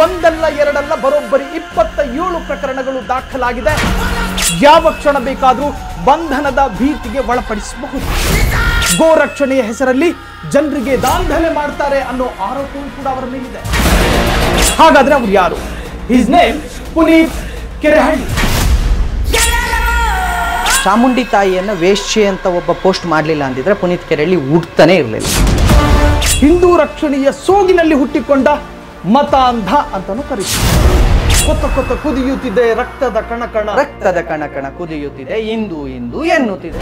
ಒಂದಲ್ಲ ಎರಡಲ್ಲ ಬರೋಬ್ಬರಿ 27 ಪ್ರಕರಣಗಳು ದಾಖಲಾಗಿದೆ. ಯಾವ ಕ್ಷಣ ಬೇಕಾದರೂ ಬಂಧನದ ಭೀತಿಗೆ ಒಳಪಡಿಸಬಹುದು. ಗೋರಕ್ಷಣೆಯ ಹೆಸರಲ್ಲಿ ಜನರಿಗೆ ದಾಂಧಲೆ ಮಾಡ್ತಾರೆ ಅನ್ನೋ ಆರೋಪವೂ ಕೂಡ ಅವರ ಮೇಲಿದೆ. ಹಾಗಾದ್ರೆ ಅವರು ಯಾರು? His name Puneeth Kerehalli. ಚಾಮುಂಡಿ ತಾಯಿಯನ್ನ ವೇಶ್ಯೆ ಅಂತ ಒಬ್ಬ ಪೋಸ್ಟ್ ಮಾಡಲಿಲ್ಲ ಅಂದಿದ್ರೆ ಪುನೀತ್ ಕೆರೆಹಳ್ಳಿ ಹುಟ್ಟತಾನೆ ಇರಲಿಲ್ಲ. ಹಿಂದೂ ರಕ್ಷಣೆಯ ಸೋಗಿನಲ್ಲಿ ಹುಟ್ಟಿಕೊಂಡ ಮತಾಂಧ ಅಂತಾನು ಕರೀತಾರೆ. ಕೊತ್ತ ಕೊತ್ತ ಕುದಿಯುತ್ತಿದೆ ರಕ್ತದ ಕಣಕಣ, ರಕ್ತದ ಕಣಕಣ ಕುದಿಯುತ್ತಿದೆ, ಇಂದು ಇಂದು ಎನ್ನುತ್ತಿದೆ.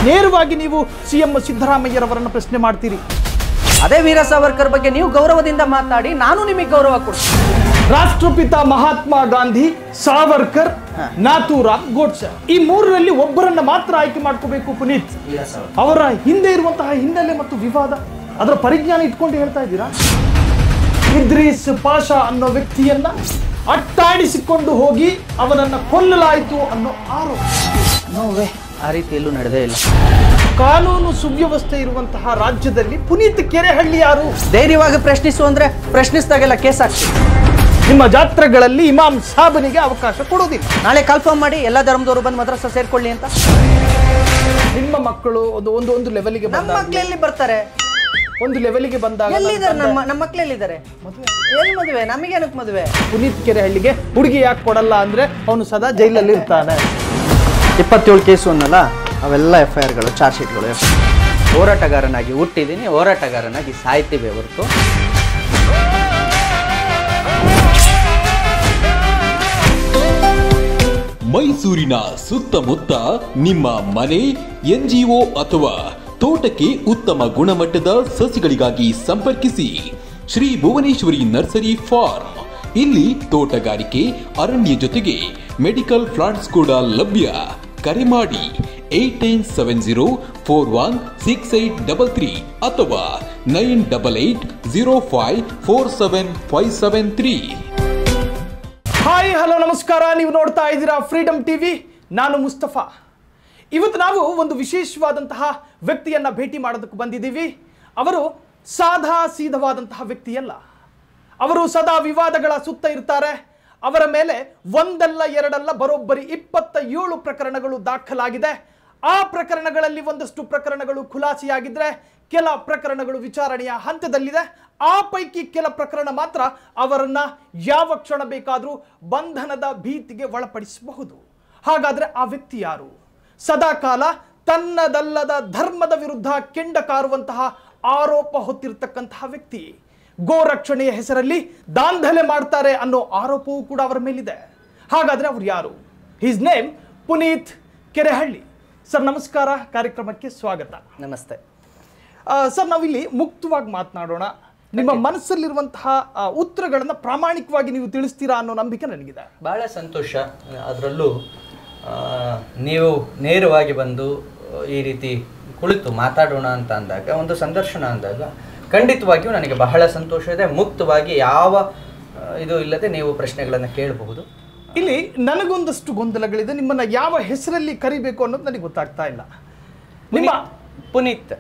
ನೇರವಾಗಿ ನೀವು ಸಿಎಂ ಸಿದ್ದರಾಮಯ್ಯರವರನ್ನು ಪ್ರಶ್ನೆ ಮಾಡ್ತೀರಿ. ಅದೇ ವೀರ ಸಾವರ್ಕರ್ ಬಗ್ಗೆ ನೀವು ಗೌರವದಿಂದ ಮಾತಾಡಿ, ನಾನು ನಿಮಗೆ ಗೌರವ ಕೊಡ್ತೀನಿ. ರಾಷ್ಟ್ರಪಿತ ಮಹಾತ್ಮ ಗಾಂಧಿ, ಸಾವರ್ಕರ್, ನಾಥೂರಾಮ್ ಗೋಡ್ಸೆ, ಈ ಮೂರರಲ್ಲಿ ಒಬ್ಬರನ್ನ ಮಾತ್ರ ಆಯ್ಕೆ ಮಾಡ್ಕೋಬೇಕು ಪುನೀತ್. ಅವರ ಹಿಂದೆ ಇರುವಂತಹ ಹಿನ್ನೆಲೆ ಮತ್ತು ವಿವಾದ, ಅದರ ಪರಿಜ್ಞಾನ ಇಟ್ಕೊಂಡು ಹೇಳ್ತಾ ಇದ್ದೀರಾ? ಇದ್ರೀಸ್ ಪಾಷಾ ಅನ್ನೋ ವ್ಯಕ್ತಿಯನ್ನ ಅಟ್ಟಾಡಿಸಿಕೊಂಡು ಹೋಗಿ ಅವನನ್ನ ಕೊಲ್ಲಲಾಯಿತು ಅನ್ನೋ ಆರೋಪ. ನೋವೇ ಆ ರೀತಿ ಎಲ್ಲೂ ನಡೆದೇ ಇಲ್ಲ. ಕಾನೂನು ಸುವ್ಯವಸ್ಥೆ ಇರುವಂತಹ ರಾಜ್ಯದಲ್ಲಿ ಪುನೀತ್ ಕೆರೆಹಳ್ಳಿ ಯಾರು? ಧೈರ್ಯವಾಗಿ ಪ್ರಶ್ನಿಸು ಅಂದ್ರೆ ಪ್ರಶ್ನಿಸಿದಾಗೆಲ್ಲ ಕೇಸ್ ಆಗ್ತದೆ. ನಿಮ್ಮ ಜಾತ್ರೆಗಳಲ್ಲಿ ಇಮಾಮ್ ಸಾಬನಿಗೆ ಅವಕಾಶ ಕೊಡೋದಿಲ್ಲ. ನಾಳೆ ಕನ್ಫರ್ಮ್ ಮಾಡಿ ಎಲ್ಲ ಧರ್ಮದವರು ಬಂದು ಮದ್ರಸಾ ಸೇರ್ಕೊಳ್ಳಿ ಅಂತ. ನಿಮ್ಮ ಮಕ್ಕಳು ಒಂದು ಲೆವೆಲ್ಗೆ ನಮ್ಮ ಮಕ್ಕಳೆಲ್ಲಿ ಬರ್ತಾರೆ? ಒಂದು ಲೆವೆಲ್ಗೆ ಬಂದಾಗ ಎಲ್ಲಿದ್ದಾರೆ ನಮ್ಮ ಮಕ್ಕಳೆಲ್ಲಿದ್ದಾರೆ? ಎಲ್ಲಿ ಮದುವೆ? ನಮಗೇನಕ್ಕೆ ಮದುವೆ? ಪುನೀತ್ ಕೆರೆಹಳ್ಳಿಗೆ ಹುಡುಗಿ ಯಾಕೆ ಕೊಡಲ್ಲ ಅಂದ್ರೆ ಅವನು ಸದಾ ಜೈಲಲ್ಲಿ ಇರ್ತಾನೆ. 27 ಕೇಸು ಅನ್ನಲ್ಲ, ಅವೆಲ್ಲ FIRಗಳು, ಚಾರ್ಜ್ ಶೀಟ್ಗಳು. ಹೋರಾಟಗಾರನಾಗಿ ಹುಟ್ಟಿದ್ದೀನಿ, ಹೋರಾಟಗಾರನಾಗಿ ಸಾಯ್ತೀವಿ ಹೊರತು ಮೈಸೂರಿನ ಸುತ್ತಮುತ್ತ ನಿಮ್ಮ ಮನೆ, NGO ಅಥವಾ ತೋಟಕ್ಕೆ ಉತ್ತಮ ಗುಣಮಟ್ಟದ ಸಸಿಗಳಿಗಾಗಿ ಸಂಪರ್ಕಿಸಿ ಶ್ರೀ ಭುವನೇಶ್ವರಿ ನರ್ಸರಿ ಫಾರ್ಮ್. ಇಲ್ಲಿ ತೋಟಗಾರಿಕೆ, ಅರಣ್ಯ ಜೊತೆಗೆ ಮೆಡಿಕಲ್ ಪ್ಲಾಂಟ್ಸ್ ಕೂಡ ಲಭ್ಯ. ಕರೆ ಮಾಡಿ 8970416833 ಅಥವಾ 9880547573. ಹಾಯ್ ಹಲೋ ನಮಸ್ಕಾರ. ನೀವು ನೋಡ್ತಾ ಇದ್ದೀರಾ ಫ್ರೀಡಮ್ ಟಿವಿ. ನಾನು ಮುಸ್ತಫಾ. ಇವತ್ತು ನಾವು ಒಂದು ವಿಶೇಷವಾದಂತಹ ವ್ಯಕ್ತಿಯನ್ನ ಭೇಟಿ ಮಾಡೋದಕ್ಕೆ ಬಂದಿದ್ದೀವಿ. ಅವರು ಸಾದಾ ಸೀದವಾದಂತಹ ವ್ಯಕ್ತಿಯಲ್ಲ. ಅವರು ಸದಾ ವಿವಾದಗಳ ಸುತ್ತ ಇರ್ತಾರೆ. ಅವರ ಮೇಲೆ ಒಂದಲ್ಲ ಎರಡಲ್ಲ ಬರೋಬ್ಬರಿ 27 ಪ್ರಕರಣಗಳು ದಾಖಲಾಗಿದೆ. ಆ ಪ್ರಕರಣಗಳಲ್ಲಿ ಒಂದಷ್ಟು ಪ್ರಕರಣಗಳು ಖುಲಾಸೆಯಾಗಿದ್ರೆ, ಕೆಲ ಪ್ರಕರಣಗಳು ವಿಚಾರಣೆಯ ಹಂತದಲ್ಲಿದೆ. ಆ ಪೈಕಿ ಕೆಲ ಪ್ರಕರಣ ಮಾತ್ರ ಅವರನ್ನ ಯಾವ ಕ್ಷಣ ಬೇಕಾದರೂ ಬಂಧನದ ಭೀತಿಗೆ ಒಳಪಡಿಸಬಹುದು. ಹಾಗಾದ್ರೆ ಆ ವ್ಯಕ್ತಿ ಯಾರು? ಸದಾಕಾಲ ತನ್ನದಲ್ಲದ ಧರ್ಮದ ವಿರುದ್ಧ ಕೆಂಡ ಕಾರುವಂತಹ ಆರೋಪ ಹೊತ್ತಿರತಕ್ಕಂತಹ ವ್ಯಕ್ತಿ. ಗೋರಕ್ಷಣೆಯ ಹೆಸರಲ್ಲಿ ದಾಂಧಲೆ ಮಾಡ್ತಾರೆ ಅನ್ನೋ ಆರೋಪವೂ ಕೂಡ ಅವರ ಮೇಲಿದೆ. ಹಾಗಾದ್ರೆ ಅವರು ಯಾರು? His name Puneeth Kerehalli. Sir ನಮಸ್ಕಾರ, ಕಾರ್ಯಕ್ರಮಕ್ಕೆ ಸ್ವಾಗತ. ನಮಸ್ತೆ ಸರ್. ನಾವಿಲ್ಲಿ ಮುಕ್ತವಾಗಿ ಮಾತನಾಡೋಣ. ನಿಮ್ಮ ಮನಸ್ಸಲ್ಲಿರುವಂತಹ ಉತ್ತರಗಳನ್ನು ಪ್ರಾಮಾಣಿಕವಾಗಿ ನೀವು ತಿಳಿಸ್ತೀರಾ ಅನ್ನೋ ನಂಬಿಕೆ ನನಗಿದೆ. ಬಹಳ ಸಂತೋಷ. ಅದರಲ್ಲೂ ನೀವು ನೇರವಾಗಿ ಬಂದು ಈ ರೀತಿ ಕುಳಿತು ಮಾತಾಡೋಣ ಅಂತ ಅಂದಾಗ, ಒಂದು ಸಂದರ್ಶನ ಅಂದಾಗ ಖಂಡಿತವಾಗಿಯೂ ನನಗೆ ಬಹಳ ಸಂತೋಷ ಇದೆ. ಮುಕ್ತವಾಗಿ ಯಾವ ಇದು ಇಲ್ಲದೆ ನೀವು ಪ್ರಶ್ನೆಗಳನ್ನು ಕೇಳಬಹುದು. ಇಲ್ಲಿ ನನಗೊಂದಷ್ಟು ಗೊಂದಲಗಳಿದೆ. ನಿಮ್ಮನ್ನ ಯಾವ ಹೆಸರಲ್ಲಿ ಕರಿಬೇಕು ಅನ್ನೋದು ನನಗೆ ಗೊತ್ತಾಗ್ತಾ ಇಲ್ಲ. ನಿಮ್ಮ ಪುನೀತ್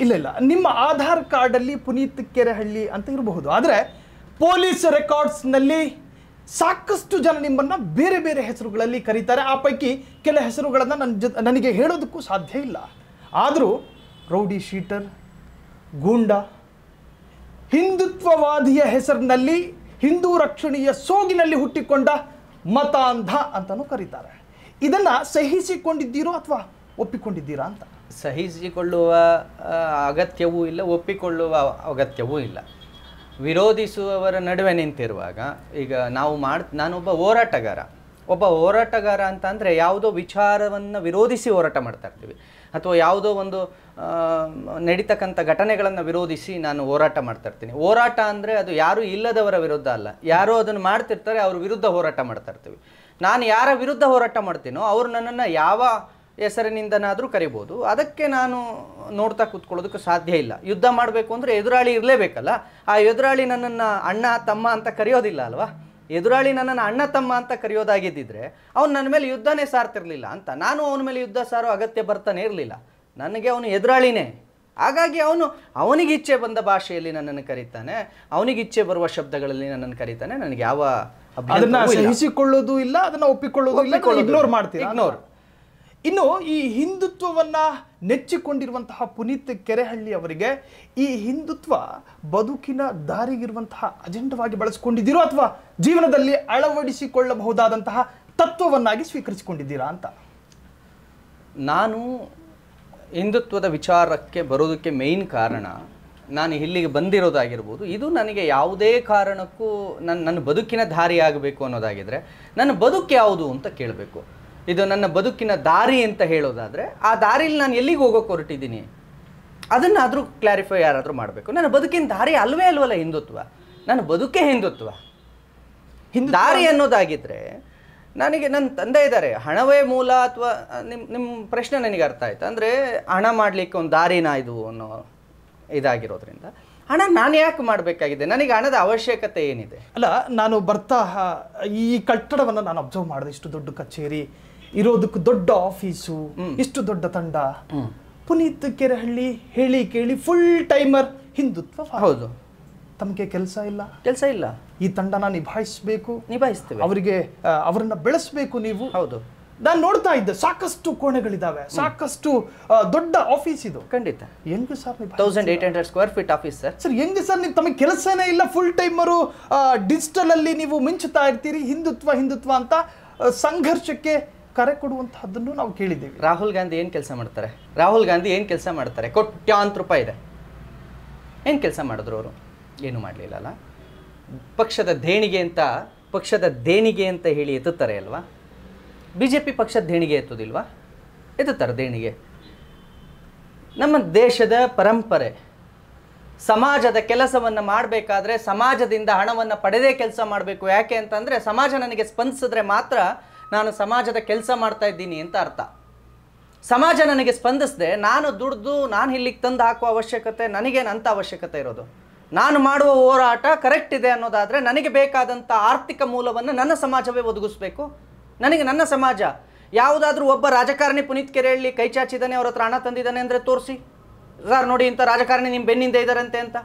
ಇಲ್ಲ, ನಿಮ್ಮ ಆಧಾರ್ ಕಾರ್ಡಲ್ಲಿ ಪುನೀತ್ ಕೆರೆಹಳ್ಳಿ ಅಂತ ಇರಬಹುದು. ಆದರೆ ಪೊಲೀಸ್ ರೆಕಾರ್ಡ್ಸ್ನಲ್ಲಿ ಸಾಕಷ್ಟು ಜನ ನಿಮ್ಮನ್ನ ಬೇರೆ ಬೇರೆ ಹೆಸರುಗಳಲ್ಲಿ ಕರೀತಾರೆ. ಆ ಪೈಕಿ ಕೆಲ ಹೆಸರುಗಳನ್ನು ನನಗೆ ಹೇಳೋದಕ್ಕೂ ಸಾಧ್ಯ ಇಲ್ಲ. ಆದರೂ ರೌಡಿ ಶೀಟರ್, ಗೂಂಡ, ಹಿಂದುತ್ವವಾದಿಯ ಹೆಸರಿನಲ್ಲಿ ಹಿಂದೂ ರಕ್ಷಣೆಯ ಸೋಗಿನಲ್ಲಿ ಹುಟ್ಟಿಕೊಂಡ ಮತಾಂಧ ಅಂತಾನೂ ಕರೀತಾರೆ. ಇದನ್ನ ಸಹಿಸಿಕೊಂಡಿದ್ದೀರೋ ಅಥವಾ ಒಪ್ಪಿಕೊಂಡಿದ್ದೀರಾ ಅಂತ? ಸಹಿಸಿಕೊಳ್ಳುವ ಅಗತ್ಯವೂ ಇಲ್ಲ, ಒಪ್ಪಿಕೊಳ್ಳುವ ಅಗತ್ಯವೂ ಇಲ್ಲ. ವಿರೋಧಿಸುವವರ ನಡುವೆ ನಿಂತಿರುವಾಗ ಈಗ ನಾನೊಬ್ಬ ಹೋರಾಟಗಾರ ಅಂತ ಅಂದರೆ ಯಾವುದೋ ವಿಚಾರವನ್ನು ವಿರೋಧಿಸಿ ಹೋರಾಟ ಮಾಡ್ತಾ ಇರ್ತೀವಿ, ಅಥವಾ ಯಾವುದೋ ಒಂದು ನಡೀತಕ್ಕಂಥ ಘಟನೆಗಳನ್ನು ವಿರೋಧಿಸಿ ನಾನು ಹೋರಾಟ ಮಾಡ್ತಾ ಇರ್ತೀನಿ. ಹೋರಾಟ ಅಂದರೆ ಅದು ಯಾರೂ ಇಲ್ಲದವರ ವಿರುದ್ಧ ಅಲ್ಲ, ಯಾರೋ ಅದನ್ನು ಮಾಡ್ತಿರ್ತಾರೆ, ಅವ್ರ ವಿರುದ್ಧ ಹೋರಾಟ ಮಾಡ್ತಾ ಇರ್ತೀವಿ. ನಾನು ಯಾರ ವಿರುದ್ಧ ಹೋರಾಟ ಮಾಡ್ತೀನೋ ಅವರು ನನ್ನನ್ನು ಯಾವ ಹೆಸರಿನಿಂದನಾದರೂ ಕರಿಬೋದು. ಅದಕ್ಕೆ ನಾನು ನೋಡ್ತಾ ಕೂತ್ಕೊಳ್ಳೋದಕ್ಕೆ ಸಾಧ್ಯ ಇಲ್ಲ. ಯುದ್ಧ ಮಾಡಬೇಕು ಅಂದರೆ ಎದುರಾಳಿ ಇರಲೇಬೇಕಲ್ಲ. ಆ ಎದುರಾಳಿ ನನ್ನನ್ನು ಅಣ್ಣ ತಮ್ಮ ಅಂತ ಕರೆಯೋದಿಲ್ಲ ಅಲ್ವಾ? ಎದುರಾಳಿ ನನ್ನನ್ನು ಅಣ್ಣ ತಮ್ಮ ಅಂತ ಕರೆಯೋದಾಗಿದ್ದಿದ್ರೆ ಅವನು ನನ್ನ ಮೇಲೆ ಯುದ್ಧನೇ ಸಾರ್ತಿರ್ಲಿಲ್ಲ ಅಂತ. ನಾನು ಅವನ ಮೇಲೆ ಯುದ್ಧ ಸಾರೋ ಅಗತ್ಯ ಬರ್ತಾನೆ ಇರಲಿಲ್ಲ. ನನಗೆ ಅವನು ಎದುರಾಳಿನೇ. ಹಾಗಾಗಿ ಅವನಿಗೆ ಇಚ್ಛೆ ಬಂದ ಭಾಷೆಯಲ್ಲಿ ನನ್ನನ್ನು ಕರೀತಾನೆ, ಅವನಿಗೆ ಇಚ್ಛೆ ಬರುವ ಶಬ್ದಗಳಲ್ಲಿ ನನ್ನನ್ನು ಕರೀತಾನೆ. ನನಗೆ ಯಾವ ಅದನ್ನ ಸಹಿಸಿಕೊಳ್ಳೋದು ಇಲ್ಲ, ಅದನ್ನ ಒಪ್ಪಿಕೊಳ್ಳೋದು ಇಲ್ಲ, ಇಗ್ನೋರ್ ಮಾಡ್ತೀರಾ? ಇಗ್ನೋರ್. ಇನ್ನು ಈ ಹಿಂದುತ್ವವನ್ನ ನೆಚ್ಚಿಕೊಂಡಿರುವಂತಹ ಪುನೀತ್ ಕೆರೆಹಳ್ಳಿ ಅವರಿಗೆ ಈ ಹಿಂದುತ್ವ ಬದುಕಿನ ದಾರಿಗಿರುವಂತಹ ಅಜೆಂಡವಾಗಿ ಬಳಸಿಕೊಂಡಿದ್ದೀರೋ ಅಥವಾ ಜೀವನದಲ್ಲಿ ಅಳವಡಿಸಿಕೊಳ್ಳಬಹುದಾದಂತಹ ತತ್ವವನ್ನಾಗಿ ಸ್ವೀಕರಿಸಿಕೊಂಡಿದ್ದೀರಾ ಅಂತ? ನಾನು ಹಿಂದುತ್ವದ ವಿಚಾರಕ್ಕೆ ಬರೋದಕ್ಕೆ ಮೇಯ್ನ್ ಕಾರಣ, ನಾನು ಇಲ್ಲಿಗೆ ಬಂದಿರೋದಾಗಿರ್ಬೋದು, ಇದು ನನಗೆ ಯಾವುದೇ ಕಾರಣಕ್ಕೂ ನನ್ನ ಬದುಕಿನ ದಾರಿ ಆಗಬೇಕು ಅನ್ನೋದಾಗಿದ್ರೆ ನನ್ನ ಬದುಕು ಯಾವುದು ಅಂತ ಕೇಳಬೇಕು. ಇದು ನನ್ನ ಬದುಕಿನ ದಾರಿ ಅಂತ ಹೇಳೋದಾದರೆ ಆ ದಾರಿಲಿ ನಾನು ಎಲ್ಲಿಗೆ ಹೋಗೋಕೆ ಹೊರಟಿದ್ದೀನಿ ಅದನ್ನಾದರೂ ಕ್ಲಾರಿಫೈ ಯಾರಾದರೂ ಮಾಡಬೇಕು. ನನ್ನ ಬದುಕಿನ ದಾರಿ ಅಲ್ವಲ್ಲ ಹಿಂದುತ್ವ, ನನ್ನ ಬದುಕೇ ಹಿಂದುತ್ವ. ದಾರಿ ಅನ್ನೋದಾಗಿದ್ದರೆ ನನಗೆ ನನ್ನ ತಂದೆ ಇದ್ದಾರೆ, ಹಣವೇ ಮೂಲ ಅಥವಾ ನಿಮ್ಮ ಪ್ರಶ್ನೆ ನನಗೆ ಅರ್ಥ ಆಯ್ತು. ಅಂದರೆ ಹಣ ಮಾಡಲಿಕ್ಕೆ ಒಂದು ದಾರಿನ ಇದು ಅನ್ನೋ ಇದಾಗಿರೋದ್ರಿಂದ ಹಣ ನಾನು ಯಾಕೆ ಮಾಡಬೇಕಾಗಿದೆ, ನನಗೆ ಹಣದ ಅವಶ್ಯಕತೆ ಏನಿದೆ? ಅಲ್ಲ, ನಾನು ಬರ್ತಾ ಈ ಕಟ್ಟಡವನ್ನು ನಾನು ಅಬ್ಸರ್ವ್ ಮಾಡಿದೆ. ಇಷ್ಟು ದೊಡ್ಡ ಕಚೇರಿ ಇರೋದಕ್ಕೆ, ದೊಡ್ಡ ಆಫೀಸು, ಇಷ್ಟು ದೊಡ್ಡ ತಂಡ. ಪುನೀತ್ ಕೆರೆಹಳ್ಳಿ ಹೇಳಿ ಕೇಳಿ ಫುಲ್ ಟೈಮರ್ ಹಿಂದುತ್ವ. ಹೌದು. ತಮಗೆ ಕೆಲಸ ಇಲ್ಲ. ಈ ತಂಡನ ನಿಭಾಯಿಸ್ತೀವಿ, ಅವರನ್ನ ಬೆಳೆಸಬೇಕು ನೀವು. ಹೌದು. ನಾನು ನೋಡ್ತಾ ಇದ್ದೆ, ಸಾಕಷ್ಟು ಕೋಣೆಗಳಿದಾವೆ, ಸಾಕಷ್ಟು ದೊಡ್ಡ ಆಫೀಸ್ ಇದು. ಖಂಡಿತ. ಹೆಂಗ್ sir 1800 square feet office sir. ಹೆಂಗ್ ಸರ್ ನೀವು, ತಮಗೆ ಕೆಲಸನೇ ಇಲ್ಲ, ಫುಲ್ ಟೈಮರು ಡಿಜಿಟಲ್ ಅಲ್ಲಿ ನೀವು ಮಿಂಚುತ್ತಾ ಇರ್ತೀರಿ, ಹಿಂದುತ್ವ ಅಂತ ಸಂಘರ್ಷಕ್ಕೆ ಕರೆ ಕೊಡುವಂತಹದ್ದನ್ನು ನಾವು ಕೇಳಿದ್ದೇವೆ. ರಾಹುಲ್ ಗಾಂಧಿ ಏನು ಕೆಲಸ ಮಾಡ್ತಾರೆ? ಕೋಟ್ಯಾಂತರ ರೂಪಾಯಿ ಇದೆ. ಏನು ಕೆಲಸ ಮಾಡಿದ್ರು ಅವರು? ಏನು ಮಾಡಲಿಲ್ಲಲ್ಲ. ಪಕ್ಷದ ದೇಣಿಗೆ ಅಂತ ಹೇಳಿ ಎತ್ತುತ್ತಾರೆ ಅಲ್ವಾ? BJP ಪಕ್ಷದ ದೇಣಿಗೆ ಎತ್ತೋದಿಲ್ವಾ? ಎತ್ತುತ್ತಾರೆ ದೇಣಿಗೆ. ನಮ್ಮ ದೇಶದ ಪರಂಪರೆ, ಸಮಾಜದ ಕೆಲಸವನ್ನು ಮಾಡಬೇಕಾದ್ರೆ ಸಮಾಜದಿಂದ ಹಣವನ್ನು ಪಡೆದೇ ಕೆಲಸ ಮಾಡಬೇಕು. ಯಾಕೆ ಅಂತಂದರೆ ಸಮಾಜ ನನಗೆ ಸ್ಪಂದಿಸಿದ್ರೆ ಮಾತ್ರ ನಾನು ಸಮಾಜದ ಕೆಲಸ ಮಾಡ್ತಾ ಇದ್ದೀನಿ ಅಂತ ಅರ್ಥ. ಸಮಾಜ ನನಗೆ ಸ್ಪಂದಿಸದೆ ನಾನು ದುಡ್ದು ನಾನು ಇಲ್ಲಿಗೆ ತಂದು ಹಾಕುವ ಅವಶ್ಯಕತೆ ನನಗೇನು ಅಂತ ಅವಶ್ಯಕತೆ ಇರೋದು? ನಾನು ಮಾಡುವ ಹೋರಾಟ ಕರೆಕ್ಟ್ ಇದೆ ಅನ್ನೋದಾದರೆ ನನಗೆ ಬೇಕಾದಂಥ ಆರ್ಥಿಕ ಮೂಲವನ್ನು ನನ್ನ ಸಮಾಜವೇ ಒದಗಿಸ್ಬೇಕು. ನನಗೆ ನನ್ನ ಸಮಾಜ, ಯಾವುದಾದ್ರೂ ಒಬ್ಬ ರಾಜಕಾರಣಿ ಪುನೀತ್ ಕೆರೆಹಳ್ಳಿ ಕೈ ಚಾಚಿದ್ದಾನೆ, ಅವ್ರ ಹತ್ರ ಹಣ ತಂದಿದ್ದಾನೆ ಅಂದರೆ ತೋರಿಸಿ ಸರ್, ನೋಡಿ ಇಂಥ ರಾಜಕಾರಣಿ ನಿಮ್ಮ ಬೆನ್ನಿಂದ ಇದ್ದಾರಂತೆ ಅಂತ.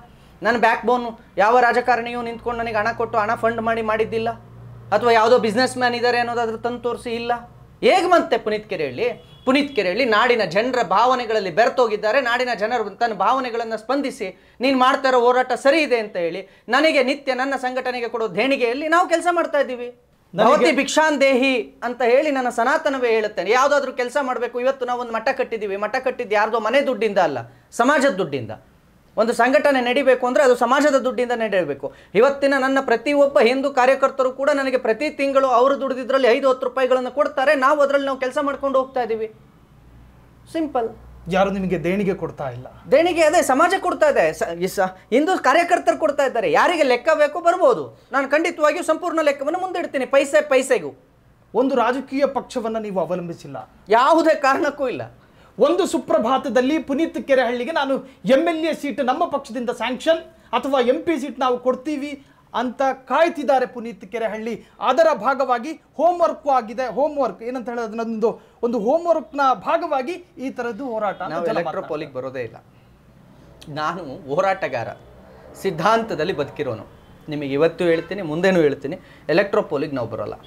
ನನ್ನ ಬ್ಯಾಕ್ ಬೋನು ಯಾವ ರಾಜಕಾರಣಿಯೂ ನಿಂತ್ಕೊಂಡು ನನಗೆ ಹಣ ಕೊಟ್ಟು ಹಣ ಫಂಡ್ ಮಾಡಿದ್ದಿಲ್ಲ. ಅಥವಾ ಯಾವುದೋ ಬಿಸ್ನೆಸ್ ಮ್ಯಾನ್ ಇದ್ದಾರೆ ಅನ್ನೋದಾದ್ರೂ ತಂದು ತೋರಿಸಿ ಇಲ್ಲ. ಹೇಗೆ ಮತ್ತೆ ಪುನೀತ್ ಕೆರೆಹಳ್ಳಿ ನಾಡಿನ ಜನರ ಭಾವನೆಗಳಲ್ಲಿ ಬೆರೆತೋಗಿದ್ದಾರೆ. ನಾಡಿನ ಜನರು ತನ್ನ ಭಾವನೆಗಳನ್ನು ಸ್ಪಂದಿಸಿ ನೀನು ಮಾಡ್ತಾ ಇರೋ ಹೋರಾಟ ಸರಿ ಇದೆ ಅಂತ ಹೇಳಿ ನನಗೆ ನಿತ್ಯ ನನ್ನ ಸಂಘಟನೆಗೆ ಕೊಡೋ ದೇಣಿಗೆಯಲ್ಲಿ ನಾವು ಕೆಲಸ ಮಾಡ್ತಾ ಇದ್ದೀವಿ. ಭವತಿ ಭಿಕ್ಷಾನ್ ದೇಹಿ ಅಂತ ಹೇಳಿ ನನ್ನ ಸನಾತನವೇ ಹೇಳುತ್ತೇನೆ. ಯಾವುದಾದ್ರೂ ಕೆಲಸ ಮಾಡಬೇಕು. ಇವತ್ತು ನಾವು ಒಂದು ಮಠ ಕಟ್ಟಿದ್ದೀವಿ. ಮಠ ಕಟ್ಟಿದ್ದು ಯಾರ್ದೋ ಮನೆ ದುಡ್ಡಿಂದ ಅಲ್ಲ, ಸಮಾಜದ ದುಡ್ಡಿಂದ. ಒಂದು ಸಂಘಟನೆ ನಡಿಬೇಕು ಅಂದರೆ ಅದು ಸಮಾಜದ ದುಡ್ಡಿಂದ ನಡೆಯಬೇಕು. ಇವತ್ತಿನ ನನ್ನ ಪ್ರತಿಯೊಬ್ಬ ಹಿಂದೂ ಕಾರ್ಯಕರ್ತರು ಕೂಡ ನನಗೆ ಪ್ರತಿ ತಿಂಗಳು ಅವರು ದುಡಿದಿದ್ರಲ್ಲಿ 5-10 ರೂಪಾಯಿಗಳನ್ನು ಕೊಡ್ತಾರೆ. ನಾವು ಕೆಲಸ ಮಾಡ್ಕೊಂಡು ಹೋಗ್ತಾ ಇದ್ದೀವಿ. ಸಿಂಪಲ್. ಯಾರು ನಿಮಗೆ ದೇಣಿಗೆ ಕೊಡ್ತಾ ಇಲ್ಲ. ದೇಣಿಗೆ ಅದೇ ಸಮಾಜ ಕೊಡ್ತಾ ಇದೆ, ಹಿಂದೂ ಕಾರ್ಯಕರ್ತರು ಕೊಡ್ತಾ ಇದ್ದಾರೆ. ಯಾರಿಗೆ ಲೆಕ್ಕ ಬೇಕು ಬರ್ಬೋದು. ನಾನು ಖಂಡಿತವಾಗಿಯೂ ಸಂಪೂರ್ಣ ಲೆಕ್ಕವನ್ನು ಮುಂದಿಡ್ತೀನಿ, ಪೈಸೆಗೂ. ಒಂದು ರಾಜಕೀಯ ಪಕ್ಷವನ್ನು ನೀವು ಅವಲಂಬಿಸಿಲ್ಲ, ಯಾವುದೇ ಕಾರಣಕ್ಕೂ ಇಲ್ಲ. ಒಂದು ಸುಪ್ರಭಾತದಲ್ಲಿ ಪುನೀತ್ ಕೆರೆಹಳ್ಳಿಗೆ ನಾನು MLA ಸೀಟ್ ನಮ್ಮ ಪಕ್ಷದಿಂದ ಸ್ಯಾಂಕ್ಷನ್ ಅಥವಾ MP ಸೀಟ್ ನಾವು ಕೊಡ್ತೀವಿ ಅಂತ ಕಾಯ್ತಿದ್ದಾರೆ ಪುನೀತ್ ಕೆರೆಹಳ್ಳಿ. ಅದರ ಭಾಗವಾಗಿ ಹೋಮ್ವರ್ಕ್ ಆಗಿದೆ. ಹೋಮ್ವರ್ಕ್ ಏನಂತ ಹೇಳೋದು, ಒಂದು ಹೋಮ್ವರ್ಕ್ನ ಭಾಗವಾಗಿ ಈ ಥರದ್ದು ಹೋರಾಟ. ನಾವು ಎಲೆಕ್ಟ್ರೋಪೋಲಿಗೆ ಬರೋದೇ ಇಲ್ಲ. ನಾನು ಹೋರಾಟಗಾರ, ಸಿದ್ಧಾಂತದಲ್ಲಿ ಬದುಕಿರೋನು. ನಿಮಗೆ ಇವತ್ತು ಹೇಳ್ತೀನಿ, ಮುಂದೆನೂ ಹೇಳ್ತೀನಿ, ಎಲೆಕ್ಟ್ರೋಪೋಲಿಗೆ ನಾವು ಬರೋಲ್ಲ.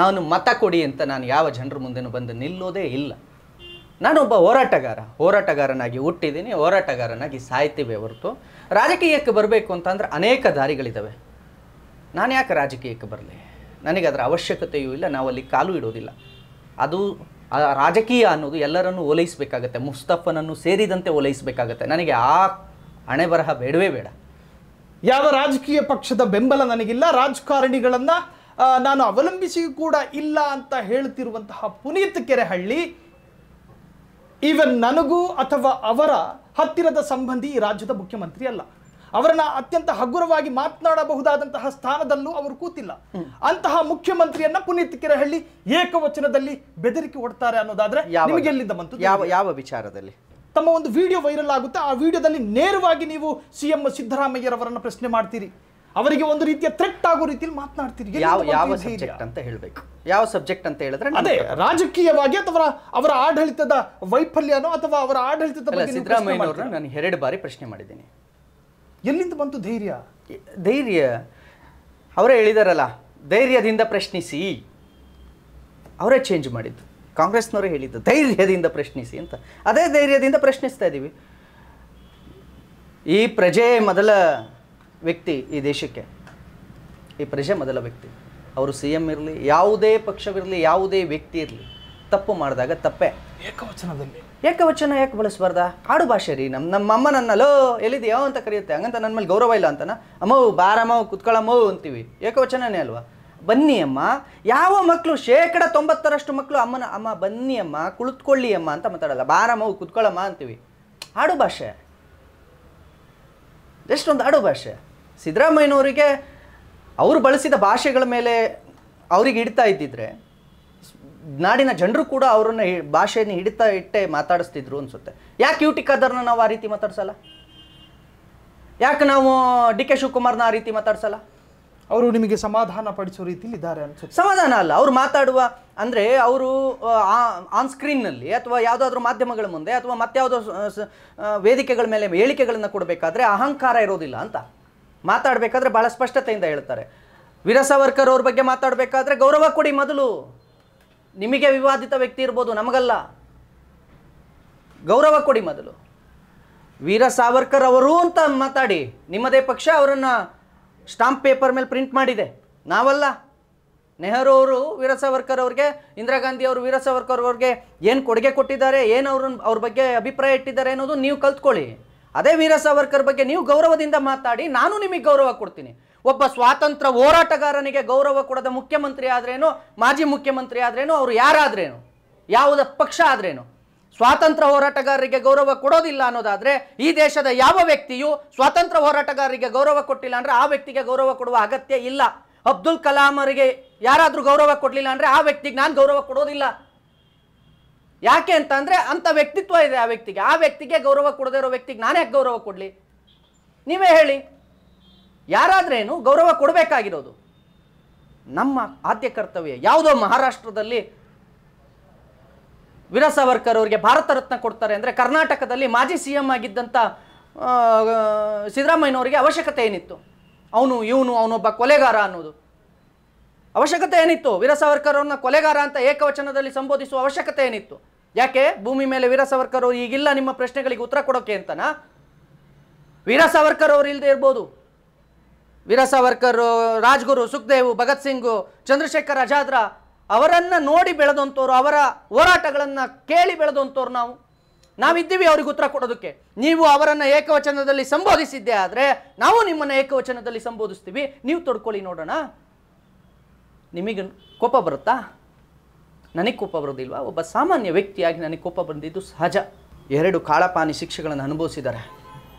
ನಾನು ಮತ ಕೊಡಿ ಅಂತ ನಾನು ಯಾವ ಜನರ ಮುಂದೆನೂ ಬಂದು ನಿಲ್ಲೋದೇ ಇಲ್ಲ. ನಾನೊಬ್ಬ ಹೋರಾಟಗಾರನಾಗಿ ಹುಟ್ಟಿದ್ದೀನಿ, ಹೋರಾಟಗಾರನಾಗಿ ಸಾಯ್ತೀವಿ ಹೊರತು ರಾಜಕೀಯಕ್ಕೆ ಬರಬೇಕು ಅಂತಂದರೆ ಅನೇಕ ದಾರಿಗಳಿದ್ದಾವೆ. ನಾನು ಯಾಕೆ ರಾಜಕೀಯಕ್ಕೆ ಬರಲಿ? ನನಗೆ ಅದರ ಅವಶ್ಯಕತೆಯೂ ಇಲ್ಲ, ನಾವು ಅಲ್ಲಿ ಕಾಲು ಇಡೋದಿಲ್ಲ. ಅದು ರಾಜಕೀಯ ಅನ್ನೋದು ಎಲ್ಲರನ್ನೂ ಓಲೈಸಬೇಕಾಗತ್ತೆ, ಮುಸ್ತಫನನ್ನು ಸೇರಿದಂತೆ ಓಲೈಸಬೇಕಾಗತ್ತೆ. ನನಗೆ ಆ ಹಣೆ ಬರಹ ಬೇಡವೇ ಬೇಡ. ಯಾವ ರಾಜಕೀಯ ಪಕ್ಷದ ಬೆಂಬಲ ನನಗಿಲ್ಲ, ರಾಜಕಾರಣಿಗಳನ್ನು ನಾನು ಅವಲಂಬಿಸಿ ಕೂಡ ಇಲ್ಲ ಅಂತ ಹೇಳ್ತಿರುವಂತಹ ಪುನೀತ್ ಕೆರೆಹಳ್ಳಿ ಈವನ್ ನನಗೂ ಅಥವಾ ಅವರ ಹತ್ತಿರದ ಸಂಬಂಧಿ ಈ ರಾಜ್ಯದ ಮುಖ್ಯಮಂತ್ರಿ ಅಲ್ಲ. ಅವರನ್ನ ಅತ್ಯಂತ ಹಗುರವಾಗಿ ಮಾತನಾಡಬಹುದಾದಂತಹ ಸ್ಥಾನದಲ್ಲೂ ಅವರು ಕೂತಿಲ್ಲ. ಅಂತಹ ಮುಖ್ಯಮಂತ್ರಿಯನ್ನ ಪುನೀತ್ ಕೆರೆಹಳ್ಳಿ ಏಕವಚನದಲ್ಲಿ ಬೆದರಿಕೆ ಕೊಡ್ತಾರೆ ಅನ್ನೋದಾದ್ರೆ ನಿಮಗೆ ಎಲ್ಲಿಂದ ಬಂತು? ಯಾವ ವಿಚಾರದಲ್ಲಿ? ತಮ್ಮ ಒಂದು ವಿಡಿಯೋ ವೈರಲ್ ಆಗುತ್ತೆ. ಆ ವಿಡಿಯೋದಲ್ಲಿ ನೇರವಾಗಿ ನೀವು CM ಸಿದ್ದರಾಮಯ್ಯರವರನ್ನ ಪ್ರಶ್ನೆ ಮಾಡ್ತೀರಿ. ಅವರಿಗೆ ಒಂದು ರೀತಿಯ ಥ್ರೆಟ್ ಆಗೋ ರೀತಿಯಲ್ಲಿ ಮಾತನಾಡ್ತೀರಿ. ಯಾವ ಸಬ್ಜೆಕ್ಟ್ ಅಂತ ಹೇಳಬೇಕು, ಯಾವ ಸಬ್ಜೆಕ್ಟ್ ಅಂತ ಹೇಳಿದ್ರೆ ಅದೇ ರಾಜಕೀಯವಾಗಿ ಅಥವಾ ಅವರ ಆಡಳಿತದ ವೈಫಲ್ಯನೋ ಅಥವಾ ಅವರ ಆಡಳಿತದ ಬಗ್ಗೆ ಸಿದ್ದರಾಮಯ್ಯನವ್ರನ್ನ ನಾನು 2 ಬಾರಿ ಪ್ರಶ್ನೆ ಮಾಡಿದ್ದೀನಿ. ಎಲ್ಲಿಂದ ಬಂತು ಧೈರ್ಯ? ಅವರೇ ಹೇಳಿದಾರಲ್ಲ, ಧೈರ್ಯದಿಂದ ಪ್ರಶ್ನಿಸಿ. ಅವರೇ ಚೇಂಜ್ ಮಾಡಿದ್ದು, ಕಾಂಗ್ರೆಸ್ನವರೇ ಹೇಳಿದ್ದು ಧೈರ್ಯದಿಂದ ಪ್ರಶ್ನಿಸಿ ಅಂತ. ಅದೇ ಧೈರ್ಯದಿಂದ ಪ್ರಶ್ನಿಸ್ತಾ ಇದ್ದೀವಿ. ಈ ಪ್ರಜೆ ಮೊದಲ ವ್ಯಕ್ತಿ ಈ ದೇಶಕ್ಕೆ, ಈ ಪ್ರಜೆ ಮೊದಲ ವ್ಯಕ್ತಿ. ಅವರು CM ಇರಲಿ, ಯಾವುದೇ ಪಕ್ಷವಿರಲಿ, ಯಾವುದೇ ವ್ಯಕ್ತಿ ಇರಲಿ, ತಪ್ಪು ಮಾಡಿದಾಗ ತಪ್ಪೇ. ಏಕವಚನ ಯಾಕೆ ಬಳಸಬಾರ್ದ? ಆಡು ಭಾಷೆ ರೀ. ನಮ್ಮ ಅಮ್ಮ ನನ್ನಲ್ಲೋ ಎಲ್ಲಿದೆಯೋ ಅಂತ ಕರೆಯುತ್ತೆ, ಹಂಗಂತ ನನ್ನ ಮೇಲೆ ಗೌರವ ಇಲ್ಲ ಅಂತನ? ಅಮ್ಮವು ಬಾರಮ್ಮ ಕುತ್ಕೊಳ್ಳಮ್ಮವು ಅಂತೀವಿ, ಏಕವಚನನೇ ಅಲ್ವಾ? ಬನ್ನಿ ಅಮ್ಮ. ಯಾವ ಮಕ್ಕಳು 90% ಮಕ್ಕಳು ಅಮ್ಮ ಬನ್ನಿ ಅಮ್ಮ, ಕುಳಿತುಕೊಳ್ಳಿ ಅಮ್ಮ ಅಂತ ಮಾತಾಡಲ್ಲ, ಬಾರಮ್ಮವು ಕುತ್ಕೊಳ್ಳಮ್ಮ ಅಂತೀವಿ. ಆಡು ಭಾಷೆ, ಎಷ್ಟೊಂದು ಆಡು ಭಾಷೆ. ಸಿದ್ದರಾಮಯ್ಯನವರಿಗೆ ಅವರು ಬಳಸಿದ ಭಾಷೆಗಳ ಮೇಲೆ ಅವ್ರಿಗೆ ಹಿಡ್ತಾ ಇದ್ದಿದ್ರೆ ನಾಡಿನ ಜನರು ಕೂಡ ಅವರನ್ನ ಭಾಷೆಯನ್ನು ಇಟ್ಟೆ ಮಾತಾಡಿಸ್ತಿದ್ರು ಅನ್ಸುತ್ತೆ. ಯಾಕೆ ಯು ಟಿ ಖಾದರ್ನ ನಾವು ಆ ರೀತಿ ಮಾತಾಡ್ಸಲ್ಲ? ಯಾಕೆ ನಾವು DK ಶಿವಕುಮಾರ್ನ ಆ ರೀತಿ ಮಾತಾಡ್ಸಲ್ಲ? ಅವರು ನಿಮಗೆ ಸಮಾಧಾನ ಪಡಿಸೋ ರೀತಿಯಲ್ಲಿ ಇದ್ದಾರೆ ಅನ್ಸುತ್ತೆ. ಸಮಾಧಾನ ಅಲ್ಲ, ಅವರು ಮಾತಾಡುವ ಅಂದರೆ ಅವರು ಆನ್ ಸ್ಕ್ರೀನ್ನಲ್ಲಿ ಅಥವಾ ಯಾವುದಾದ್ರೂ ಮಾಧ್ಯಮಗಳ ಮುಂದೆ ಅಥವಾ ಮತ್ಯಾವುದೋ ವೇದಿಕೆಗಳ ಮೇಲೆ ಹೇಳಿಕೆಗಳನ್ನು ಕೊಡಬೇಕಾದ್ರೆ ಅಹಂಕಾರ ಇರೋದಿಲ್ಲ ಅಂತ. ಮಾತಾಡಬೇಕಾದ್ರೆ ಭಾಳ ಸ್ಪಷ್ಟತೆಯಿಂದ ಹೇಳ್ತಾರೆ. ವೀರ ಸಾವರ್ಕರ್ ಅವ್ರ ಬಗ್ಗೆ ಮಾತಾಡಬೇಕಾದ್ರೆ ಗೌರವ ಕೊಡಿ ಮೊದಲು. ನಿಮಗೆ ವಿವಾದಿತ ವ್ಯಕ್ತಿ ಇರ್ಬೋದು, ನಮಗಲ್ಲ. ಗೌರವ ಕೊಡಿ ಮೊದಲು. ವೀರ ಸಾವರ್ಕರ್ ಅವರು ಅಂತ ಮಾತಾಡಿ. ನಿಮ್ಮದೇ ಪಕ್ಷ ಅವರನ್ನು ಸ್ಟಾಂಪ್ ಪೇಪರ್ ಮೇಲೆ ಪ್ರಿಂಟ್ ಮಾಡಿದೆ, ನಾವಲ್ಲ. ನೆಹರು ಅವರು ವೀರ ಸಾವರ್ಕರ್ ಅವ್ರಿಗೆ, ಇಂದಿರಾ ಗಾಂಧಿ ಅವರು ವೀರ ಸಾವರ್ಕರ್ ಅವ್ರಿಗೆ ಏನು ಕೊಡುಗೆ ಕೊಟ್ಟಿದ್ದಾರೆ, ಏನು ಅವ್ರ ಬಗ್ಗೆ ಅಭಿಪ್ರಾಯ ಇಟ್ಟಿದ್ದಾರೆ ಅನ್ನೋದು ನೀವು ಕಲ್ತ್ಕೊಳ್ಳಿ. ಅದೇ ವೀರ ಸಾವರ್ಕರ್ ಬಗ್ಗೆ ನೀವು ಗೌರವದಿಂದ ಮಾತಾಡಿ, ನಾನು ನಿಮಗೆ ಗೌರವ ಕೊಡ್ತೀನಿ. ಒಬ್ಬ ಸ್ವಾತಂತ್ರ್ಯ ಹೋರಾಟಗಾರನಿಗೆ ಗೌರವ ಕೊಡದ ಮುಖ್ಯಮಂತ್ರಿ ಆದ್ರೇನು, ಮಾಜಿ ಮುಖ್ಯಮಂತ್ರಿ ಆದ್ರೇನು, ಅವರು ಯಾರಾದ್ರೇನು, ಯಾವುದ ಪಕ್ಷ ಆದ್ರೇನು, ಸ್ವಾತಂತ್ರ್ಯ ಹೋರಾಟಗಾರರಿಗೆ ಗೌರವ ಕೊಡೋದಿಲ್ಲ ಅನ್ನೋದಾದ್ರೆ ಈ ದೇಶದ ಯಾವ ವ್ಯಕ್ತಿಯು ಸ್ವಾತಂತ್ರ್ಯ ಹೋರಾಟಗಾರರಿಗೆ ಗೌರವ ಕೊಟ್ಟಿಲ್ಲ ಅಂದ್ರೆ ಆ ವ್ಯಕ್ತಿಗೆ ಗೌರವ ಕೊಡುವ ಅಗತ್ಯ ಇಲ್ಲ. ಅಬ್ದುಲ್ ಕಲಾಂ ಅವರಿಗೆ ಯಾರಾದ್ರೂ ಗೌರವ ಕೊಡಲಿಲ್ಲ ಅಂದ್ರೆ ಆ ವ್ಯಕ್ತಿಗೆ ನಾನು ಗೌರವ ಕೊಡೋದಿಲ್ಲ. ಯಾಕೆ ಅಂತ ಅಂದ್ರೆ ಅಂತ ವ್ಯಕ್ತಿತ್ವ ಇದೆ ಆ ವ್ಯಕ್ತಿಗೆ. ಆ ವ್ಯಕ್ತಿಗೆ ಗೌರವ ಕೊಡದೇ ಇರೋ ವ್ಯಕ್ತಿಗೆ ನಾನು ಯಾಕೆ ಗೌರವ ಕೊಡ್ಲಿ? ನೀವೇ ಹೇಳಿ. ಯಾರಾದ್ರೇನು ಗೌರವ ಕೊಡಬೇಕಾಗಿರೋದು ನಮ್ಮ ಆದ್ಯ ಕರ್ತವ್ಯ. ಯಾವುದೋ ಮಹಾರಾಷ್ಟ್ರದಲ್ಲಿ ವೀರ ಸಾವರ್ಕರ್ ಅವರಿಗೆ ಭಾರತ ರತ್ನ ಕೊಡ್ತಾರೆ ಅಂದರೆ ಕರ್ನಾಟಕದಲ್ಲಿ ಮಾಜಿ CM ಆಗಿದ್ದಂಥ ಸಿದ್ದರಾಮಯ್ಯನವರಿಗೆ ಅವಶ್ಯಕತೆ ಏನಿತ್ತು? ಅವನೊಬ್ಬ ಕೊಲೆಗಾರ ಅನ್ನೋದು ಅವಶ್ಯಕತೆ ಏನಿತ್ತು? ವೀರ ಸಾವರ್ಕರ್ ಅವ್ರನ್ನ ಕೊಲೆಗಾರ ಅಂತ ಏಕವಚನದಲ್ಲಿ ಸಂಬೋಧಿಸುವ ಅವಶ್ಯಕತೆ ಏನಿತ್ತು? ಯಾಕೆ ಭೂಮಿ ಮೇಲೆ ವೀರ ಸಾವರ್ಕರ್ ಅವರು ಈಗಿಲ್ಲ ನಿಮ್ಮ ಪ್ರಶ್ನೆಗಳಿಗೆ ಉತ್ತರ ಕೊಡೋಕೆ ಅಂತನಾ? ವೀರ ಸಾವರ್ಕರ್ ಅವರು ಇಲ್ಲದೆ ಇರ್ಬೋದು. ವೀರ ಸಾವರ್ಕರ್, ರಾಜ್ಗುರು, ಸುಖದೇವ್, ಭಗತ್ ಸಿಂಗ್, ಚಂದ್ರಶೇಖರ್ ಆಜಾದ್ರ ಅವರನ್ನು ನೋಡಿ ಬೆಳೆದಂಥವ್ರು, ಅವರ ಹೋರಾಟಗಳನ್ನು ಕೇಳಿ ಬೆಳೆದಂಥವ್ರು ನಾವಿದ್ದೀವಿ ಅವ್ರಿಗೆ ಉತ್ತರ ಕೊಡೋದಕ್ಕೆ. ನೀವು ಅವರನ್ನು ಏಕವಚನದಲ್ಲಿ ಸಂಬೋಧಿಸಿದ್ದೆ ಆದರೆ ನಾವು ನಿಮ್ಮನ್ನು ಏಕವಚನದಲ್ಲಿ ಸಂಬೋಧಿಸ್ತೀವಿ, ನೀವು ತೊಡ್ಕೊಳ್ಳಿ ನೋಡೋಣ. ನಿಮಗೆ ಕೋಪ ಬರುತ್ತಾ? ನನಗೆ ಕೋಪ ಬರೋದಿಲ್ವಾ? ಒಬ್ಬ ಸಾಮಾನ್ಯ ವ್ಯಕ್ತಿಯಾಗಿ ನನಗೆ ಕೋಪ ಬಂದಿದ್ದು ಸಹಜ. 2 ಕಾಳಪಾನಿ ಶಿಕ್ಷೆಗಳನ್ನು ಅನುಭವಿಸಿದ್ದಾರೆ,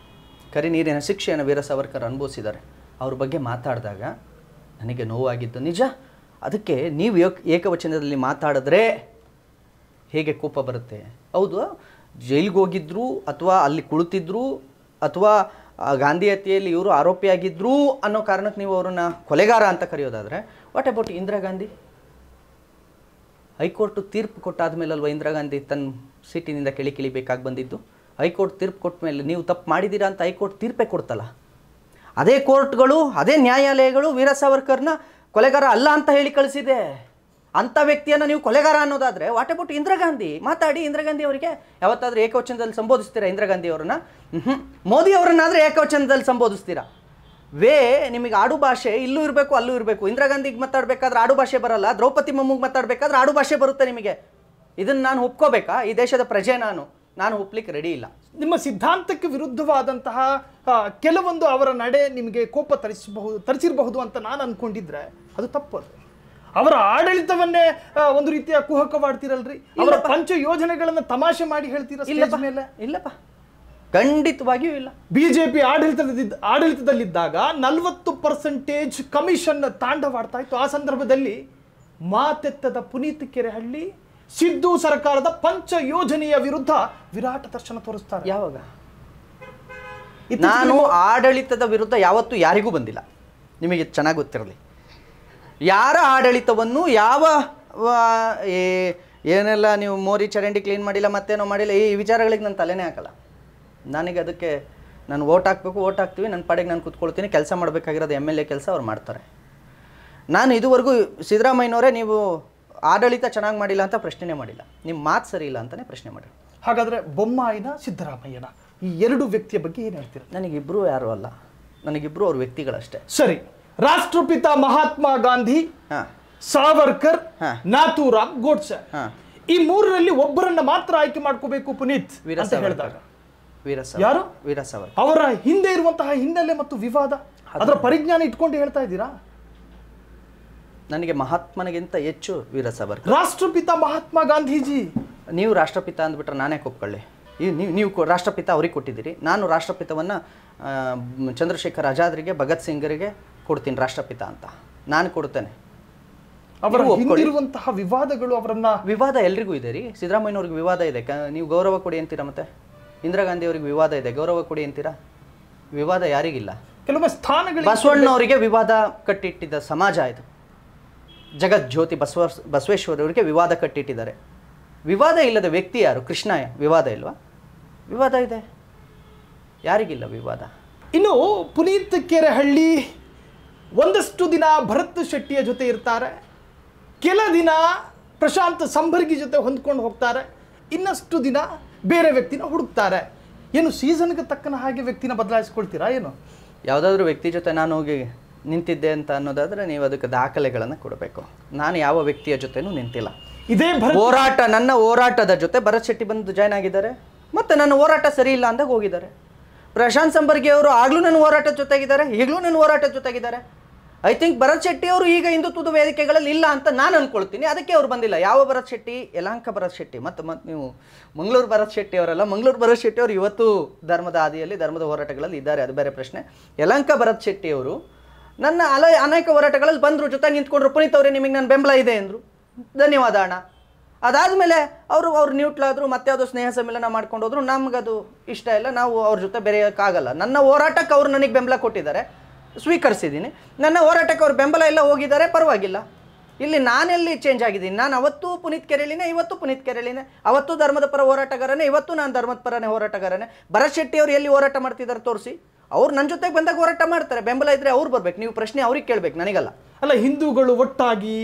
ಕರಿ ನೀರಿನ ಶಿಕ್ಷೆಯನ್ನು ವೀರ ಸಾವರ್ಕರ್ ಅನುಭವಿಸಿದ್ದಾರೆ. ಅವ್ರ ಬಗ್ಗೆ ಮಾತಾಡಿದಾಗ ನನಗೆ ನೋವಾಗಿದ್ದು ನಿಜ. ಅದಕ್ಕೆ ನೀವು ಏಕವಚನದಲ್ಲಿ ಮಾತಾಡಿದ್ರೆ ಹೇಗೆ ಕೋಪ ಬರುತ್ತೆ? ಹೌದು, ಜೈಲಿಗೆ ಹೋಗಿದ್ರು ಅಥವಾ ಅಲ್ಲಿ ಕುಳಿತಿದ್ರು ಅಥವಾ ಗಾಂಧಿ ಹತ್ಯೆಯಲ್ಲಿ ಇವರು ಆರೋಪಿಯಾಗಿದ್ರು ಅನ್ನೋ ಕಾರಣಕ್ಕೆ ನೀವು ಅವರನ್ನು ಕೊಲೆಗಾರ ಅಂತ ಕರೆಯೋದಾದರೆ, what about Indira Gandhi? High court ತೀರ್ಪು ಕೊಟ್ಟಾದ ಮೇಲಲ್ವ ಇಂದಿರಾ ಗಾಂಧಿ ತನ್ನ ಸೀಟಿನಿಂದ ಕೆಳಿಬೇಕಾಗಿ ಬಂದಿದ್ದು? ಹೈಕೋರ್ಟ್ ತೀರ್ಪು ಕೊಟ್ಟ ಮೇಲೆ ನೀವು ತಪ್ಪು ಮಾಡಿದ್ದೀರಾ ಅಂತ ಹೈಕೋರ್ಟ್ ತೀರ್ಪೇ ಕೊಡ್ತಲ್ಲ. ಅದೇ ಕೋರ್ಟ್ಗಳು, ಅದೇ ನ್ಯಾಯಾಲಯಗಳು ವೀರ ಸಾವರ್ಕರ್ನ ಕೊಲೆಗಾರ ಅಲ್ಲ ಅಂತ ಹೇಳಿ ಕಳಿಸಿದೆ. ಅಂಥ ವ್ಯಕ್ತಿಯನ್ನು ನೀವು ಕೊಲೆಗಾರ ಅನ್ನೋದಾದರೆ ವಾಟ್ ಅಬೌಟ್ ಇಂದಿರಾ ಗಾಂಧಿ? ಮಾತಾಡಿ. ಇಂದಿರಾ ಗಾಂಧಿ ಅವರಿಗೆ ಯಾವತ್ತಾದರೂ ಏಕವಚನದಲ್ಲಿ ಸಂಬೋಧಿಸ್ತೀರಾ? ಇಂದಿರಾ ಗಾಂಧಿ ಅವರನ್ನ? ಮೋದಿ ಅವರನ್ನಾದರೆ ಏಕವಚನದಲ್ಲಿ ಸಂಬೋಧಿಸ್ತೀರಾ? ನಿಮಗೆ ಆಡು ಭಾಷೆ ಇಲ್ಲೂ ಇರಬೇಕು ಅಲ್ಲೂ ಇರಬೇಕು. ಇಂದಿರಾ ಗಾಂಧಿಗೆ ಮಾತಾಡಬೇಕಾದ್ರೆ ಆಡು ಭಾಷೆ ಬರಲ್ಲ, ದ್ರೌಪದಿ ಮುರ್ಮುಗೆ ಮಾತಾಡಬೇಕಾದ್ರೆ ಆಡು ಭಾಷೆ ಬರುತ್ತೆ ನಿಮಗೆ. ಇದನ್ನು ನಾನು ಒಪ್ಕೋಬೇಕಾ? ಈ ದೇಶದ ಪ್ರಜೆ ನಾನು ಒಪ್ಲಿಕ್ಕೆ ರೆಡಿ ಇಲ್ಲ. ನಿಮ್ಮ ಸಿದ್ಧಾಂತಕ್ಕೆ ವಿರುದ್ಧವಾದಂತಹ ಕೆಲವೊಂದು ಅವರ ನಡೆ ನಿಮಗೆ ಕೋಪ ತರಿಸಿರಬಹುದು ಅಂತ ನಾನು ಅನ್ಕೊಂಡಿದ್ರೆ ಅದು ತಪ್ಪದು. ಅವರ ಆಡಳಿತವನ್ನೇ ಒಂದು ರೀತಿಯ ಕುಹಕವಾಡ್ತಿರಲ್ರಿ. ಅವರ ಪಂಚ ಯೋಜನೆಗಳನ್ನ ತಮಾಷೆ ಮಾಡಿ ಹೇಳ್ತೀರ ಸ್ಟೇಜ್ ಮೇಲೆ? ಇಲ್ಲಪ್ಪ, ಖಂಡಿತವಾಗಿಯೂ ಇಲ್ಲ. ಬಿಜೆಪಿ ಆಡಳಿತದಲ್ಲಿದ್ದಾಗ 40% ಕಮಿಷನ್ ತಾಂಡವಾಡ್ತಾ ಇತ್ತು. ಆ ಸಂದರ್ಭದಲ್ಲಿ ಮಾತೆತ್ತದ ಪುನೀತ್ ಕೆರೆಹಳ್ಳಿ ಸಿದ್ದು ಸರ್ಕಾರದ ಪಂಚ ಯೋಜನೆಯ ವಿರುದ್ಧ ವಿರಾಟ ದರ್ಶನ ತೋರಿಸ್ತಾರೆ. ಯಾವಾಗ? ನಾನು ಆಡಳಿತದ ವಿರುದ್ಧ ಯಾವತ್ತೂ ಯಾರಿಗೂ ಬಂದಿಲ್ಲ. ನಿಮಗೆ ಚೆನ್ನಾಗಿ ಗೊತ್ತಿರಲಿ. ಯಾರ ಆಡಳಿತವನ್ನು ಯಾವ ಏನೆಲ್ಲ ನೀವು ಮೋರಿ ಚರಂಡಿ ಕ್ಲೀನ್ ಮಾಡಿಲ್ಲ ಮತ್ತೇನೋ ಮಾಡಿಲ್ಲ, ಈ ವಿಚಾರಗಳಿಗೆ ನಾನು ತಲೆನೇ ಹಾಕಲ್ಲ. ನನಗೆ ಅದಕ್ಕೆ ನಾನು ಓಟ್ ಹಾಕಬೇಕು, ಓಟ್ ಹಾಕ್ತೀವಿ, ನನ್ನ ಪಾಡಿಗೆ ನಾನು ಕೂತ್ಕೊಳ್ತೀನಿ. ಕೆಲಸ ಮಾಡಬೇಕಾಗಿರೋದು MLA ಕೆಲಸ ಅವ್ರು ಮಾಡ್ತಾರೆ. ನಾನು ಇದುವರೆಗೂ ಸಿದ್ದರಾಮಯ್ಯನವರೇ ನೀವು ಆಡಳಿತ ಚೆನ್ನಾಗಿ ಮಾಡಿಲ್ಲ ಅಂತ ಪ್ರಶ್ನೆ ಮಾಡಿಲ್ಲ, ನಿಮ್ಮ ಮಾತು ಸರಿ ಇಲ್ಲ ಅಂತಲೇ ಪ್ರಶ್ನೆ ಮಾಡಿ. ಹಾಗಾದರೆ ಬೊಮ್ಮಾಯಿನ ಸಿದ್ದರಾಮಯ್ಯನ ಈ ಎರಡು ವ್ಯಕ್ತಿಯ ಬಗ್ಗೆ ಏನು ಹೇಳ್ತೀರಾ? ನನಗಿಬ್ಬರು ಯಾರು ಅಲ್ಲ, ನನಗಿಬ್ಬರು ಅವ್ರ ವ್ಯಕ್ತಿಗಳಷ್ಟೇ. ಸರಿ, ರಾಷ್ಟ್ರಪಿತ ಮಹಾತ್ಮ ಗಾಂಧಿ, ಸಾವರ್ಕರ್, ನಾಥೂರಾಮ್ ಗೋಡ್ಸೆ, ಈ ಮೂರರಲ್ಲಿ ಒಬ್ಬರನ್ನ ಮಾತ್ರ ಆಯ್ಕೆ ಮಾಡ್ಕೋಬೇಕು ಪುನೀತ್ ಅಂತ ಹೇಳಿದಾಗ ಯಾರು? ವೀರ ಸಾವರ್ಕರ್. ಅವರ ಹಿಂದೆ ಇರುವಂತಹ ಹಿನ್ನೆಲೆ ಮತ್ತು ವಿವಾದ, ಅದರ ಪರಿಜ್ಞಾನ ಇಟ್ಕೊಂಡು ಹೇಳ್ತಾ ಇದ್ದೀರಾ? ನನಗೆ ಮಹಾತ್ಮನಿಗಿಂತ ಹೆಚ್ಚು ವೀರ ಸಾವರ್ಕರ್. ರಾಷ್ಟ್ರಪಿತ ಮಹಾತ್ಮ ಗಾಂಧೀಜಿ, ನೀವು ರಾಷ್ಟ್ರಪಿತ ಅಂದ್ಬಿಟ್ರೆ ನಾನೇ ಒಪ್ಕೊಳ್ಳಿ. ನೀವು ರಾಷ್ಟ್ರಪಿತ ಅವ್ರಿಗೆ ಕೊಟ್ಟಿದ್ದೀರಿ, ನಾನು ರಾಷ್ಟ್ರಪಿತವನ್ನು ಚಂದ್ರಶೇಖರ್ ಆಜಾದ್ರಿಗೆ, ಭಗತ್ ಸಿಂಗರಿಗೆ ಕೊಡ್ತೀನಿ ರಾಷ್ಟ್ರಪಿತ ಅಂತ. ನಾನು ಕೊಡ್ತೇನೆ. ಅವರ ಹಿಂದಿರುವಂತಹ ವಿವಾದಗಳು, ಅವರನ್ನ ವಿವಾದ ಎಲ್ರಿಗೂ ಇದೆ ರೀ. ಸಿದ್ದರಾಮಯ್ಯನವ್ರಿಗೆ ವಿವಾದ ಇದೆ, ನೀವು ಗೌರವ ಕೊಡಿ ಅಂತೀರಾ. ಮತ್ತೆ ಇಂದಿರಾ ಗಾಂಧಿ ಅವ್ರಿಗೆ ವಿವಾದ ಇದೆ, ಗೌರವ ಕೊಡಿ ಅಂತೀರಾ? ವಿವಾದ ಯಾರಿಗಿಲ್ಲ. ಕೆಲವೊಮ್ಮೆ ಸ್ಥಾನಗಳು. ಬಸವಣ್ಣವರಿಗೆ ವಿವಾದ ಕಟ್ಟಿಟ್ಟಿದ್ದ ಸಮಾಜ ಇದು. ಜಗಜ್ಯೋತಿ ಬಸವೇಶ್ವರವರಿಗೆ ವಿವಾದ ಕಟ್ಟಿಟ್ಟಿದ್ದಾರೆ. ವಿವಾದ ಇಲ್ಲದ ವ್ಯಕ್ತಿ ಯಾರು? ಕೃಷ್ಣ. ವಿವಾದ ಇಲ್ವಾ? ವಿವಾದ ಇದೆ, ಯಾರಿಗಿಲ್ಲ ವಿವಾದ. ಇನ್ನು ಪುನೀತ್ ಕೆರೆಹಳ್ಳಿ ಒಂದಷ್ಟು ದಿನ ಭರತ್ ಶೆಟ್ಟಿಯ ಜೊತೆ ಇರ್ತಾರೆ, ಕೆಲ ದಿನ ಪ್ರಶಾಂತ್ ಸಂಬರ್ಗಿ ಜೊತೆ ಹೊಂದ್ಕೊಂಡು ಹೋಗ್ತಾರೆ, ಇನ್ನಷ್ಟು ದಿನ ಬೇರೆ ವ್ಯಕ್ತಿನ ಹುಡುಕ್ತಾರೆ. ಏನು ಸೀಸನ್ಗೆ ತಕ್ಕನ ಹಾಗೆ ವ್ಯಕ್ತಿನ ಬದಲಾಯಿಸ್ಕೊಳ್ತೀರಾ ಏನು? ಯಾವುದಾದ್ರೂ ವ್ಯಕ್ತಿ ಜೊತೆ ನಾನು ಹೋಗಿ ನಿಂತಿದ್ದೆ ಅಂತ ಅನ್ನೋದಾದರೆ ನೀವು ಅದಕ್ಕೆ ದಾಖಲೆಗಳನ್ನು ಕೊಡಬೇಕು. ನಾನು ಯಾವ ವ್ಯಕ್ತಿಯ ಜೊತೆನೂ ನಿಂತಿಲ್ಲ. ಇದೇ ಹೋರಾಟ, ನನ್ನ ಹೋರಾಟದ ಜೊತೆ ಭರತ್ ಶೆಟ್ಟಿ ಬಂದು ಜಾಯ್ನ್ ಆಗಿದ್ದಾರೆ, ಮತ್ತು ನನ್ನ ಹೋರಾಟ ಸರಿ ಇಲ್ಲ ಅಂದಾಗ ಹೋಗಿದ್ದಾರೆ. ಪ್ರಶಾಂತ್ ಸಂಬರ್ಗಿ ಅವರು ಆಗಲೂ ನನ್ನ ಹೋರಾಟದ ಜೊತೆಗಿದ್ದಾರೆ, ಈಗಲೂ ನನ್ನ ಹೋರಾಟದ ಜೊತೆಗಿದ್ದಾರೆ. ಐ ಥಿಂಕ್ ಭರತ್ ಶೆಟ್ಟಿ ಅವರು ಈಗ ಹಿಂದುತ್ವದ ವೇದಿಕೆಗಳಲ್ಲಿ ಇಲ್ಲ ಅಂತ ನಾನು ಅಂದ್ಕೊಳ್ತೀನಿ, ಅದಕ್ಕೆ ಅವ್ರು ಬಂದಿಲ್ಲ. ಯಾವ ಭರತ್ ಶೆಟ್ಟಿ? ಯಲಹಂಕ ಭರತ್ ಶೆಟ್ಟಿ. ಮತ್ತು ನೀವು ಮಂಗಳೂರು ಭರತ್ ಶೆಟ್ಟಿ ಅವರಲ್ಲ. ಮಂಗಳೂರು ಭರತ್ ಶೆಟ್ಟಿ ಅವರು ಇವತ್ತು ಧರ್ಮದ ಹಾದಿಯಲ್ಲಿ, ಧರ್ಮದ ಹೋರಾಟಗಳಲ್ಲಿ ಇದ್ದಾರೆ, ಅದು ಬೇರೆ ಪ್ರಶ್ನೆ. ಯಲಹಂಕ ಭರತ್ ಶೆಟ್ಟಿ ಅವರು ನನ್ನ ಅನೇಕ ಹೋರಾಟಗಳಲ್ಲಿ ಬಂದರು, ಜೊತೆ ನಿಂತ್ಕೊಂಡ್ರು. ಪುನೀತ್ ಅವರೇ ನಿಮಗೆ ನನ್ನ ಬೆಂಬಲ ಇದೆ ಅಂದರು, ಧನ್ಯವಾದ ಅಣ್ಣ. ಅದಾದಮೇಲೆ ಅವರು ನ್ಯೂಟ್ಲಾದರು, ಮತ್ತೆ ಯಾವುದೋ ಸ್ನೇಹ ಸಮ್ಮೇಳನ ಮಾಡ್ಕೊಂಡು ಹೋದ್ರು. ನಮಗದು ಇಷ್ಟ ಇಲ್ಲ, ನಾವು ಅವ್ರ ಜೊತೆ ಬೆರೆಯೋಕ್ಕಾಗಲ್ಲ. ನನ್ನ ಹೋರಾಟಕ್ಕೆ ಅವರು ನನಗೆ ಬೆಂಬಲ ಕೊಟ್ಟಿದ್ದಾರೆ, ಸ್ವೀಕರಿಸಿದ್ದೀನಿ. ನನ್ನ ಹೋರಾಟಕ್ಕೆ ಅವ್ರು ಬೆಂಬಲ ಎಲ್ಲ ಹೋಗಿದ್ದಾರೆ, ಪರವಾಗಿಲ್ಲ. ಇಲ್ಲಿ ನಾನೆಲ್ಲಿ ಚೇಂಜ್ ಆಗಿದ್ದೀನಿ? ನಾನು ಅವತ್ತು ಪುನೀತ್ ಕೆರೆಳಿನೇ, ಇವತ್ತು ಪುನೀತ್ ಕೆರೆಳಿನೇ. ಅವತ್ತು ಧರ್ಮದ ಪರ ಹೋರಾಟಗಾರನೇ, ಇವತ್ತು ನಾನು ಧರ್ಮದ ಪರನೇ ಹೋರಾಟಗಾರನೇ. ಭರತ್ ಶೆಟ್ಟಿ ಅವರು ಎಲ್ಲಿ ಹೋರಾಟ ಮಾಡ್ತಿದ್ದಾರೆ ತೋರಿಸಿ. ಅವ್ರು ನನ್ನ ಜೊತೆಗೆ ಬಂದಾಗ ಹೋರಾಟ ಮಾಡ್ತಾರೆ, ಬೆಂಬಲ ಇದ್ದರೆ ಅವ್ರು ಬರ್ಬೇಕು. ನೀವು ಪ್ರಶ್ನೆ ಅವ್ರಿಗೆ ಕೇಳಬೇಕು, ನನಗಲ್ಲ. ಅಲ್ಲ, ಹಿಂದೂಗಳು ಒಟ್ಟಾಗಿ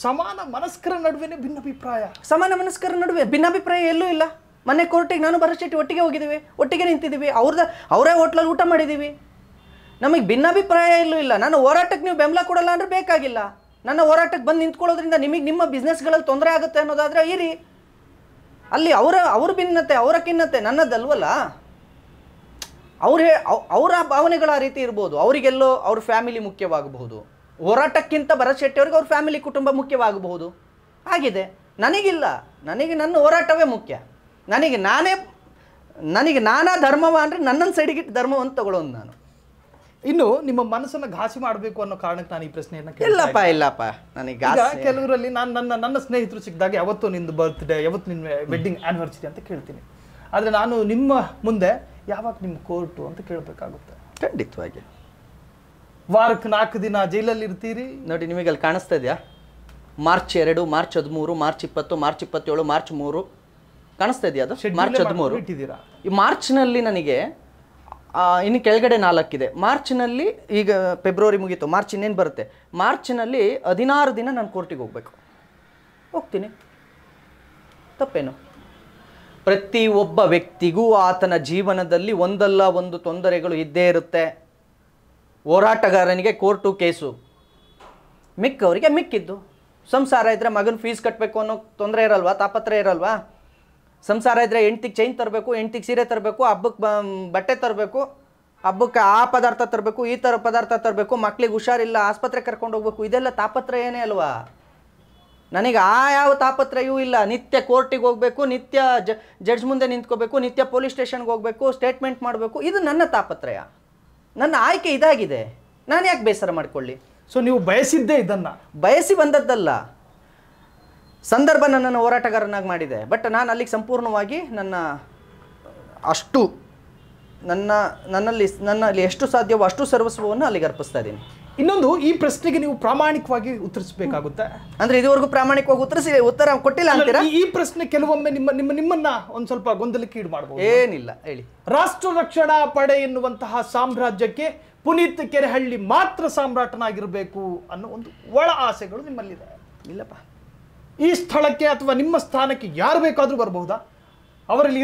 ಸಮಾನ ಮನಸ್ಕರ ನಡುವೆ ಭಿನ್ನಾಭಿಪ್ರಾಯ. ಸಮಾನ ಮನಸ್ಕರ ನಡುವೆ ಭಿನ್ನಾಭಿಪ್ರಾಯ ಎಲ್ಲೂ ಇಲ್ಲ. ಮೊನ್ನೆ ಕೋರ್ಟಿಗೆ ನಾನು ಭರತ್ ಶೆಟ್ಟಿ ಒಟ್ಟಿಗೆ ಹೋಗಿದ್ದೀವಿ, ಒಟ್ಟಿಗೆ ನಿಂತಿದ್ದೀವಿ, ಅವರೇ ಹೋಟ್ಲಲ್ಲಿ ಊಟ ಮಾಡಿದ್ದೀವಿ. ನಮಗೆ ಭಿನ್ನಾಭಿಪ್ರಾಯ ಎಲ್ಲೂ ಇಲ್ಲ. ನನ್ನ ಹೋರಾಟಕ್ಕೆ ನೀವು ಬೆಂಬಲ ಕೊಡಲ್ಲ ಅಂದರೆ ಬೇಕಾಗಿಲ್ಲ. ನನ್ನ ಹೋರಾಟಕ್ಕೆ ಬಂದು ನಿಂತ್ಕೊಳ್ಳೋದ್ರಿಂದ ನಿಮಗೆ ನಿಮ್ಮ ಬಿಸ್ನೆಸ್ಗಳಲ್ಲಿ ತೊಂದರೆ ಆಗುತ್ತೆ ಅನ್ನೋದಾದರೆ ಇರಿ. ಅಲ್ಲಿ ಅವ್ರ ಭಿನ್ನತೆ, ಅವರ ಖಿನ್ನತೆ ನನ್ನದಲ್ವಲ್ಲ. ಅವರ ಭಾವನೆಗಳ ಆ ರೀತಿ ಇರ್ಬೋದು. ಅವರಿಗೆಲ್ಲೋ ಅವ್ರ ಫ್ಯಾಮಿಲಿ ಮುಖ್ಯವಾಗಬಹುದು. ಹೋರಾಟಕ್ಕಿಂತ ಭರತ್ ಶೆಟ್ಟಿ ಅವ್ರಿಗೆ ಅವ್ರ ಫ್ಯಾಮಿಲಿ ಕುಟುಂಬ ಮುಖ್ಯವಾಗಬಹುದು. ಆಗಿದೆ. ನನಗಿಲ್ಲ. ನನಗೆ ನನ್ನ ಹೋರಾಟವೇ ಮುಖ್ಯ. ನನಗೆ ನಾನಾ ಧರ್ಮವ ಅಂದರೆ ನನ್ನನ್ನು ಸೈಡಿಗಿಟ್ಟು ಧರ್ಮವನ್ನು ತಗೊಳ್ಳೋದು ನಾನು. ಇನ್ನು ನಿಮ್ಮ ಮನಸ್ಸನ್ನು ಘಾಸಿ ಮಾಡಬೇಕು ಅನ್ನೋ ಕಾರಣಕ್ಕೆ ನಾನು ಈ ಪ್ರಶ್ನೆಯನ್ನು ಇಲ್ಲಪ್ಪ ನನಗೆ ಕೆಲವರಲ್ಲಿ ನಾನು ನನ್ನ ಸ್ನೇಹಿತರು ಸಿಕ್ಕಿದಾಗ ಯಾವತ್ತೂ ನಿಂದು ಬರ್ತ್ಡೇ, ಯಾವತ್ತು ನಿನ್ನ ವೆಡ್ಡಿಂಗ್ ಆ್ಯನಿವರ್ಸರಿ ಅಂತ ಕೇಳ್ತೀನಿ. ಆದರೆ ನಾನು ನಿಮ್ಮ ಮುಂದೆ ಯಾವಾಗ ನಿಮ್ಮ ಕೋರ್ಟು ಅಂತ ಕೇಳಬೇಕಾಗುತ್ತೆ. ಖಂಡಿತವಾಗಿ. ವಾರಕ್ಕೆ 4 ದಿನ ಜೈಲಲ್ಲಿ ಇರ್ತೀರಿ. ನೋಡಿ, ನಿಮಗೆ ಅಲ್ಲಿ ಕಾಣಿಸ್ತಾ ಇದೆಯಾ? March 2, March 13, March 20, March 27, March 3 ಕಾಣಿಸ್ತಾ ಇದೆಯಾ? ಅದು ಮಾರ್ಚ್ 13 ಇಟ್ಟಿದ್ದೀರಾ. ಈ ಮಾರ್ಚ್ನಲ್ಲಿ ನನಗೆ ಇನ್ನು ಕೆಳಗಡೆ 4 ಇದೆ. ಮಾರ್ಚ್ನಲ್ಲಿ ಈಗ ಫೆಬ್ರವರಿ ಮುಗೀತು, ಮಾರ್ಚ್ ಇನ್ನೇನು ಬರುತ್ತೆ. ಮಾರ್ಚ್ನಲ್ಲಿ 16 ದಿನ ನಾನು ಕೋರ್ಟಿಗೆ ಹೋಗ್ತೀನಿ. ತಪ್ಪೇನು? ಪ್ರತಿ ಒಬ್ಬ ವ್ಯಕ್ತಿಗೂ ಆತನ ಜೀವನದಲ್ಲಿ ಒಂದಲ್ಲ ಒಂದು ತೊಂದರೆಗಳು ಇದ್ದೇ ಇರುತ್ತೆ. ಹೋರಾಟಗಾರನಿಗೆ ಕೋರ್ಟು ಕೇಸು, ಮಿಕ್ಕವರಿಗೆ ಮಿಕ್ಕಿದ್ದು. ಸಂಸಾರ ಇದ್ದರೆ ಮಗನ ಫೀಸ್ ಕಟ್ಟಬೇಕು ಅನ್ನೋ ತೊಂದರೆ ಇರಲ್ವಾ? ತಾಪತ್ರೆ ಇರಲ್ವಾ? ಸಂಸಾರ ಇದ್ದರೆ ಹೆಂಡ್ತಿಗೆ ಚೈನ್ ತರಬೇಕು, ಹೆಂಡ್ತಿಗೆ ಸೀರೆ ತರಬೇಕು, ಹಬ್ಬಕ್ಕೆ ಬಟ್ಟೆ ತರಬೇಕು, ಹಬ್ಬಕ್ಕೆ ಆ ಪದಾರ್ಥ ತರಬೇಕು, ಈ ಥರ ಪದಾರ್ಥ ತರಬೇಕು, ಮಕ್ಳಿಗೆ ಹುಷಾರಿಲ್ಲ ಆಸ್ಪತ್ರೆ ಕರ್ಕೊಂಡು ಹೋಗ್ಬೇಕು. ಇದೆಲ್ಲ ತಾಪತ್ರೆ ಏನೇ ಅಲ್ವಾ? ನನಗೆ ಯಾವ ತಾಪತ್ರೆಯೂ ಇಲ್ಲ. ನಿತ್ಯ ಕೋರ್ಟಿಗೆ ಹೋಗಬೇಕು, ನಿತ್ಯ ಜಡ್ಜ್ ಮುಂದೆ ನಿಂತ್ಕೋಬೇಕು, ನಿತ್ಯ ಪೊಲೀಸ್ ಸ್ಟೇಷನ್ಗೆ ಹೋಗಬೇಕು, ಸ್ಟೇಟ್ಮೆಂಟ್ ಮಾಡಬೇಕು. ಇದು ನನ್ನ ತಾಪತ್ರಯ. ನನ್ನ ಆಯ್ಕೆ ಇದಾಗಿದೆ. ನಾನು ಯಾಕೆ ಬೇಸರ ಮಾಡಿಕೊಳ್ಳಿ? ಸೊ ನೀವು ಬಯಸಿದ್ದೇ ಇದನ್ನು? ಬಯಸಿ ಬಂದದ್ದಲ್ಲ, ಸಂದರ್ಭ ನನ್ನನ್ನು ಹೋರಾಟಗಾರನಾಗಿ ಮಾಡಿದೆ. ಬಟ್ ನಾನು ಅಲ್ಲಿಗೆ ಸಂಪೂರ್ಣವಾಗಿ ನನ್ನ ಅಷ್ಟು ನನ್ನಲ್ಲಿ ಎಷ್ಟು ಸಾಧ್ಯವೋ ಅಷ್ಟು ಸರ್ವಸ್ವವನ್ನು ಅಲ್ಲಿಗೆ ಅರ್ಪಿಸ್ತಾ ಇದ್ದೀನಿ. ಇನ್ನೊಂದು, ಈ ಪ್ರಶ್ನೆಗೆ ನೀವು ಪ್ರಾಮಾಣಿಕವಾಗಿ ಉತ್ತರಿಸಬೇಕಾಗುತ್ತೆ. ಅಂದ್ರೆ ಇದುವರೆಗೂ ಪ್ರಾಮಾಣಿಕವಾಗಿ ಉತ್ತರ ಕೊಟ್ಟಿಲ್ಲ ಅಂತೀರಾ? ಈ ಪ್ರಶ್ನೆ ಕೆಲವೊಮ್ಮೆ ನಿಮ್ಮನ್ನ ಒಂದ್ ಸ್ವಲ್ಪ ಗೊಂದಲಕ್ಕೆ ಈಡು ಮಾಡಬಹುದು. ಏನಿಲ್ಲ, ಹೇಳಿ. ರಾಷ್ಟ್ರ ರಕ್ಷಣಾ ಪಡೆ ಎನ್ನುವಂತಹ ಸಾಮ್ರಾಜ್ಯಕ್ಕೆ ಪುನೀತ್ ಕೆರೆಹಳ್ಳಿ ಮಾತ್ರ ಸಾಮ್ರಾಟನಾಗಿರಬೇಕು ಅನ್ನೋ ಒಂದು ಒಳ ಆಸೆಗಳು ನಿಮ್ಮಲ್ಲಿದೆ. ಇಲ್ಲಪ್ಪ, ಈ ಸ್ಥಳಕ್ಕೆ ಅಥವಾ ನಿಮ್ಮ ಸ್ಥಾನಕ್ಕೆ ಯಾರು ಬೇಕಾದ್ರೂ ಬರಬಹುದಾ? ಅವರಲ್ಲಿ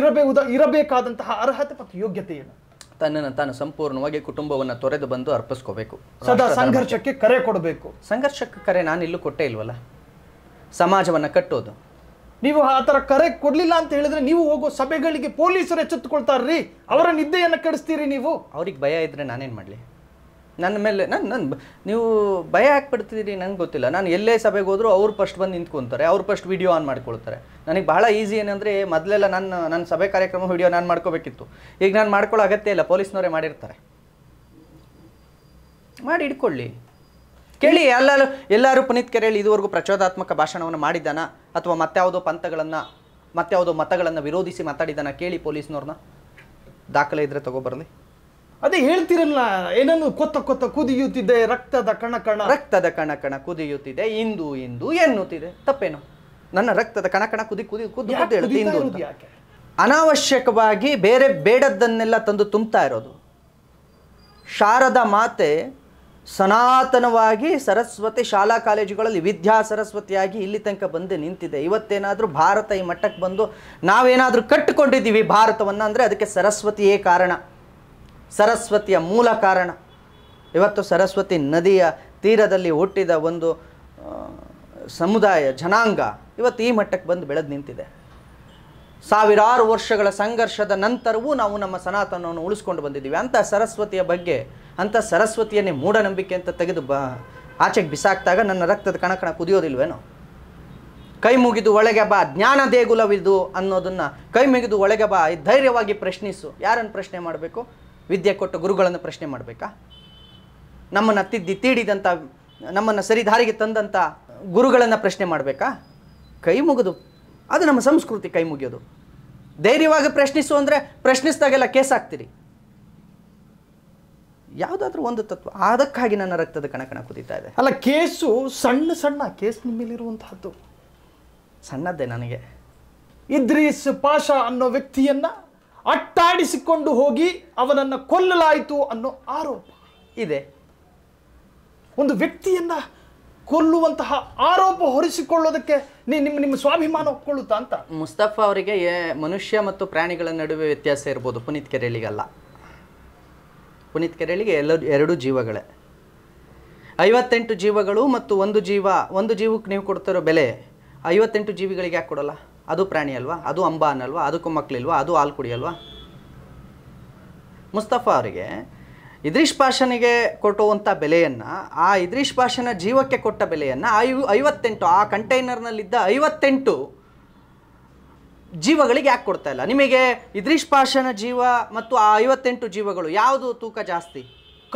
ಇರಬೇಕಾದಂತಹ ಅರ್ಹತೆ ಮತ್ತು ಯೋಗ್ಯತೆ ಏನು? ತನ್ನನ್ನು ತಾನು ಸಂಪೂರ್ಣವಾಗಿ ಕುಟುಂಬವನ್ನು ತೊರೆದು ಬಂದು ಅರ್ಪಿಸ್ಕೋಬೇಕು. ಸದಾ ಸಂಘರ್ಷಕ್ಕೆ ಕರೆ ಕೊಡಬೇಕು. ಸಂಘರ್ಷಕ್ಕೆ ಕರೆ ನಾನು ಇಲ್ಲೂ ಕೊಟ್ಟೇ ಇಲ್ವಲ್ಲ. ಸಮಾಜವನ್ನು ಕಟ್ಟೋದು. ನೀವು ಆ ಥರ ಕರೆ ಕೊಡ್ಲಿಲ್ಲ ಅಂತ ಹೇಳಿದ್ರೆ ನೀವು ಹೋಗೋ ಸಭೆಗಳಿಗೆ ಪೊಲೀಸರು ಎಚ್ಚೆತ್ತುಕೊಳ್ತಾರ್ರಿ, ಅವರ ನಿದ್ದೆಯನ್ನು ಕೆಡಿಸ್ತೀರಿ ನೀವು. ಅವ್ರಿಗೆ ಭಯ ಇದ್ರೆ ನಾನೇನು ಮಾಡಲಿ? ನನ್ನ ಮೇಲೆ ನೀವು ಭಯ ಹಾಕ್ಬಿಡ್ತಿದ್ದೀರಿ, ನಂಗೆ ಗೊತ್ತಿಲ್ಲ. ನಾನು ಎಲ್ಲೇ ಸಭೆಗೆ ಹೋದ್ರು ಅವ್ರು ಫಸ್ಟ್ ಬಂದು ನಿಂತ್ಕೊತಾರೆ, ಅವ್ರು ಫಸ್ಟ್ ವಿಡಿಯೋ ಆನ್ ಮಾಡ್ಕೊಳ್ತಾರೆ. ನನಗೆ ಭಾಳ ಈಸಿ ಏನಂದರೆ, ಮೊದಲೆಲ್ಲ ನನ್ನ ಸಭೆ ಕಾರ್ಯಕ್ರಮ ವಿಡಿಯೋ ನಾನು ಮಾಡ್ಕೋಬೇಕಿತ್ತು. ಈಗ ನಾನು ಮಾಡ್ಕೊಳ್ಳೋ ಅಗತ್ಯ ಇಲ್ಲ, ಪೊಲೀಸ್ನವರೇ ಮಾಡಿರ್ತಾರೆ. ಮಾಡಿ ಇಟ್ಕೊಳ್ಳಿ, ಕೇಳಿ. ಎಲ್ಲರೂ ಪುನೀತ್ ಕೆರೆಹಳ್ಳಿ ಇದುವರೆಗೂ ಪ್ರಚೋದಾತ್ಮಕ ಭಾಷಣವನ್ನು ಮಾಡಿದ್ದಾನ ಅಥವಾ ಮತ್ಯಾವುದೋ ಪಂಥಗಳನ್ನು ಮತ್ಯಾವುದೋ ಮತಗಳನ್ನು ವಿರೋಧಿಸಿ ಮಾತಾಡಿದ್ದಾನ? ಕೇಳಿ ಪೊಲೀಸ್ನವ್ರನ್ನ. ದಾಖಲೆ ಇದ್ರೆ ತಗೋಬರಲಿ. ಅದೇ ಹೇಳ್ತಿರಲ್ಲ, ಏನನ್ನು ಕೊತ್ತ ಕುದಿಯುತ್ತಿದೆ ರಕ್ತದ ಕಣ ಕುದಿಯುತ್ತಿದೆ, ಇಂದು ಎನ್ನುತ್ತಿದೆ. ತಪ್ಪೇನು? ನನ್ನ ರಕ್ತದ ಕಣ ಕುದಿ ಹೇಳುತ್ತೆ ಇಂದು ಅಂತ. ಅನಾವಶ್ಯಕವಾಗಿ ಬೇಡದ್ದನ್ನೆಲ್ಲ ತಂದು ತುಂಬ್ತಾ ಇರೋದು. ಶಾರದಾ ಮಾತೆ ಸನಾತನವಾಗಿ ಸರಸ್ವತಿ ಶಾಲಾ ಕಾಲೇಜುಗಳಲ್ಲಿ ವಿದ್ಯಾ ಸರಸ್ವತಿಯಾಗಿ ಇಲ್ಲಿ ತನಕ ಬಂದು ನಿಂತಿದೆ. ಇವತ್ತೇನಾದರೂ ಭಾರತ ಈ ಮಟ್ಟಕ್ಕೆ ಬಂದು ನಾವೇನಾದರೂ ಕಟ್ಟಿಕೊಂಡಿದ್ದೀವಿ ಭಾರತವನ್ನು ಅಂದರೆ ಅದಕ್ಕೆ ಸರಸ್ವತಿಯೇ ಕಾರಣ, ಸರಸ್ವತಿಯ ಮೂಲ ಕಾರಣ. ಇವತ್ತು ಸರಸ್ವತಿ ನದಿಯ ತೀರದಲ್ಲಿ ಹುಟ್ಟಿದ ಒಂದು ಸಮುದಾಯ ಜನಾಂಗ ಇವತ್ತು ಈ ಮಟ್ಟಕ್ಕೆ ಬಂದು ಬೆಳೆದು ನಿಂತಿದೆ. ಸಾವಿರಾರು ವರ್ಷಗಳ ಸಂಘರ್ಷದ ನಂತರವೂ ನಾವು ನಮ್ಮ ಸನಾತನವನ್ನು ಉಳಿಸ್ಕೊಂಡು ಬಂದಿದ್ದೀವಿ. ಅಂಥ ಸರಸ್ವತಿಯ ಬಗ್ಗೆ, ಅಂಥ ಸರಸ್ವತಿಯನ್ನೇ ಮೂಢನಂಬಿಕೆ ಅಂತ ತೆಗೆದು ಆಚೆಗೆ ಬಿಸಾಕ್ದಾಗ ನನ್ನ ರಕ್ತದ ಕಣ ಕುದಿಯೋದಿಲ್ವೇನೋ? ಕೈ ಮುಗಿದು ಒಳಗೆ ಬಾ, ಜ್ಞಾನ ದೇಗುಲವಿದು ಅನ್ನೋದನ್ನು ಕೈ ಮುಗಿದು ಒಳಗೆ ಬಾ, ಧೈರ್ಯವಾಗಿ ಪ್ರಶ್ನಿಸು. ಯಾರನ್ನು ಪ್ರಶ್ನೆ ಮಾಡಬೇಕು? ವಿದ್ಯೆ ಕೊಟ್ಟ ಗುರುಗಳನ್ನು ಪ್ರಶ್ನೆ ಮಾಡಬೇಕಾ? ನಮ್ಮನ್ನು ತೀಡಿದಂಥ, ನಮ್ಮನ್ನು ಸರಿದಾರಿಗೆ ತಂದಂಥ ಗುರುಗಳನ್ನು ಪ್ರಶ್ನೆ ಮಾಡಬೇಕಾ? ಕೈ ಮುಗಿದು, ಅದು ನಮ್ಮ ಸಂಸ್ಕೃತಿ, ಕೈ ಮುಗಿಯೋದು. ಧೈರ್ಯವಾಗಿ ಪ್ರಶ್ನಿಸು ಅಂದರೆ ಪ್ರಶ್ನಿಸಿದಾಗೆಲ್ಲ ಕೇಸ್ ಹಾಕ್ತೀರಿ. ಯಾವುದಾದ್ರೂ ಒಂದು ತತ್ವ. ಅದಕ್ಕಾಗಿ ನನ್ನ ರಕ್ತದ ಕಣ ಕುದೀತಾ ಇದೆ. ಅಲ್ಲ, ಕೇಸು ಸಣ್ಣ ಕೇಸ್ ನಿಮ್ಮಲ್ಲಿರುವಂತಹದ್ದು ಸಣ್ಣದ್ದೇ. ನನಗೆ ಇದ್ರೀಸ್ ಪಾಷಾ ಅನ್ನೋ ವ್ಯಕ್ತಿಯನ್ನ ಅಟ್ಟಾಡಿಸಿಕೊಂಡು ಹೋಗಿ ಅವನನ್ನು ಕೊಲ್ಲಲಾಯಿತು ಅನ್ನೋ ಆರೋಪ ಇದೆ. ಒಂದು ವ್ಯಕ್ತಿಯನ್ನ ಕೊಲ್ಲುವಂತಹ ಆರೋಪ ಹೊರಿಸಿಕೊಳ್ಳೋದಕ್ಕೆ ನಿಮ್ಮ ಸ್ವಾಭಿಮಾನ ಒಪ್ಕೊಳ್ಳುತ್ತಾ ಅಂತ? ಮುಸ್ತಫಾ ಅವರಿಗೆ ಮನುಷ್ಯ ಮತ್ತು ಪ್ರಾಣಿಗಳ ನಡುವೆ ವ್ಯತ್ಯಾಸ ಇರ್ಬೋದು, ಪುನೀತ್ ಕೆರೆಹಳ್ಳಿಗಲ್ಲ. ಪುನೀತ್ ಕೆರೆಹಳ್ಳಿಗೆ ಎರಡು ಜೀವಗಳೇ. 58 ಜೀವಗಳು ಮತ್ತು ಒಂದು ಜೀವಕ್ಕೆ ನೀವು ಕೊಡ್ತಿರೋ ಬೆಲೆ 58 ಜೀವಿಗಳಿಗೆ ಯಾಕೆ ಕೊಡೋಲ್ಲ? ಅದು ಪ್ರಾಣಿ ಅಲ್ವಾ? ಅದು ಅಂಬ ಅನ್ನಲ್ವಾ? ಅದಕ್ಕೂ ಮಕ್ಕಳಿಲ್ವಾ? ಅದು ಹಾಲು ಕುಡಿಯಲ್ವಾ? ಮುಸ್ತಫಾ ಅವರಿಗೆ ಇದ್ರೀಶ್ ಪಾಷನಿಗೆ ಕೊಟ್ಟುವಂಥ ಬೆಲೆಯನ್ನು, ಆ ಇದ್ರೀಶ್ ಪಾಷನ ಜೀವಕ್ಕೆ ಕೊಟ್ಟ ಬೆಲೆಯನ್ನು 58 ಆ ಕಂಟೈನರ್ನಲ್ಲಿದ್ದ 58 ಜೀವಗಳಿಗೆ ಯಾಕೆ ಕೊಡ್ತಾ ಇಲ್ಲ? ನಿಮಗೆ ಇದ್ರೀಶ್ ಪಾಷನ ಜೀವ ಮತ್ತು ಆ 58 ಜೀವಗಳು ಯಾವುದು ತೂಕ ಜಾಸ್ತಿ?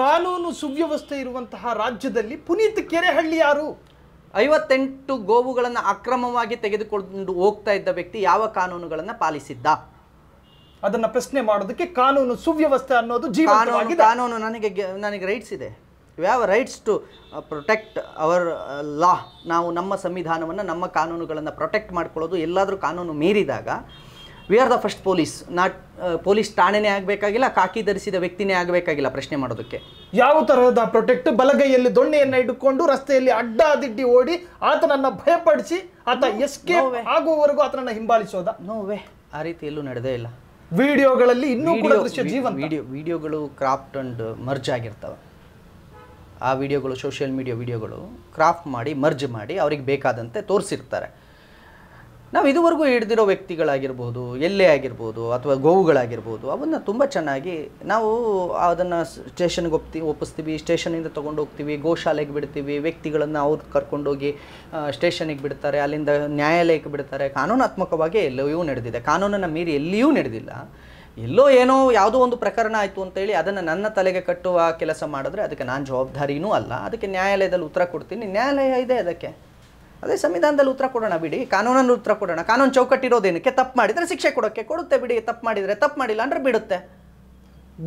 ಕಾನೂನು ಸುವ್ಯವಸ್ಥೆ ಇರುವಂತಹ ರಾಜ್ಯದಲ್ಲಿ ಪುನೀತ್ ಕೆರೆಹಳ್ಳಿ ಯಾರು? 58 ಗೋವುಗಳನ್ನು ಅಕ್ರಮವಾಗಿ ತೆಗೆದುಕೊಂಡು ಹೋಗ್ತಾ ಇದ್ದ ವ್ಯಕ್ತಿ ಯಾವ ಕಾನೂನುಗಳನ್ನು ಪಾಲಿಸಿದ್ದ? ಅದನ್ನ ಪ್ರಶ್ನೆ ಮಾಡೋದಕ್ಕೆ ಕಾನೂನು ಸುವ್ಯವಸ್ಥೆ ಅನ್ನೋದು ಕಾನೂನು ನನಗೆ ರೈಟ್ಸ್ ಇದೆ. We have rights to protect our law. ನಾವು ನಮ್ಮ ಸಂವಿಧಾನವನ್ನು, ನಮ್ಮ ಕಾನೂನುಗಳನ್ನು ಪ್ರೊಟೆಕ್ಟ್ ಮಾಡ್ಕೊಳ್ಳೋದು. ಎಲ್ಲಾದರೂ ಕಾನೂನು ಮೀರಿದಾಗ we are the first police. Not police ಠಾಣೆನೇ ಆಗಬೇಕಾಗಿಲ್ಲ, ಕಾಕಿ ಧರಿಸಿದ ವ್ಯಕ್ತಿನೇ ಆಗಬೇಕಾಗಿಲ್ಲ ಪ್ರಶ್ನೆ ಮಾಡೋದಕ್ಕೆ. ಯಾವ ತರಹದ ಪ್ರೊಟೆಕ್ಟ್? ಬಲಗೈಯಲ್ಲಿ ದೊಣ್ಣೆಯನ್ನು ಇಟ್ಟುಕೊಂಡು ರಸ್ತೆಯಲ್ಲಿ ಅಡ್ಡಾದಿಡ್ಡಿ ಓಡಿ ಆತನನ್ನ ಭಯಪಡಿಸಿ ಆತ ಎಸ್ಕೇಪ್ ಆಗುವವರೆಗೂ ಆತನನ್ನ ಹಿಂಬಾಲಿಸೋದ? ನೋವೇ, ಆ ರೀತಿ ಎಲ್ಲೂ ನಡೆದೇ ಇಲ್ಲ. ವಿಡಿಯೋಗಳಲ್ಲಿ ಇನ್ನೂ ಕೂಡ ದೃಶ್ಯ ಜೀವಂತ. ವಿಡಿಯೋಗಳು ಕ್ರಾಫ್ಟ್ ಅಂಡ್ ಮರ್ಜ್ ಆಗಿರ್ತವೆ. ಆ ವಿಡಿಯೋಗಳು, ಸೋಷಿಯಲ್ ಮೀಡಿಯಾ ವಿಡಿಯೋಗಳು ಕ್ರಾಫ್ಟ್ ಮಾಡಿ ಮರ್ಜ್ ಮಾಡಿ ಅವ್ರಿಗೆ ಬೇಕಾದಂತೆ ತೋರಿಸಿರ್ತಾರೆ. ನಾವು ಇದುವರೆಗೂ ಹಿಡಿದಿರೋ ವ್ಯಕ್ತಿಗಳಾಗಿರ್ಬೋದು, ಎಲ್ಲೇ ಆಗಿರ್ಬೋದು ಅಥವಾ ಗೋವುಗಳಾಗಿರ್ಬೋದು, ಅವನ್ನು ತುಂಬ ಚೆನ್ನಾಗಿ ನಾವು ಅದನ್ನು ಸ್ಟೇಷನ್ಗೆ ಒಪ್ಪಿಸ್ತೀವಿ, ಸ್ಟೇಷನಿಂದ ತೊಗೊಂಡು ಹೋಗ್ತೀವಿ, ಗೋಶಾಲೆಗೆ ಬಿಡ್ತೀವಿ, ವ್ಯಕ್ತಿಗಳನ್ನು ಅವ್ರು ಕರ್ಕೊಂಡೋಗಿ ಸ್ಟೇಷನಿಗೆ ಬಿಡ್ತಾರೆ, ಅಲ್ಲಿಂದ ನ್ಯಾಯಾಲಯಕ್ಕೆ ಬಿಡ್ತಾರೆ. ಕಾನೂನಾತ್ಮಕವಾಗಿ ಎಲ್ಲವೂ ನಡೆದಿದೆ. ಕಾನೂನನ್ನು ಮೀರಿ ಎಲ್ಲಿಯೂ ನಡೆದಿಲ್ಲ. ಎಲ್ಲೋ ಏನೋ ಯಾವುದೋ ಒಂದು ಪ್ರಕರಣ ಆಯಿತು ಅಂತೇಳಿ ಅದನ್ನು ನನ್ನ ತಲೆಗೆ ಕಟ್ಟುವ ಕೆಲಸ ಮಾಡಿದ್ರೆ ಅದಕ್ಕೆ ನಾನು ಜವಾಬ್ದಾರಿನೂ ಅಲ್ಲ. ಅದಕ್ಕೆ ನ್ಯಾಯಾಲಯದಲ್ಲಿ ಉತ್ತರ ಕೊಡ್ತೀನಿ. ನ್ಯಾಯಾಲಯ ಇದೆ, ಅದಕ್ಕೆ ಅದೇ ಸಂವಿಧಾನದಲ್ಲಿ ಉತ್ತರ ಕೊಡೋಣ ಬಿಡಿ, ಕಾನೂನಲ್ಲಿ ಉತ್ತರ ಕೊಡೋಣ. ಕಾನೂನು ಚೌಕಟ್ಟಿರೋದೇನಕ್ಕೆ? ತಪ್ಪು ಮಾಡಿದರೆ ಶಿಕ್ಷೆ ಕೊಡೋಕ್ಕೆ ಕೊಡುತ್ತೆ ಬಿಡಿ. ತಪ್ಪು ಮಾಡಿದರೆ, ತಪ್ಪು ಮಾಡಿಲ್ಲ ಅಂದರೆ ಬಿಡುತ್ತೆ.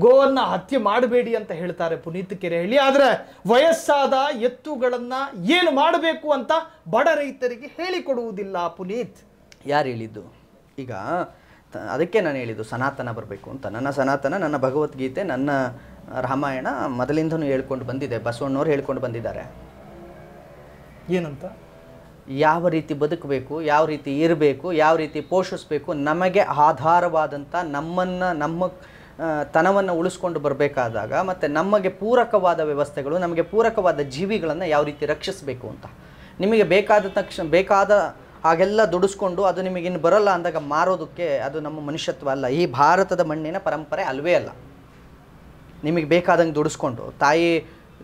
ಗೋವನ್ನ ಹತ್ಯೆ ಮಾಡಬೇಡಿ ಅಂತ ಹೇಳ್ತಾರೆ ಪುನೀತ್ ಕೆರೆಹಳ್ಳಿ. ಆದರೆ ವಯಸ್ಸಾದ ಎತ್ತುಗಳನ್ನ ಏನು ಮಾಡಬೇಕು ಅಂತ ಬಡ ರೈತರಿಗೆ ಹೇಳಿಕೊಡುವುದಿಲ್ಲ ಪುನೀತ್. ಯಾರು ಹೇಳಿದ್ದು? ಈಗ ಅದಕ್ಕೆ ನಾನು ಹೇಳಿದ್ದು ಸನಾತನ ಬರಬೇಕು ಅಂತ. ನನ್ನ ಸನಾತನ, ನನ್ನ ಭಗವದ್ಗೀತೆ, ನನ್ನ ರಾಮಾಯಣ ಮೊದಲಿಂದನೂ ಹೇಳ್ಕೊಂಡು ಬಂದಿದೆ. ಬಸವಣ್ಣವ್ರು ಹೇಳ್ಕೊಂಡು ಬಂದಿದ್ದಾರೆ ಏನಂತ, ಯಾವ ರೀತಿ ಬದುಕಬೇಕು, ಯಾವ ರೀತಿ ಇರಬೇಕು, ಯಾವ ರೀತಿ ಪೋಷಿಸಬೇಕು, ನಮಗೆ ಆಧಾರವಾದಂಥ ನಮ್ಮ ತನವನ್ನು ಉಳಿಸ್ಕೊಂಡು ಬರಬೇಕಾದಾಗ ಮತ್ತು ನಮಗೆ ಪೂರಕವಾದ ವ್ಯವಸ್ಥೆಗಳು, ನಮಗೆ ಪೂರಕವಾದ ಜೀವಿಗಳನ್ನು ಯಾವ ರೀತಿ ರಕ್ಷಿಸಬೇಕು ಅಂತ. ನಿಮಗೆ ಬೇಕಾದ ಹಾಗೆಲ್ಲ ದುಡಿಸ್ಕೊಂಡು ಅದು ನಿಮಗಿನ್ನು ಬರಲ್ಲ ಅಂದಾಗ ಮಾರೋದಕ್ಕೆ ಅದು ನಮ್ಮ ಮನುಷ್ಯತ್ವ ಅಲ್ಲ. ಈ ಭಾರತದ ಮಣ್ಣಿನ ಪರಂಪರೆ ಅಲ್ವೇ ಅಲ್ಲ. ನಿಮಗೆ ಬೇಕಾದಂಗೆ ದುಡಿಸ್ಕೊಂಡು ತಾಯಿ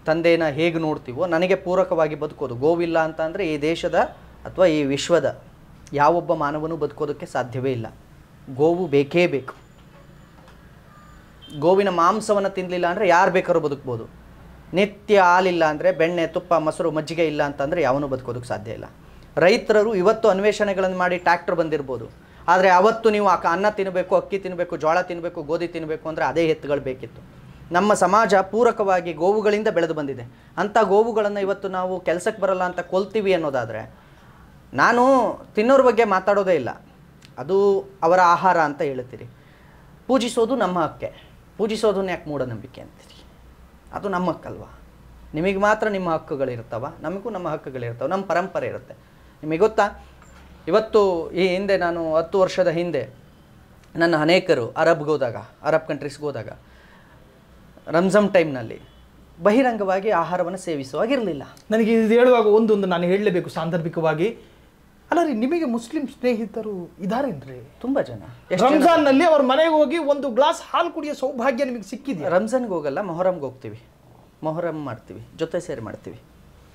ತಂದೆನ ಹೇಗೆ ನೋಡ್ತೀವೋ ನನಗೆ ಪೂರಕವಾಗಿ ಬದುಕೋದು. ಗೋವಿಲ್ಲ ಅಂತ ಅಂದರೆ ಈ ದೇಶದ ಅಥವಾ ಈ ವಿಶ್ವದ ಯಾವೊಬ್ಬ ಮಾನವನೂ ಬದುಕೋದಕ್ಕೆ ಸಾಧ್ಯವೇ ಇಲ್ಲ. ಗೋವು ಬೇಕೇ ಬೇಕು. ಗೋವಿನ ಮಾಂಸವನ್ನು ತಿನ್ನಲಿಲ್ಲ ಅಂದರೆ ಯಾರು ಬೇಕಾದ್ರೂ ಬದುಕ್ಬೋದು. ನಿತ್ಯ ಹಾಲಿಲ್ಲ ಅಂದರೆ, ಬೆಣ್ಣೆ, ತುಪ್ಪ, ಮೊಸರು, ಮಜ್ಜಿಗೆ ಇಲ್ಲ ಅಂತಂದರೆ ಯಾವನೂ ಬದುಕೋದಕ್ಕೆ ಸಾಧ್ಯ ಇಲ್ಲ. ರೈತರು ಇವತ್ತು ಅನ್ವೇಷಣೆಗಳನ್ನು ಮಾಡಿ ಟ್ರ್ಯಾಕ್ಟರ್ ಬಂದಿರ್ಬೋದು, ಆದರೆ ಅವತ್ತು ನೀವು ಅನ್ನ ತಿನ್ನಬೇಕು, ಅಕ್ಕಿ ತಿನ್ನಬೇಕು, ಜೋಳ ತಿನ್ನಬೇಕು, ಗೋಧಿ ತಿನ್ನಬೇಕು ಅಂದರೆ ಅದೇ ಎತ್ತುಗಳು ಬೇಕಿತ್ತು. ನಮ್ಮ ಸಮಾಜ ಪೂರಕವಾಗಿ ಗೋವುಗಳಿಂದ ಬೆಳೆದು ಬಂದಿದೆ. ಅಂಥ ಗೋವುಗಳನ್ನು ಇವತ್ತು ನಾವು ಕೆಲಸಕ್ಕೆ ಬರಲ್ಲ ಅಂತ ಕೊಲ್ತೀವಿ ಅನ್ನೋದಾದರೆ, ನಾನು ತಿನ್ನೋರ ಬಗ್ಗೆ ಮಾತಾಡೋದೇ ಇಲ್ಲ, ಅದು ಅವರ ಆಹಾರ ಅಂತ ಹೇಳ್ತೀರಿ. ಪೂಜಿಸೋದು ನಮ್ಮ ಹಕ್ಕೆ. ಪೂಜಿಸೋದನ್ನ ಯಾಕೆ ಮೂಢನಂಬಿಕೆ ಅಂತೀರಿ? ಅದು ನಮ್ಮ ಹಕ್ಕಲ್ವಾ? ನಿಮಗೆ ಮಾತ್ರ ನಿಮ್ಮ ಹಕ್ಕುಗಳಿರ್ತಾವ, ನಮಗೂ ನಮ್ಮ ಹಕ್ಕುಗಳಿರ್ತಾವೆ, ನಮ್ಮ ಪರಂಪರೆ ಇರುತ್ತೆ. ನಿಮಗೆ ಗೊತ್ತಾ, ಇವತ್ತು ಈ ಹಿಂದೆ ನಾನು 10 ವರ್ಷದ ಹಿಂದೆ ನನ್ನ ಅನೇಕರು ಅರಬ್ ಕಂಟ್ರೀಸ್ಗೆ ಹೋದಾಗ ರಂಜಾನ್ ಟೈಮ್ನಲ್ಲಿ ಬಹಿರಂಗವಾಗಿ ಆಹಾರವನ್ನು ಸೇವಿಸುವಾಗಿರಲಿಲ್ಲ. ನನಗೆ ಇದು ಹೇಳುವಾಗ ಒಂದೊಂದು ನಾನು ಹೇಳಲೇಬೇಕು ಸಾಂದರ್ಭಿಕವಾಗಿ. ಅಲ್ಲ ರೀ, ನಿಮಗೆ ಮುಸ್ಲಿಂ ಸ್ನೇಹಿತರು ಇದಾರೇನ್ರಿ? ತುಂಬ ಜನ. ರಂಜಾನ್ನಲ್ಲಿ ಅವ್ರ ಮನೆಗೆ ಹೋಗಿ ಒಂದು ಗ್ಲಾಸ್ ಹಾಲು ಕುಡಿಯೋ ಸೌಭಾಗ್ಯ ನಿಮಗೆ ಸಿಕ್ಕಿದೆ? ರಂಜಾನ್ಗೆ ಹೋಗಲ್ಲ, ಮೊಹರಂಗೆ ಹೋಗ್ತೀವಿ. ಮೊಹರಂ ಮಾಡ್ತೀವಿ, ಜೊತೆ ಸೇರಿ ಮಾಡ್ತೀವಿ.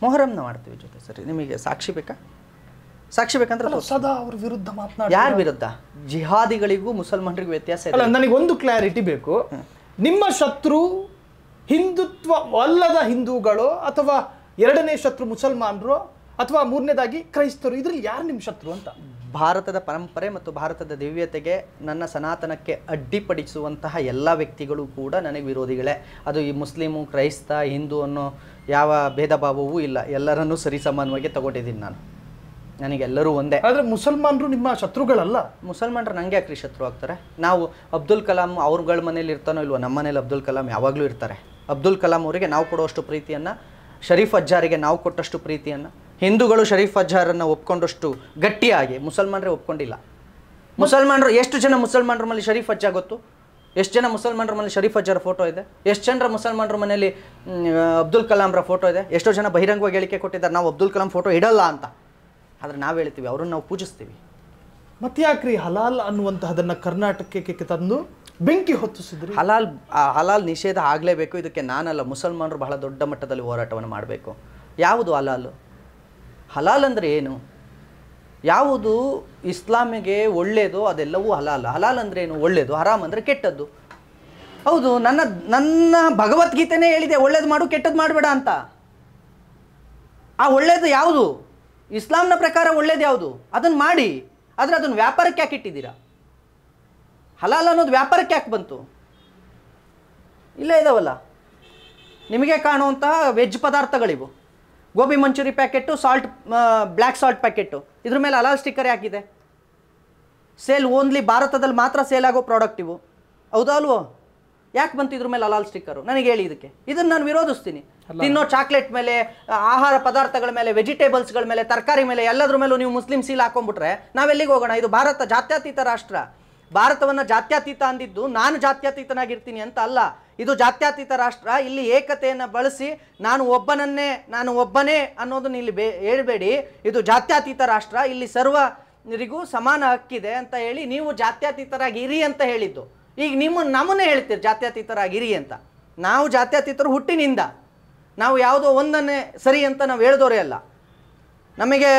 ಮೊಹರಂನ ಮಾಡ್ತೀವಿ ಜೊತೆ ಸೇರಿ. ನಿಮಗೆ ಸಾಕ್ಷಿ ಬೇಕಾ? ಸಾಕ್ಷಿ ಬೇಕಂದ್ರೆ ಸದಾ ಅವ್ರ ವಿರುದ್ಧ ಮಾತನಾಡ. ಯಾರ ವಿರುದ್ಧ? ಜಿಹಾದಿಗಳಿಗೂ ಮುಸಲ್ಮಾನರಿಗೂ ವ್ಯತ್ಯಾಸ ಇದೆ. ಅಲ್ಲ, ನನಗೊಂದು ಕ್ಲಾರಿಟಿ ಬೇಕು. ನಿಮ್ಮ ಶತ್ರು ಹಿಂದುತ್ವ ಅಲ್ಲದ ಹಿಂದೂಗಳು, ಅಥವಾ ಎರಡನೇ ಶತ್ರು ಮುಸಲ್ಮಾನರು, ಅಥವಾ ಮೂರನೇದಾಗಿ ಕ್ರೈಸ್ತರು? ಇದ್ರಲ್ಲಿ ಯಾರು ನಿಮ್ಮ ಶತ್ರು ಅಂತ? ಭಾರತದ ಪರಂಪರೆ ಮತ್ತು ಭಾರತದ ದಿವ್ಯತೆಗೆ, ನನ್ನ ಸನಾತನಕ್ಕೆ ಅಡ್ಡಿಪಡಿಸುವಂತಹ ಎಲ್ಲ ವ್ಯಕ್ತಿಗಳು ಕೂಡ ನನಗೆ ವಿರೋಧಿಗಳೇ. ಅದು ಈ ಮುಸ್ಲಿಮು, ಕ್ರೈಸ್ತ, ಹಿಂದೂ ಅನ್ನೋ ಯಾವ ಭೇದ ಭಾವವೂ ಇಲ್ಲ. ಎಲ್ಲರನ್ನೂ ಸರಿಸಮಾನವಾಗಿ ತಗೊಂಡಿದ್ದೀನಿ ನಾನು. ನನಗೆಲ್ಲರೂ ಒಂದೇ. ಆದರೆ ಮುಸಲ್ಮಾನರು ನಿಮ್ಮ ಶತ್ರುಗಳಲ್ಲ. ಮುಸಲ್ಮಾನರು ನನಗೆ ಯಾಕ್ರಿ ಶತ್ರು ಆಗ್ತಾರೆ? ನಾವು ಅಬ್ದುಲ್ ಕಲಾಂ ಅವ್ರಗಳ ಮನೇಲಿ ಇರ್ತಾನೋ ಇಲ್ವೋ, ನಮ್ಮ ಮನೇಲಿ ಅಬ್ದುಲ್ ಕಲಾಂ ಯಾವಾಗಲೂ ಇರ್ತಾರೆ. ಅಬ್ದುಲ್ ಕಲಾಂ ಅವರಿಗೆ ನಾವು ಕೊಡುವಷ್ಟು ಪ್ರೀತಿಯನ್ನು, ಶರೀಫ್ ಅಜ್ಜಾರಿಗೆ ನಾವು ಕೊಟ್ಟಷ್ಟು ಪ್ರೀತಿಯನ್ನು, ಹಿಂದೂಗಳು ಶರೀಫ್ ಅಜ್ಜಾರನ್ನು ಒಪ್ಕೊಂಡಷ್ಟು ಗಟ್ಟಿಯಾಗಿ ಮುಸಲ್ಮಾನರೇ ಒಪ್ಕೊಂಡಿಲ್ಲ. ಮುಸಲ್ಮಾನರು ಎಷ್ಟು ಜನ ಮುಸಲ್ಮಾನರ ಮನೇಲಿ ಶರೀಫ್ ಅಜ್ಜ ಗೊತ್ತು? ಎಷ್ಟು ಜನ ಮುಸಲ್ಮಾನರ ಮನೇಲಿ ಶರೀಫ್ ಅಜ್ಜಾರ ಫೋಟೋ ಇದೆ? ಎಷ್ಟು ಜನರ ಮುಸಲ್ಮಾನರ ಮನೇಲಿ ಅಬ್ದುಲ್ ಕಲಾಂರ ಫೋಟೋ ಇದೆ? ಎಷ್ಟೋ ಜನ ಬಹಿರಂಗವಾಗಿ ಹೇಳಿಕೆ ಕೊಟ್ಟಿದ್ದಾರೆ ನಾವು ಅಬ್ದುಲ್ ಕಲಾಂ ಫೋಟೋ ಇಡಲ್ಲ ಅಂತ. ಆದರೆ ನಾವು ಹೇಳ್ತೀವಿ, ಅವ್ರನ್ನ ನಾವು ಪೂಜಿಸ್ತೀವಿ. ಮತ್ತೆ ಯಾಕ್ರಿ ಹಲಾಲ್ ಅನ್ನುವಂತಹದನ್ನು ಕರ್ನಾಟಕಕ್ಕೆ ತಂದು ಬೆಂಕಿ ಹೊತ್ತಿಸಿದ್ರಿ? ಹಲಾಲ್ ನಿಷೇಧ ಆಗಲೇಬೇಕು. ಇದಕ್ಕೆ ನಾನಲ್ಲ, ಮುಸಲ್ಮಾನರು ಬಹಳ ದೊಡ್ಡ ಮಟ್ಟದಲ್ಲಿ ಹೋರಾಟವನ್ನು ಮಾಡಬೇಕು. ಯಾವುದು ಹಲಾಲು? ಹಲಾಲ್ ಅಂದರೆ ಏನು? ಯಾವುದು ಇಸ್ಲಾಮಿಗೆ ಒಳ್ಳೆಯದು ಅದೆಲ್ಲವೂ ಹಲಾಲ್. ಹಲಾಲ್ ಅಂದರೆ ಏನು? ಒಳ್ಳೆಯದು. ಹರಾಮ್ ಅಂದರೆ ಕೆಟ್ಟದ್ದು. ಹೌದು, ನನ್ನ ಭಗವದ್ಗೀತೆನೇ ಹೇಳಿದೆ ಒಳ್ಳೇದು ಮಾಡು, ಕೆಟ್ಟದ್ದು ಮಾಡಬೇಡ ಅಂತ. ಆ ಒಳ್ಳೆಯದು ಯಾವುದು? ಇಸ್ಲಾಂನ ಪ್ರಕಾರ ಒಳ್ಳೇದು ಯಾವುದು? ಅದನ್ನು ಮಾಡಿ. ಆದರೆ ಅದನ್ನು ವ್ಯಾಪಾರಕ್ಕೆ ಯಾಕೆ ಇಟ್ಟಿದ್ದೀರಾ? ಹಲಾಲ್ ಅನ್ನೋದು ವ್ಯಾಪಾರಕ್ಕೆ ಯಾಕೆ ಬಂತು? ಇಲ್ಲೇ ಇದಾವಲ್ಲ ನಿಮಗೆ ಕಾಣುವಂತಹ ವೆಜ್ ಪದಾರ್ಥಗಳಿವು. Gobi manchuri packet, salt, black salt packet, ಇದ್ರ ಮೇಲೆ ಹಲಾಲ್ ಸ್ಟಿಕ್ಕರ್ ಯಾಕಿದೆ? ಸೇಲ್ ಓನ್ಲಿ ಭಾರತದಲ್ಲಿ ಮಾತ್ರ ಸೇಲ್ ಆಗೋ ಪ್ರಾಡಕ್ಟ್ ಇವು, ಹೌದಾ ಅಲ್ವೋ? ಯಾಕೆ ಬಂತು ಇದ್ರ ಮೇಲೆ ಹಲಾಲ್ ಸ್ಟಿಕ್ಕರು? ನನಗೆ ಹೇಳಿ ಇದಕ್ಕೆ. ಇದನ್ನು ನಾನು ವಿರೋಧಿಸ್ತೀನಿ. ತಿನ್ನೋ ಚಾಕ್ಲೇಟ್ ಮೇಲೆ, ಆಹಾರ ಪದಾರ್ಥಗಳ ಮೇಲೆ, ವೆಜಿಟೇಬಲ್ಸ್ಗಳ ಮೇಲೆ, ತರಕಾರಿ ಮೇಲೆ, ಎಲ್ಲದ್ರ ಮೇಲೂ ನೀವು ಮುಸ್ಲಿಂ ಸೀಲ್ ಹಾಕೊಂಡ್ಬಿಟ್ರೆ ನಾವೆಲ್ಲಿಗೆ ಹೋಗೋಣ? ಇದು ಭಾರತ ಜಾತ್ಯತೀತ ರಾಷ್ಟ್ರ. ಭಾರತವನ್ನು ಜಾತ್ಯತೀತ ಅಂದಿದ್ದು ನಾನು ಜಾತ್ಯತೀತನಾಗಿರ್ತೀನಿ ಅಂತ ಅಲ್ಲ. ಇದು ಜಾತ್ಯತೀತ ರಾಷ್ಟ್ರ. ಇಲ್ಲಿ ಏಕತೆಯನ್ನು ಬಳಸಿ ನಾನು ಒಬ್ಬನೇ ಅನ್ನೋದನ್ನ ಇಲ್ಲಿ ಹೇಳ್ಬೇಡಿ. ಇದು ಜಾತ್ಯತೀತ ರಾಷ್ಟ್ರ, ಇಲ್ಲಿ ಸರ್ವರಿಗೂ ಸಮಾನ ಹಕ್ಕಿದೆ ಅಂತ ಹೇಳಿ ನೀವು ಜಾತ್ಯತೀತರಾಗಿ ಇರಿ ಅಂತ ಹೇಳಿದ್ದು. ಈಗ ನಮ್ಮನ್ನೇ ಹೇಳ್ತೀರಿ ಜಾತ್ಯತೀತರಾಗಿರಿ ಅಂತ. ನಾವು ಜಾತ್ಯತೀತರು ಹುಟ್ಟಿನಿಂದ. ನಾವು ಯಾವುದೋ ಒಂದನ್ನೇ ಸರಿ ಅಂತ ನಾವು ಹೇಳಿದವರೇ ಅಲ್ಲ. ನಮಗೆ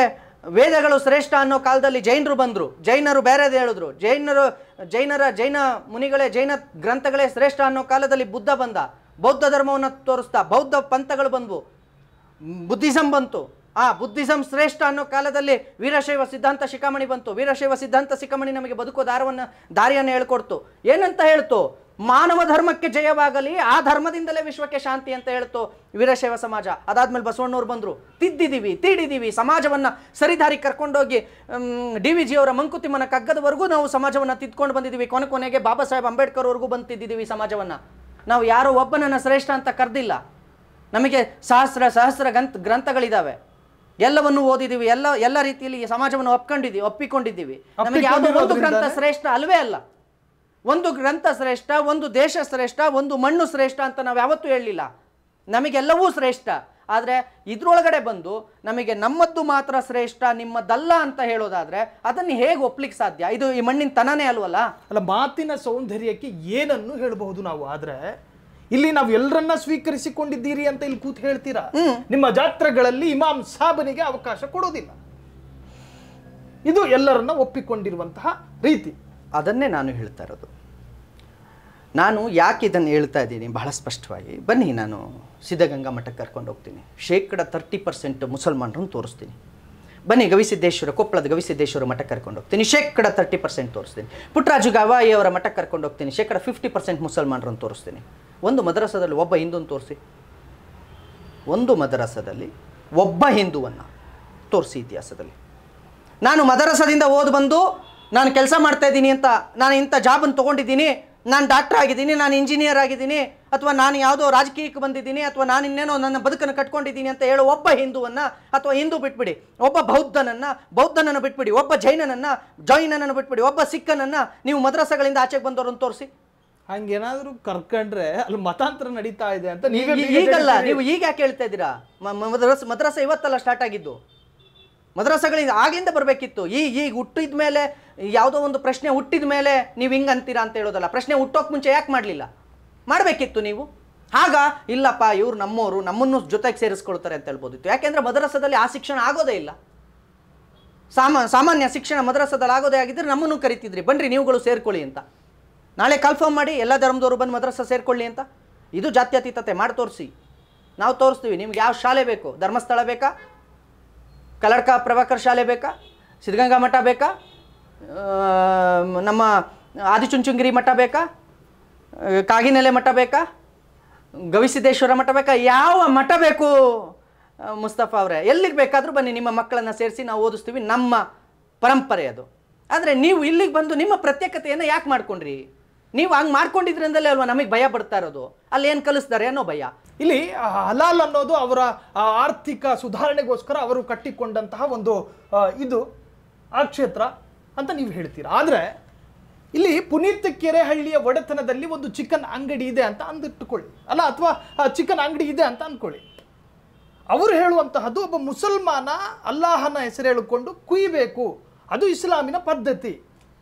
ವೇದಗಳು ಶ್ರೇಷ್ಠ ಅನ್ನೋ ಕಾಲದಲ್ಲಿ ಜೈನರು ಬಂದರು, ಜೈನರು ಬೇರೆದು ಹೇಳಿದ್ರು. ಜೈನ ಮುನಿಗಳೇ, ಜೈನ ಗ್ರಂಥಗಳೇ ಶ್ರೇಷ್ಠ ಅನ್ನೋ ಕಾಲದಲ್ಲಿ ಬುದ್ಧ ಬಂದ, ಬೌದ್ಧ ಧರ್ಮವನ್ನು ತೋರಿಸ್ತಾ ಬೌದ್ಧ ಪಂಥಗಳು ಬಂದವು, ಬುದ್ಧಿಸಮ್ ಬಂತು. ಬುದ್ಧಿಸಮ್ ಶ್ರೇಷ್ಠ ಅನ್ನೋ ಕಾಲದಲ್ಲಿ ವೀರಶೈವ ಸಿದ್ಧಾಂತ ಶಿಖಾಮಣಿ ಬಂತು. ವೀರಶೈವ ಸಿದ್ಧಾಂತ ಶಿಖಾಮಣಿ ನಮಗೆ ಬದುಕೋ ದಾರಿಯನ್ನು ಹೇಳ್ಕೊಡ್ತು. ಏನಂತ ಹೇಳ್ತು? ಮಾನವ ಧರ್ಮಕ್ಕೆ ಜಯವಾಗಲಿ, ಆ ಧರ್ಮದಿಂದಲೇ ವಿಶ್ವಕ್ಕೆ ಶಾಂತಿ ಅಂತ ಹೇಳ್ತು ವೀರಶೈವ ಸಮಾಜ. ಅದಾದ್ಮೇಲೆ ಬಸವಣ್ಣವ್ರು ಬಂದರು, ತಿದ್ದಿದ್ದೀವಿ, ತೀಡಿದ್ದೀವಿ, ಸಮಾಜವನ್ನು ಸರಿದಾರಿ ಕರ್ಕೊಂಡೋಗಿ DVG ಅವರ ಮಂಕುತಿಮ್ಮನ ಕಗ್ಗದವರೆಗೂ ನಾವು ಸಮಾಜವನ್ನು ತಿದ್ಕೊಂಡು ಬಂದಿದ್ದೀವಿ. ಕೊನೆಗೆ ಬಾಬಾ ಸಾಹೇಬ್ ಅಂಬೇಡ್ಕರ್ ಅವ್ರಿಗೂ ಬಂದು ತಿದ್ದಿದ್ದೀವಿ ಸಮಾಜವನ್ನು. ನಾವು ಯಾರೋ ಒಬ್ಬನನ್ನು ಶ್ರೇಷ್ಠ ಅಂತ ಕರೆದಿಲ್ಲ. ನಮಗೆ ಸಹಸ್ರ ಗ್ರಂಥಗಳಿದ್ದಾವೆ, ಎಲ್ಲವನ್ನು ಓದಿದ್ದೀವಿ, ಎಲ್ಲ ರೀತಿಯಲ್ಲಿ ಸಮಾಜವನ್ನು ಒಪ್ಪಿಕೊಂಡಿದ್ದೀವಿ. ನಮಗೆ ಯಾವುದೋ ಒಂದು ಗ್ರಂಥ ಶ್ರೇಷ್ಠ ಅಲ್ವೇ ಅಲ್ಲ. ಒಂದು ಗ್ರಂಥ ಶ್ರೇಷ್ಠ, ಒಂದು ದೇಶ ಶ್ರೇಷ್ಠ, ಒಂದು ಮಣ್ಣು ಶ್ರೇಷ್ಠ ಅಂತ ನಾವು ಯಾವತ್ತೂ ಹೇಳಲಿಲ್ಲ. ನಮಗೆಲ್ಲವೂ ಶ್ರೇಷ್ಠ. ಆದರೆ ಇದ್ರೊಳಗಡೆ ಬಂದು ನಮಗೆ ನಮ್ಮದ್ದು ಮಾತ್ರ ಶ್ರೇಷ್ಠ, ನಿಮ್ಮದಲ್ಲ ಅಂತ ಹೇಳೋದಾದ್ರೆ ಅದನ್ನು ಹೇಗೆ ಒಪ್ಲಿಕ್ಕೆ ಸಾಧ್ಯ? ಇದು ಈ ಮಣ್ಣಿನ ತನನೇ ಅಲ್ವಲ್ಲ. ಅಲ್ಲ, ಮಾತಿನ ಸೌಂದರ್ಯಕ್ಕೆ ಏನನ್ನು ಹೇಳಬಹುದು ನಾವು. ಆದ್ರೆ ಇಲ್ಲಿ ನಾವು ಎಲ್ಲರನ್ನ ಸ್ವೀಕರಿಸಿಕೊಂಡಿದ್ದೀರಿ ಅಂತ ಇಲ್ಲಿ ಕೂತ್ ಹೇಳ್ತೀರಾ. ನಿಮ್ಮ ಜಾತ್ರೆಗಳಲ್ಲಿ ಇಮಾಮ್ ಸಾಬನಿಗೆ ಅವಕಾಶ ಕೊಡೋದಿಲ್ಲ. ಇದು ಎಲ್ಲರನ್ನ ಒಪ್ಪಿಕೊಂಡಿರುವಂತಹ ರೀತಿ. ಅದನ್ನೇ ನಾನು ಹೇಳ್ತಾ ಇರೋದು. ನಾನು ಯಾಕೆ ಇದನ್ನು ಹೇಳ್ತಾ ಇದ್ದೀನಿ ಬಹಳ ಸ್ಪಷ್ಟವಾಗಿ. ಬನ್ನಿ, ನಾನು ಸಿದ್ಧಗಂಗಾ ಮಠಕ್ಕೆ ಕರ್ಕೊಂಡು ಹೋಗ್ತೀನಿ. 30% ಮುಸಲ್ಮಾನರನ್ನು ತೋರಿಸ್ತೀನಿ. ಬನ್ನಿ, ಗವಿಸಿದ್ದೇಶ್ವರ, ಕೊಪ್ಪಳದ ಗವಿಸಿದ್ದೇಶ್ವರ ಮಠಕ್ಕೆ ಕರ್ಕೊಂಡು ಹೋಗ್ತೀನಿ. 30% ತೋರಿಸ್ತೀನಿ. ಪುಟ್ಟರಾಜು ಗವಾಯಿ ಅವರ ಮಠಕ್ಕೆ ಕರ್ಕೊಂಡು ಹೋಗ್ತೀನಿ. 50% ಮುಸಲ್ಮಾನರನ್ನು ತೋರಿಸ್ತೀನಿ. ಒಂದು ಮದ್ರಸದಲ್ಲಿ ಒಬ್ಬ ಹಿಂದೂವನ್ನು ತೋರಿಸಿ. ಒಂದು ಮದ್ರಸದಲ್ಲಿ ಒಬ್ಬ ಹಿಂದೂವನ್ನು ತೋರಿಸಿ ಇತಿಹಾಸದಲ್ಲಿ. ನಾನು ಮದ್ರಸದಿಂದ ಓದಿ ಬಂದು ನಾನು ಕೆಲಸ ಮಾಡ್ತಾ ಇದ್ದೀನಿ ಅಂತ, ನಾನು ಇಂಥ ಜಾಬನ್ನು ತೊಗೊಂಡಿದ್ದೀನಿ, ನಾನು ಡಾಕ್ಟರ್ ಆಗಿದ್ದೀನಿ, ನಾನು ಇಂಜಿನಿಯರ್ ಆಗಿದ್ದೀನಿ, ಅಥವಾ ನಾನು ಯಾವುದೋ ರಾಜಕೀಯಕ್ಕೆ ಬಂದಿದ್ದೀನಿ, ಅಥವಾ ನಾನು ಇನ್ನೇನೋ ನನ್ನ ಬದುಕನ್ನು ಕಟ್ಕೊಂಡಿದ್ದೀನಿ ಅಂತ ಹೇಳೋ ಒಬ್ಬ ಹಿಂದೂವನ್ನು, ಅಥವಾ ಹಿಂದೂ ಬಿಟ್ಬಿಡಿ, ಒಬ್ಬ ಬೌದ್ಧನನ್ನು ಬಿಟ್ಬಿಡಿ, ಒಬ್ಬ ಜೈನನನ್ನು ಬಿಟ್ಬಿಡಿ, ಒಬ್ಬ ಸಿಖ್ಖನನ್ನು ನೀವು ಮದ್ರಸಗಳಿಂದ ಆಚೆಗೆ ಬಂದವರನ್ನು ತೋರಿಸಿ. ಹಂಗೇನಾದ್ರೂ ಕರ್ಕೊಂಡ್ರೆ ಅಲ್ಲಿ ಮತಾಂತರ ನಡೀತಾ ಇದೆ ಅಂತ ಈಗಲ್ಲ, ನೀವು ಈಗ ಯಾಕೆ ಹೇಳ್ತಾ ಇದ್ದೀರಾ? ಮದ್ರಸ ಇವತ್ತಲ್ಲ ಸ್ಟಾರ್ಟ್ ಆಗಿದ್ದು. ಮದ್ರಸಗಳಿಂದ ಆಗಿಂದ ಬರಬೇಕಿತ್ತು. ಈಗ ಹುಟ್ಟಿದ ಮೇಲೆ, ಯಾವುದೋ ಒಂದು ಪ್ರಶ್ನೆ ಹುಟ್ಟಿದ ಮೇಲೆ ನೀವು ಹಿಂಗೆ ಅಂತೀರಾ ಅಂತ ಹೇಳೋದಲ್ಲ. ಪ್ರಶ್ನೆ ಹುಟ್ಟೋಕೆ ಮುಂಚೆ ಯಾಕೆ ಮಾಡಲಿಲ್ಲ? ಮಾಡಬೇಕಿತ್ತು ನೀವು. ಆಗ ಇಲ್ಲಪ್ಪ ಇವ್ರು ನಮ್ಮವರು, ನಮ್ಮನ್ನು ಜೊತೆಗೆ ಸೇರಿಸ್ಕೊಳ್ತಾರೆ ಅಂತ ಹೇಳ್ಬೋದಿತ್ತು. ಯಾಕೆಂದರೆ ಮದ್ರಸದಲ್ಲಿ ಆ ಶಿಕ್ಷಣ ಆಗೋದೇ ಇಲ್ಲ. ಸಾಮಾನ್ಯ ಶಿಕ್ಷಣ ಮದ್ರಸದಲ್ಲಿ ಆಗೋದೇ ಆಗಿದ್ದರೆ ನಮ್ಮನ್ನು ಕರಿತಿದ್ರಿ, ಬನ್ನಿರಿ ನೀವುಗಳು ಸೇರ್ಕೊಳ್ಳಿ ಅಂತ. ನಾಳೆ ಕಾಲ್ಫಾರ್ಮ್ ಮಾಡಿ ಎಲ್ಲ ಧರ್ಮದವರು ಬಂದು ಮದ್ರಸ ಸೇರ್ಕೊಳ್ಳಿ ಅಂತ. ಇದು ಜಾತ್ಯತೀತತೆ ಮಾಡಿ ತೋರಿಸಿ. ನಾವು ತೋರಿಸ್ತೀವಿ. ನಿಮ್ಗೆ ಯಾವ ಶಾಲೆ ಬೇಕು? ಧರ್ಮಸ್ಥಳ ಬೇಕಾ? ಕಲ್ಲಡ್ಕ ಪ್ರಭಾಕರ್ ಶಾಲೆ ಬೇಕಾ? ಸಿದ್ಧಗಂಗಾ ಮಠ ಬೇಕಾ? ನಮ್ಮ ಆದಿಚುಂಚನಗಿರಿ ಮಠ ಬೇಕಾ? ಕಾಗಿನೆಲೆ ಮಠ ಬೇಕಾ? ಗವಿಸಿದ್ದೇಶ್ವರ ಮಠ ಬೇಕಾ? ಯಾವ ಮಠ ಬೇಕು ಮುಸ್ತಫಾ ಅವರೇ? ಎಲ್ಲಿಗೆ ಬೇಕಾದರೂ ಬನ್ನಿ, ನಿಮ್ಮ ಮಕ್ಕಳನ್ನು ಸೇರಿಸಿ ನಾವು ಓದಿಸ್ತೀವಿ. ನಮ್ಮ ಪರಂಪರೆ ಅದು. ಆದರೆ ನೀವು ಇಲ್ಲಿಗೆ ಬಂದು ನಿಮ್ಮ ಪ್ರತ್ಯೇಕತೆಯನ್ನು ಯಾಕೆ ಮಾಡ್ಕೊಂಡ್ರಿ? ನೀವು ಹಂಗೆ ಮಾಡ್ಕೊಂಡಿದ್ರಿಂದಲೇ ಅಲ್ವಾ ನಮಗೆ ಭಯ ಪಡ್ತಾ ಇರೋದು. ಅಲ್ಲಿ ಏನು ಕಲಿಸ್ತಾರೆ ಅನ್ನೋ ಭಯ. ಇಲ್ಲಿ ಹಲಾಲ್ ಅನ್ನೋದು ಅವರ ಆರ್ಥಿಕ ಸುಧಾರಣೆಗೋಸ್ಕರ ಅವರು ಕಟ್ಟಿಕೊಂಡಂತಹ ಒಂದು ಇದು ಆ ಕ್ಷೇತ್ರ ಅಂತ ನೀವು ಹೇಳ್ತೀರಾ. ಆದರೆ ಇಲ್ಲಿ ಪುನೀತ್ ಕೆರೆಹಳ್ಳಿಯ ಒಡೆತನದಲ್ಲಿ ಒಂದು ಚಿಕನ್ ಅಂಗಡಿ ಇದೆ ಅಂತ ಅಂದಿಟ್ಟುಕೊಳ್ಳಿ, ಅಲ್ಲ, ಅಥವಾ ಚಿಕನ್ ಅಂಗಡಿ ಇದೆ ಅಂತ ಅಂದ್ಕೊಳ್ಳಿ. ಅವರು ಹೇಳುವಂತಹದ್ದು ಒಬ್ಬ ಮುಸಲ್ಮಾನ ಅಲ್ಲಾಹನ ಹೆಸರು ಹೇಳಿಕೊಂಡು ಕುಯ್ಯಬೇಕು, ಅದು ಇಸ್ಲಾಮಿನ ಪದ್ಧತಿ.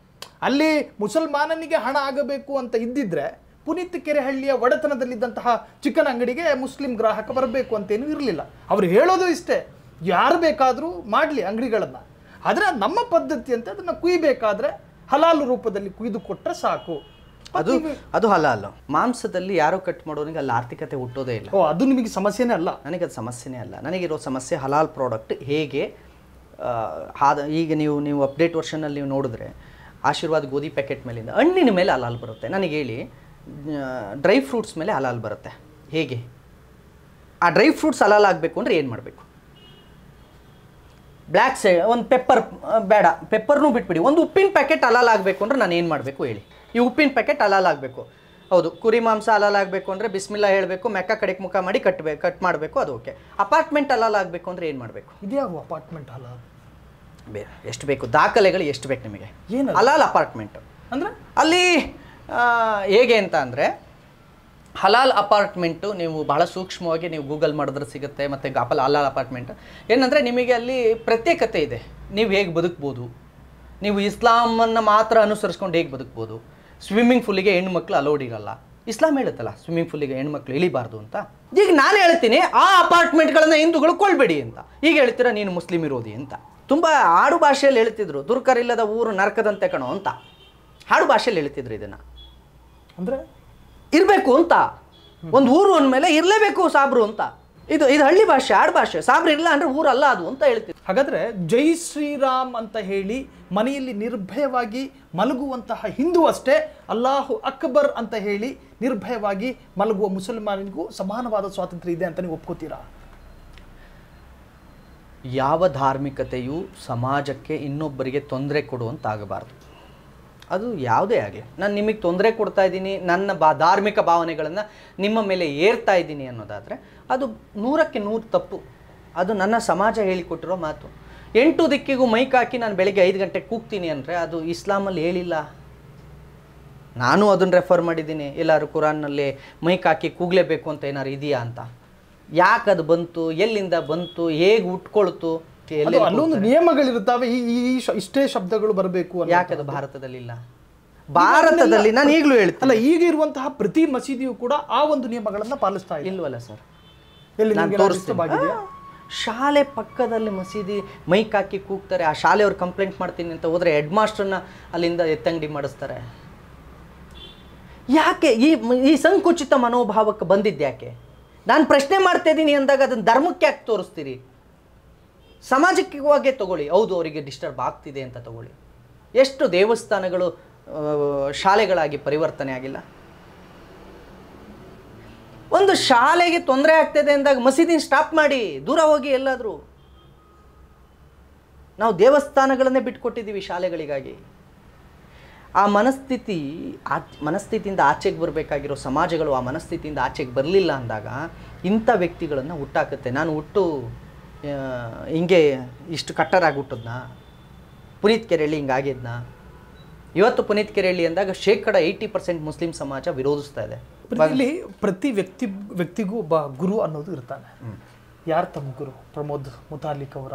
ಅಲ್ಲಿ ಮುಸಲ್ಮಾನನಿಗೆ ಹಣ ಆಗಬೇಕು ಅಂತ ಇದ್ದಿದ್ರೆ ಪುನೀತ್ ಕೆರೆಹಳ್ಳಿಯ ಒಡೆತನದಲ್ಲಿದ್ದಂತಹ ಚಿಕನ್ ಅಂಗಡಿಗೆ ಮುಸ್ಲಿಂ ಗ್ರಾಹಕ ಬರಬೇಕು ಅಂತೇನು ಇರಲಿಲ್ಲ. ಅವರು ಹೇಳೋದು ಇಷ್ಟೇ, ಯಾರು ಬೇಕಾದರೂ ಮಾಡಲಿ ಅಂಗಡಿಗಳನ್ನು, ಆದರೆ ನಮ್ಮ ಪದ್ಧತಿ ಅಂತ ಅದನ್ನು ಕುಯ್ಯಬೇಕಾದ್ರೆ ಹಲಾಲು ರೂಪದಲ್ಲಿ ಕುಯ್ದು ಕೊಟ್ಟರೆ ಸಾಕು. ಅದು ಹಲಾಲು. ಮಾಂಸದಲ್ಲಿ ಯಾರೋ ಕಟ್ ಮಾಡೋನಿಗೆ ಅಲ್ಲಿ ಆರ್ಥಿಕತೆ ಹುಟ್ಟೋದೇ ಇಲ್ಲ. ಅದು ನಿಮಗೆ ಸಮಸ್ಯೆನೇ ಅಲ್ಲ. ನನಗೆ ಅದು ಸಮಸ್ಯೆನೇ ಅಲ್ಲ. ನನಗಿರೋ ಸಮಸ್ಯೆ ಹಲಾಲ್ ಪ್ರಾಡಕ್ಟ್ ಹೇಗೆ ಈಗ ನೀವು ಅಪ್ಡೇಟ್ ವರ್ಷನಲ್ಲಿ ನೀವು ನೋಡಿದ್ರೆ ಆಶೀರ್ವಾದ್ ಗೋಧಿ ಪ್ಯಾಕೆಟ್ ಮೇಲಿಂದ ಹಣ್ಣಿನ ಮೇಲೆ ಹಲಾಲ್ ಬರುತ್ತೆ. ನನಗೆ ಹೇಳಿ, ಡ್ರೈ ಫ್ರೂಟ್ಸ್ ಮೇಲೆ ಹಲಾಲ್ ಬರುತ್ತೆ ಹೇಗೆ? ಆ ಡ್ರೈ ಫ್ರೂಟ್ಸ್ ಹಲಾಲ್ ಆಗಬೇಕು ಅಂದರೆ ಏನು ಮಾಡಬೇಕು? ಬ್ಲ್ಯಾಕ್ ಒಂದು ಪೆಪ್ಪರ್ ಬೇಡ, ಪೆಪ್ಪರ್ನೂ ಬಿಟ್ಬಿಡಿ, ಒಂದು ಉಪ್ಪಿನ ಪ್ಯಾಕೆಟ್ ಹಲಾಲ್ ಆಗಬೇಕು ಅಂದರೆ ನಾನು ಏನು ಮಾಡಬೇಕು ಹೇಳಿ? ಈ ಉಪ್ಪಿನ ಪ್ಯಾಕೆಟ್ ಹಲಾಲ್ ಆಗಬೇಕು. ಹೌದು, ಕುರಿ ಮಾಂಸ ಹಲಾಲ್ ಆಗಬೇಕು ಅಂದರೆ ಬಿಸ್ಮಿಲ್ಲಾ ಹೇಳಬೇಕು, ಮೆಕ್ಕ ಕಡೆಗೆ ಮುಖ ಮಾಡಿ ಕಟ್ ಮಾಡಬೇಕು, ಅದು ಓಕೆ. ಅಪಾರ್ಟ್ಮೆಂಟ್ ಹಲಾಲ್ ಆಗಬೇಕು ಅಂದರೆ ಏನು ಮಾಡಬೇಕು? ಇದ್ಯಾವ ಅಪಾರ್ಟ್ಮೆಂಟ್ ಹಲಾಲ್? ಬೇರೆ ಎಷ್ಟು ಬೇಕು? ದಾಖಲೆಗಳು ಎಷ್ಟು ಬೇಕು ನಿಮಗೆ? ಏನು ಹಲಾಲ್ ಅಪಾರ್ಟ್ಮೆಂಟ್ ಅಂದರೆ ಅಲ್ಲಿ ಹೇಗೆ ಅಂತ ಅಂದರೆ, ಹಲಾಲ್ ಅಪಾರ್ಟ್ಮೆಂಟು ನೀವು ಬಹಳ ಸೂಕ್ಷ್ಮವಾಗಿ ನೀವು ಗೂಗಲ್ ಮಾಡಿದ್ರೆ ಸಿಗುತ್ತೆ. ಮತ್ತು ಹಲಾಲ್ ಅಪಾರ್ಟ್ಮೆಂಟ್ ಏನಂದರೆ, ನಿಮಗೆ ಅಲ್ಲಿ ಪ್ರತ್ಯೇಕತೆ ಇದೆ. ನೀವು ಹೇಗೆ ಬದುಕ್ಬೋದು, ನೀವು ಇಸ್ಲಾಮನ್ನು ಮಾತ್ರ ಅನುಸರಿಸ್ಕೊಂಡು ಹೇಗೆ ಬದುಕ್ಬೋದು. ಸ್ವಿಮ್ಮಿಂಗ್ ಪೂಲಿಗೆ ಹೆಣ್ಮಕ್ಳು ಅಲೌಡ್ ಇರಲ್ಲ. ಇಸ್ಲಾಂ ಹೇಳುತ್ತಲ್ಲ ಸ್ವಿಮ್ಮಿಂಗ್ ಪೂಲಿಗೆ ಹೆಣ್ಮಕ್ಳು ಇಳಿಬಾರ್ದು ಅಂತ. ಈಗ ನಾನು ಹೇಳ್ತೀನಿ ಆ ಅಪಾರ್ಟ್ಮೆಂಟ್ಗಳನ್ನು ಹಿಂದೂಗಳು ಕೊಳ್ಬೇಡಿ ಅಂತ. ಈಗ ಹೇಳ್ತೀರಾ ನೀನು ಮುಸ್ಲಿಂ ವಿರೋಧಿ ಅಂತ. ತುಂಬ ಆಡು ಭಾಷೆಯಲ್ಲಿ ಹೇಳ್ತಿದ್ರು, ದುರ್ಕರಿಲ್ಲದ ಊರು ನರಕದಂತೆ ಕಣೋ ಅಂತ ಆಡು ಭಾಷೆಯಲ್ಲಿ ಹೇಳ್ತಿದ್ರು. ಇದನ್ನು ಅಂದರೆ ಇರಬೇಕು ಅಂತ, ಒಂದು ಊರು ಅಂದಮೇಲೆ ಇರಲೇಬೇಕು ಸಾಬ್ರು ಅಂತ. ಇದು ಹಳ್ಳಿ ಭಾಷೆ, ಆಡ್ ಭಾಷೆ. ಸಾಬ್ರ ಇಲ್ಲ ಅಂದ್ರೆ ಊರಲ್ಲ ಅದು ಅಂತ ಹೇಳ್ತೀವಿ. ಹಾಗಾದ್ರೆ ಜೈ ಶ್ರೀರಾಮ್ ಅಂತ ಹೇಳಿ ಮನೆಯಲ್ಲಿ ನಿರ್ಭಯವಾಗಿ ಮಲಗುವಂತಹ ಹಿಂದೂ ಅಷ್ಟೇ ಅಲ್ಲಾಹು ಅಕ್ಬರ್ ಅಂತ ಹೇಳಿ ನಿರ್ಭಯವಾಗಿ ಮಲಗುವ ಮುಸಲ್ಮಾನಿಗೂ ಸಮಾನವಾದ ಸ್ವಾತಂತ್ರ್ಯ ಇದೆ ಅಂತ ನೀವು ಒಪ್ಕೋತೀರಾ? ಯಾವ ಧಾರ್ಮಿಕತೆಯು ಸಮಾಜಕ್ಕೆ ಇನ್ನೊಬ್ಬರಿಗೆ ತೊಂದರೆ ಕೊಡುವಂತಾಗಬಾರ್ದು. ಅದು ಯಾವುದೇ ಆಗಲಿ, ನಾನು ನಿಮಗೆ ತೊಂದರೆ ಕೊಡ್ತಾ ಇದ್ದೀನಿ, ನನ್ನ ಧಾರ್ಮಿಕ ಭಾವನೆಗಳನ್ನು ನಿಮ್ಮ ಮೇಲೆ ಏರ್ತಾ ಇದ್ದೀನಿ ಅನ್ನೋದಾದರೆ ಅದು 100ಕ್ಕೆ 100 ತಪ್ಪು. ಅದು ನನ್ನ ಸಮಾಜ ಹೇಳಿಕೊಟ್ಟಿರೋ ಮಾತು. 8 ದಿಕ್ಕಿಗೂ ಮೈಕ್ ಹಾಕಿ ನಾನು ಬೆಳಗ್ಗೆ 5 ಗಂಟೆಗೆ ಕೂಗ್ತೀನಿ ಅಂದರೆ ಅದು ಇಸ್ಲಾಮಲ್ಲಿ ಹೇಳಿಲ್ಲ. ನಾನು ಅದನ್ನು ರೆಫರ್ ಮಾಡಿದ್ದೀನಿ. ಎಲ್ಲರೂ ಕುರಾನ್ನಲ್ಲಿ ಮೈಕ್ ಹಾಕಿ ಕೂಗಲೇಬೇಕು ಅಂತ ಏನಾರು ಇದೆಯಾ ಅಂತ. ಯಾಕೆ ಅದು ಬಂತು, ಎಲ್ಲಿಂದ ಬಂತು, ಹೇಗೆ ಉಟ್ಕೊಳ್ತು, ಅಲ್ಲೊಂದು ನಿಯಮಗಳಿರುತ್ತವೆ, ಇಷ್ಟೇ ಶಬ್ದಗಳು ಬರಬೇಕು. ಯಾಕೆ ಅದು ಭಾರತದಲ್ಲಿ ಇಲ್ಲ? ಭಾರತದಲ್ಲಿ ನಾನು ಈಗಲೂ ಹೇಳ್ತೀನಿ, ಅಲ್ಲ, ಈಗ ಇರುವಂತಹ ಪ್ರತಿ ಮಸೀದಿಯು ಕೂಡ ಆ ಒಂದು ನಿಯಮಗಳನ್ನ ಪಾಲಿಸ್ತಾ ಇಲ್ವಲ್ಲ ಸರ್? ನಾನು ತೋರಿಸ್ತೀನಿ. ಶಾಲೆ ಪಕ್ಕದಲ್ಲಿ ಮಸೀದಿ ಮೈಕ್ ಹಾಕಿ ಕೂಗ್ತಾರೆ. ಆ ಶಾಲೆಯವ್ರು ಕಂಪ್ಲೇಂಟ್ ಮಾಡ್ತೀನಿ ಅಂತ ಹೋದ್ರೆ ಹೆಡ್ ಮಾಸ್ಟರ್ನ ಅಲ್ಲಿಂದ ಎತ್ತಂಗಡಿ ಮಾಡಿಸ್ತಾರೆ. ಯಾಕೆ ಈ ಸಂಕುಚಿತ ಮನೋಭಾವಕ್ಕೆ ಬಂದಿದ್ಯಾಕೆ? ನಾನು ಪ್ರಶ್ನೆ ಮಾಡ್ತಾ ಇದ್ದೀನಿ ಅಂದಾಗ ಅದನ್ನು ಧರ್ಮಕ್ಕೆ ಯಾಕೆ ತೋರಿಸ್ತೀರಿ? ಸಮಾಜಕ್ಕೆ ಹೋಗೇ ತಗೊಳ್ಳಿ. ಹೌದು, ಅವರಿಗೆ ಡಿಸ್ಟರ್ಬ್ ಆಗ್ತಿದೆ ಅಂತ ತಗೊಳ್ಳಿ. ಎಷ್ಟು ದೇವಸ್ಥಾನಗಳು ಶಾಲೆಗಳಾಗಿ ಪರಿವರ್ತನೆ ಆಗಿಲ್ಲ? ಒಂದು ಶಾಲೆಗೆ ತೊಂದರೆ ಆಗ್ತಿದೆ ಅಂದಾಗ ಮಸೀದಿನ ಸ್ಟಾಪ್ ಮಾಡಿ, ದೂರ ಹೋಗಿ ಎಲ್ಲಾದರೂ. ನಾವು ದೇವಸ್ಥಾನಗಳನ್ನೇ ಬಿಟ್ಕೊಟ್ಟಿದ್ದೀವಿ ಶಾಲೆಗಳಿಗಾಗಿ. ಆ ಮನಸ್ಥಿತಿಯಿಂದ ಆಚೆಗೆ ಬರಬೇಕಾಗಿರೋ ಸಮಾಜಗಳು ಆ ಮನಸ್ಥಿತಿಯಿಂದ ಆಚೆಗೆ ಬರಲಿಲ್ಲ ಅಂದಾಗ ಇಂಥ ವ್ಯಕ್ತಿಗಳನ್ನು ಹುಟ್ಟಾಕುತ್ತೆ. ನಾನು ಹಿಂಗೆ ಇಷ್ಟು ಕಟ್ಟರಾಗಿ ಹುಟ್ಟದ್ನ? ಪುನೀತ್ ಕೆರೆಹಳ್ಳಿ ಹಿಂಗಾಗಿದ್ನ? ಇವತ್ತು ಪುನೀತ್ ಕೆರೆಹಳ್ಳಿ ಅಂದಾಗ 80% ಮುಸ್ಲಿಂ ಸಮಾಜ ವಿರೋಧಿಸ್ತಾ ಇದೆ. ಇಲ್ಲಿ ಪ್ರತಿ ವ್ಯಕ್ತಿಗೂ ಒಬ್ಬ ಗುರು ಅನ್ನೋದು ಇರ್ತಾನೆ. ಯಾರು ತಮ್ಮ ಗುರು? ಪ್ರಮೋದ್ ಮುತಾಲಿಕ್ ಅವರ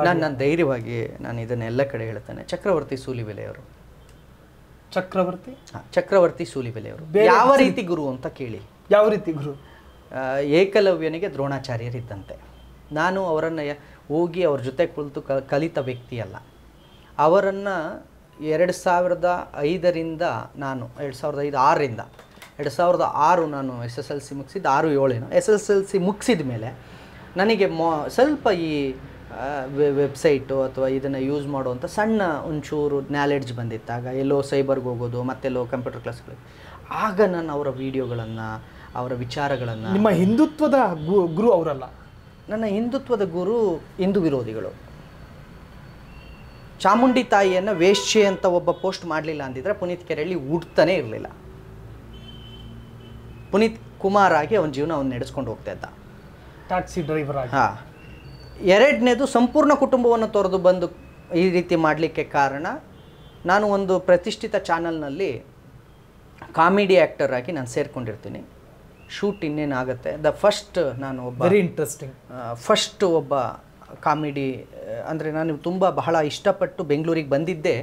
ನಾನು ಧೈರ್ಯವಾಗಿ ನಾನು ಇದನ್ನೆಲ್ಲ ಕಡೆ ಹೇಳ್ತೇನೆ. ಚಕ್ರವರ್ತಿ ಸೂಲಿಬೆಲೆಯವರು. ಚಕ್ರವರ್ತಿ ಸೂಲಿಬೆಲೆಯವರು ಯಾವ ರೀತಿ ಗುರು ಅಂತ ಕೇಳಿ. ಯಾವ ರೀತಿ ಗುರು? ಏಕಲವ್ಯನಿಗೆ ದ್ರೋಣಾಚಾರ್ಯರಿದ್ದಂತೆ. ನಾನು ಅವರನ್ನು ಹೋಗಿ ಅವ್ರ ಜೊತೆ ಕುಳಿತು ಕಲಿತ ವ್ಯಕ್ತಿ ಅಲ್ಲ. ಅವರನ್ನು 2005ರಿಂದ ನಾನು 2006 ನಾನು SSLC ಮುಗಿಸಿದ್ದು 6-7 SSLC ಮುಗಿಸಿದ ಮೇಲೆ ನನಗೆ ಸ್ವಲ್ಪ ಈ ವೆಬ್ಸೈಟು ಅಥವಾ ಇದನ್ನು ಯೂಸ್ ಮಾಡುವಂಥ ಸಣ್ಣ ಒಂಚೂರು ನಾಲೆಡ್ಜ್ ಬಂದಿತ್ತಾಗ ಎಲ್ಲೋ ಸೈಬರ್ಗೆ ಹೋಗೋದು, ಮತ್ತೆಲ್ಲೋ ಕಂಪ್ಯೂಟರ್ ಕ್ಲಾಸ್ಗಳಿಗೆ. ಆಗ ನಾನು ಅವರ ವಿಡಿಯೋಗಳನ್ನು, ಅವರ ವಿಚಾರಗಳನ್ನು. ನಿಮ್ಮ ಹಿಂದುತ್ವದ ಗುರು ಅವರಲ್ಲ? ನನ್ನ ಹಿಂದುತ್ವದ ಗುರು ಹಿಂದೂ ವಿರೋಧಿಗಳು. ಚಾಮುಂಡಿ ತಾಯಿಯನ್ನು ವೇಶ್ಯೆ ಅಂತ ಒಬ್ಬ ಪೋಸ್ಟ್ ಮಾಡಲಿಲ್ಲ ಅಂದಿದ್ರೆ ಪುನೀತ್ ಕೆರೆಹಳ್ಳಿ ಹುಡ್ತಾನೆ ಇರಲಿಲ್ಲ. ಪುನೀತ್ ಕುಮಾರ್ ಆಗಿ ಅವನ ಜೀವನ ಅವನು ನಡೆಸ್ಕೊಂಡು ಹೋಗ್ತಾ ಇದ್ದ, ಟ್ಯಾಕ್ಸಿ ಡ್ರೈವರ್ ಆಗಿ. ಹಾಂ. ಎರಡನೇದು ಸಂಪೂರ್ಣ ಕುಟುಂಬವನ್ನು ತೊರೆದು ಬಂದು ಈ ರೀತಿ ಮಾಡಲಿಕ್ಕೆ ಕಾರಣ, ನಾನು ಒಂದು ಪ್ರತಿಷ್ಠಿತ ಚಾನಲ್ನಲ್ಲಿ ಕಾಮಿಡಿ ಆ್ಯಕ್ಟರ್ ಆಗಿ ನಾನು ಸೇರಿಕೊಂಡಿರ್ತೀನಿ. ಶೂಟ್ ಇನ್ನೇನಾಗುತ್ತೆ, ನಾನು ಒಬ್ಬ ವೆರಿ ಇಂಟ್ರೆಸ್ಟಿಂಗ್ ಫಸ್ಟ್ ಒಬ್ಬ ಕಾಮಿಡಿ ಅಂದರೆ ನಾನು ಬಹಳ ಇಷ್ಟಪಟ್ಟು ಬೆಂಗಳೂರಿಗೆ ಬಂದಿದ್ದೆ